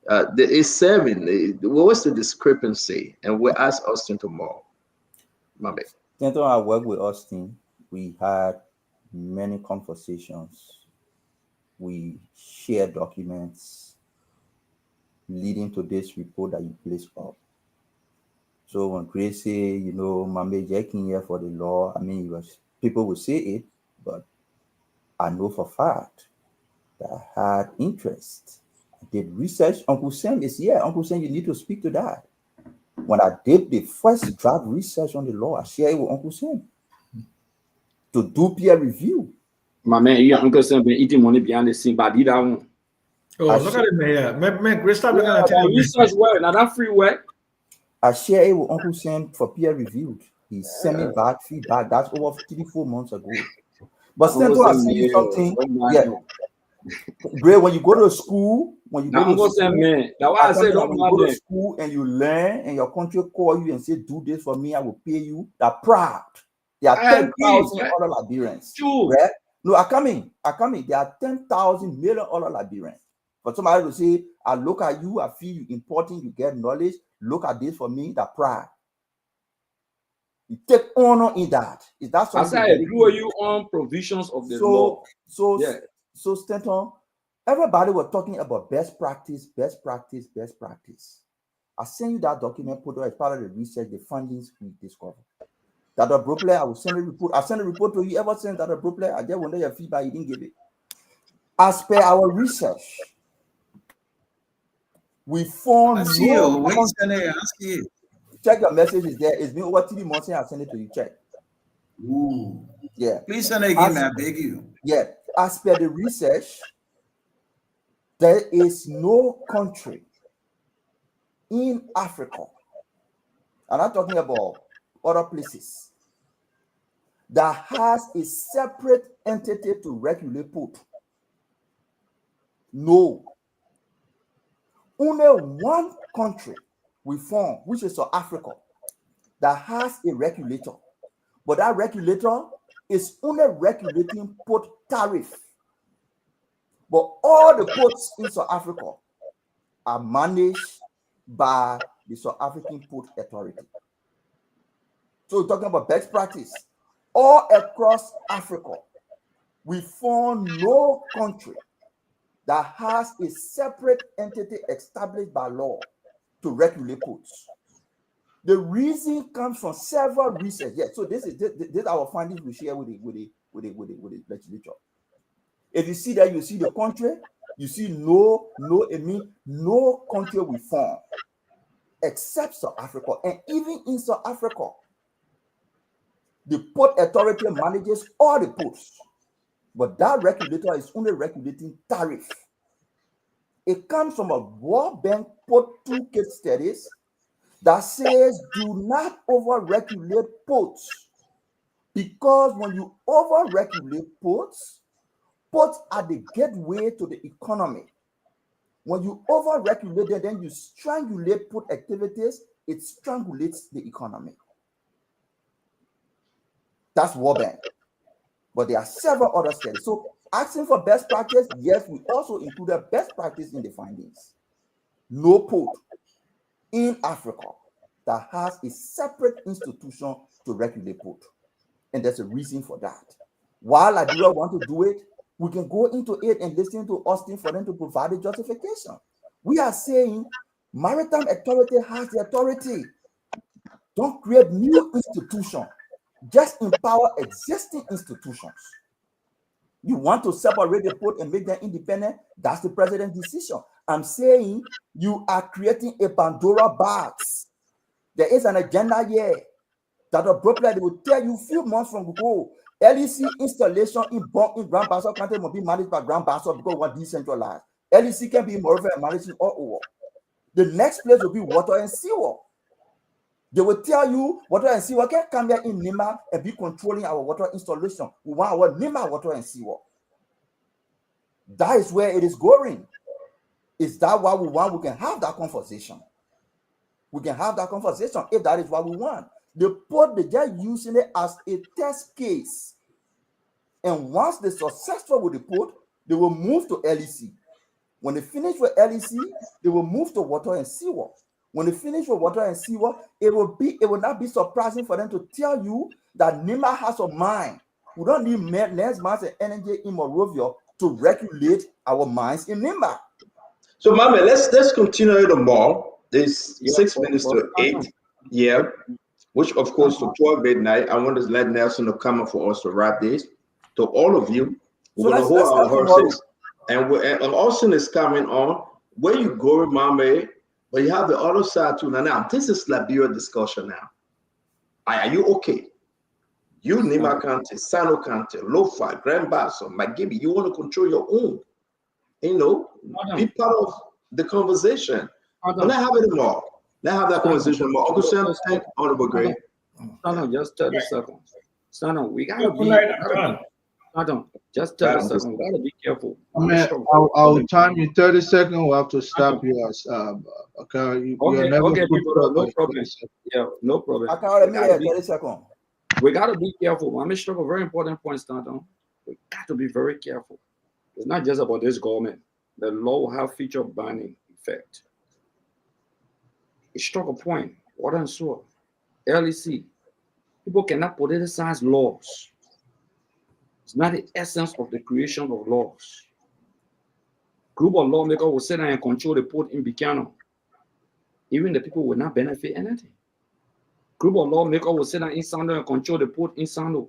It's serving. What's the discrepancy? And we'll ask Austin tomorrow. Mami. Gentlemen, I work with Austin. We had many conversations. We shared documents leading to this report that you placed up. So when Chris say, Mame Jacking here for the law, I mean, people will say it, but I know for a fact that I had interest did research. Uncle Sam is here. Uncle Sam, you need to speak to that. When I did the first draft research on the law, I shared it with Uncle Sam to do peer review. My man, your Uncle Sam been eating money behind the scene, but I did that one. Oh, look at it, man. Man, Chris, stop looking at that research work, now that free work. I share it with Uncle Sam for peer reviewed. He sent me back feedback. That's over 3-4 months ago. But Stanton, I see you something. Yeah. Great. When you go to school, when you go to school and you learn, and your country call you and say, "Do this for me, I will pay you." They're proud. There are 10,000 other Liberians. Right? No, I come in. There are 10,000 million other Liberians. For somebody to say, "I look at you, I feel you important, you get knowledge. Look at this for me," they're proud. You take honor in that. Is that something? I agree with you on provisions of the law. So Stanton, everybody was talking about best practice. I sent you that document put as part of the research, the findings we discovered. That Brooklyn, I will send a report. I sent a report to you. Ever sent that Brooklyn? I just wonder your feedback. You didn't give it. As per our research, we found Check your messages there. It's been over 3 months since I sent it to you. Check. Ooh. Yeah. Please send it again, man. I beg you. Yeah. As per the research, there is no country in Africa, and I'm talking about other places, that has a separate entity to regulate port. No. Only one country we found, which is South Africa, that has a regulator. But that regulator is only regulating port tariff. But all the ports in South Africa are managed by the South African Port Authority. So we're talking about best practice. All across Africa, we found no country that has a separate entity established by law to regulate ports. The reason comes from several research. Yes, so this is our findings we share with the legislature. If you see that, you see the country, you see no country we found except South Africa. And even in South Africa, the Port Authority manages all the ports, but that regulator is only regulating tariff. It comes from a World Bank Port Toolkit studies that says do not over-regulate ports, because when you over-regulate ports are the gateway to the economy. When you over-regulate them, then you strangulate port activities, it strangulates the economy. That's World Bank. But there are several other studies. So asking for best practice, yes, we also included best practice in the findings. No port in Africa that has a separate institution to regulate port. And there's a reason for that. While Liberia want to do it, we can go into it and listen to Austin for them to provide a justification. We are saying maritime authority has the authority. Don't create new institutions. Just empower existing institutions. You want to separate the port and make them independent? That's the president's decision. I'm saying you are creating a Pandora box. There is an agenda here that they will tell you a few months from ago. LEC installation in Grand Bassa County must be managed by Grand Bassa because we're decentralized. LEC can be more and managing all over. The next place will be water and sewer. They will tell you water and sewer can come here in Nima and be controlling our water installation. We want our Nima water and sewer. That is where it is going. Is that what we want? We can have that conversation. We can have that conversation if that is what we want. They just using it as a test case. And once they're successful with the port, they will move to LEC. When they finish with LEC, they will move to water and sewer. When they finish with water and sewer, it will not be surprising for them to tell you that NIMA has a mind. We don't need less mines and energy in Morovia to regulate our mines in NIMA. So, Mama, let's continue the more. There's 6 minutes to 8. Yeah. Which, of course, to 12 midnight, I want to let Nelson come up for us to wrap this. To all of you, we're going to hold our horses. And Austin is coming on. where you go with Mame, but you have the other side too. Now, this is Liberia discussion now. Are you okay? You, Nima County, Sano County, Lofa, Grand Basso, Magibi, you want to control your own. You know, be part of the conversation. But let's have it more. Let's have that conversation more. Uncle Sam, thank you, Honorable Gray. Stand on, just 30 seconds. Stand on, we gotta be. Stand on, just 30 seconds. We gotta be careful. I'll time you 30 seconds. We'll have to stop you as okay. You're never Okay, put people, up no by problem. Yeah, no problem. I can't let me 30 seconds. We gotta be careful. I'm sure a very important point, stand on. We got to be very careful. It's not just about this government. The law will have future banning effect. It struck a point. What I'm sure. LEC. People cannot politicize laws. It's not the essence of the creation of laws. Group of lawmakers will sit down and control the port in Buchanan. Even the people will not benefit anything. Group of lawmakers will sit down in Sando and control the port in Sando.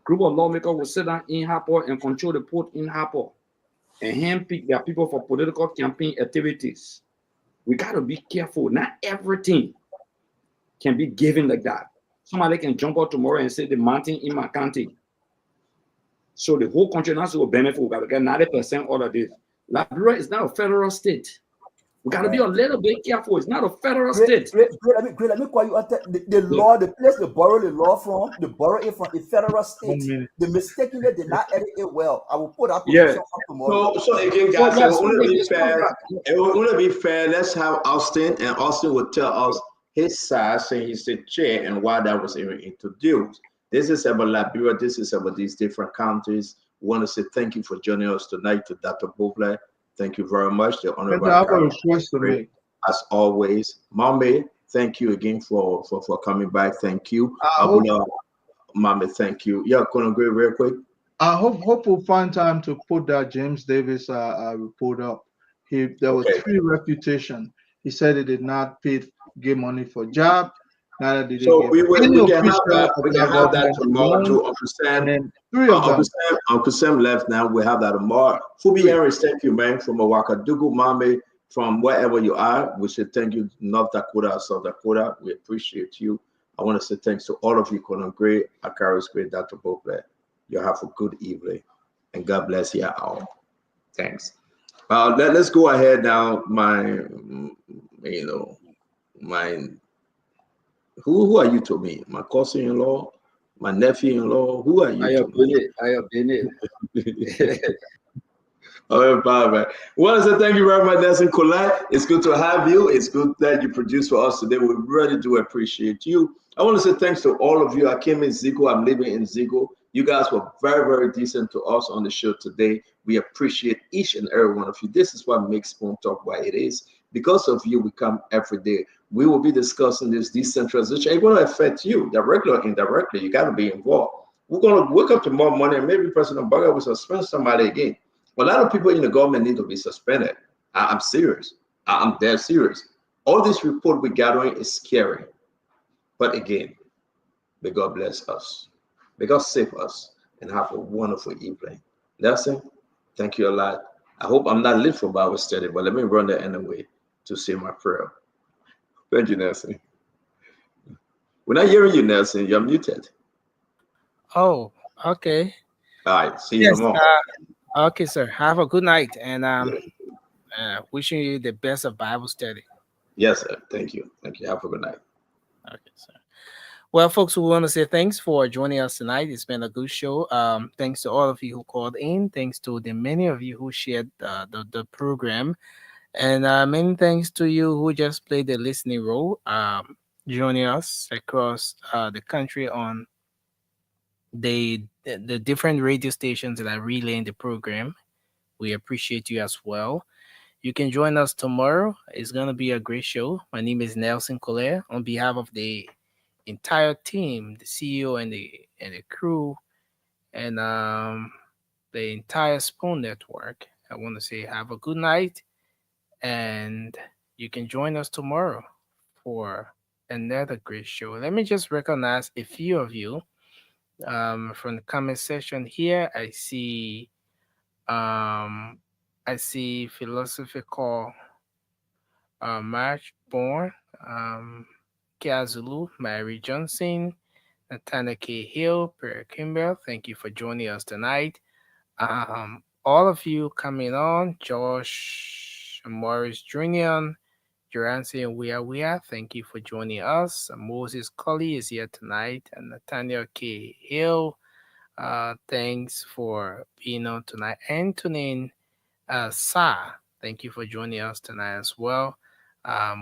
Group of lawmakers will sit down in Harper and control the port in Harper and handpick their people for political campaign activities. We got to be careful. Not everything can be given like that. Somebody can jump out tomorrow and say the mountain in my county. So the whole country now will benefit. We got to get 90% all of this. Liberia is not a federal state. We got to be a little bit careful. It's not a federal state. Let me call you the law, the place they borrow the law from, they borrow it from a federal state. The mistakenly did not edit it well. I will put that position up tomorrow. So again, guys, it want to be fair. Let's have Austin, and Austin will tell us his side, saying he's the chair and why that was even introduced. This is about Liberia. This is about these different countries. We want to say thank you for joining us tonight to Dr. Bobler. Thank you very much. The Honorable I have a request to make. As always. Mame, thank you again for coming by. Thank you. Mame, thank you. Yeah, gonna go real quick. I hope we'll find time to put that James Davis report up. There was 3 reputation. He said he did not give money for job. Neither did he So give we can have that. of We can the have that government tomorrow loan. too. Uncle Sam, And then 3 of them. Uncle Sam left now. We have that tomorrow. Fubi Harris, thank you, man, from Ouagadougou, Mame, from wherever you are. We say thank you, North Dakota, South Dakota. We appreciate you. I want to say thanks to all of you, Conan Gray, Akaris Gray, Dr. Bobler. You have a good evening, and God bless you all. Thanks. Let's go ahead now. Who are you to me? My cousin-in-law, my nephew-in-law. Who are you to me? I have been it. All right, bye, man. Well, so thank you very much, Nelson Colette. It's good to have you. It's good that you produced for us today. We really do appreciate you. I want to say thanks to all of you. I came in Zigo. I'm living in Zigo. You guys were very, very decent to us on the show today. We appreciate each and every one of you. This is what makes Spoon Talk what it is. Because of you, we come every day. We will be discussing this decentralization. It's going to affect you directly or indirectly. You got to be involved. We're going to wake up tomorrow morning and maybe President Burger will suspend somebody again. A lot of people in the government need to be suspended. I'm serious. I'm dead serious. All this report we're gathering is scary. But again, may God bless us. May God save us and have a wonderful evening. That's it. Thank you a lot. I hope I'm not late for Bible study, but let me run there anyway to say my prayer. Thank you, Nelson. We're not hearing you, Nelson. You're muted. Oh, okay. All right. See you tomorrow. Okay, sir. Have a good night, and wishing you the best of Bible study. Yes, sir. Thank you. Thank you. Have a good night. Okay, sir. Well, folks, we want to say thanks for joining us tonight. It's been a good show. Thanks to all of you who called in. Thanks to the many of you who shared the program. And many thanks to you who just played the listening role, joining us across the country on the different radio stations that are relaying the program. We appreciate you as well. You can join us tomorrow. It's going to be a great show. My name is Nelson Collier. On behalf of the entire team, the CEO and the crew, and the entire Spoon Network, I want to say have a good night, and you can join us tomorrow for another great show. Let me just recognize a few of you from the comment section here. I see I see philosophical March Born, Kia Zulu, Mary Johnson, Nathaniel K. Hill, Per Kimball. Thank you for joining us tonight. All of you coming on, Josh Morris Jr., Jorancy and Wea, thank you for joining us. Moses Colley is here tonight, and Nathaniel K. Hill. Thanks for being on tonight. Antonin Sa, thank you for joining us tonight as well.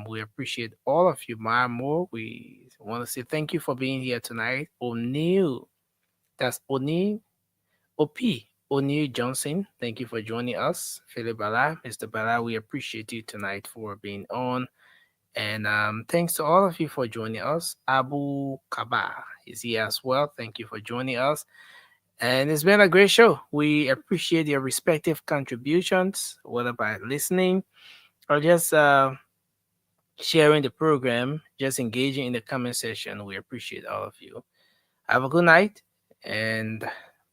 We appreciate all of you, Marmo. We want to say thank you for being here tonight. O'Neill, that's O'Neill, O'Neill Johnson, thank you for joining us. Philip Bala, Mr. Bala, we appreciate you tonight for being on. And thanks to all of you for joining us. Abu Kaba is here as well. Thank you for joining us. And it's been a great show. We appreciate your respective contributions, whether by listening or just sharing the program, just engaging in the comment section. We appreciate all of you. Have a good night, and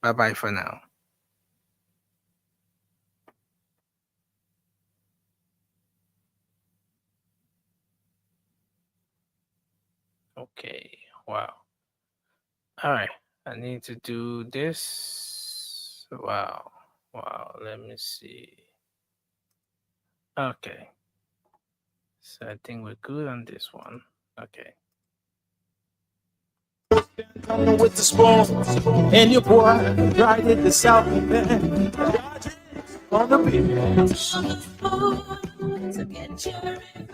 bye-bye for now. Okay, wow. All right, I need to do this. Wow, let me see. Okay, so I think we're good on this one. Okay. Coming with the spoon, and your boy right at the south end. On the beach.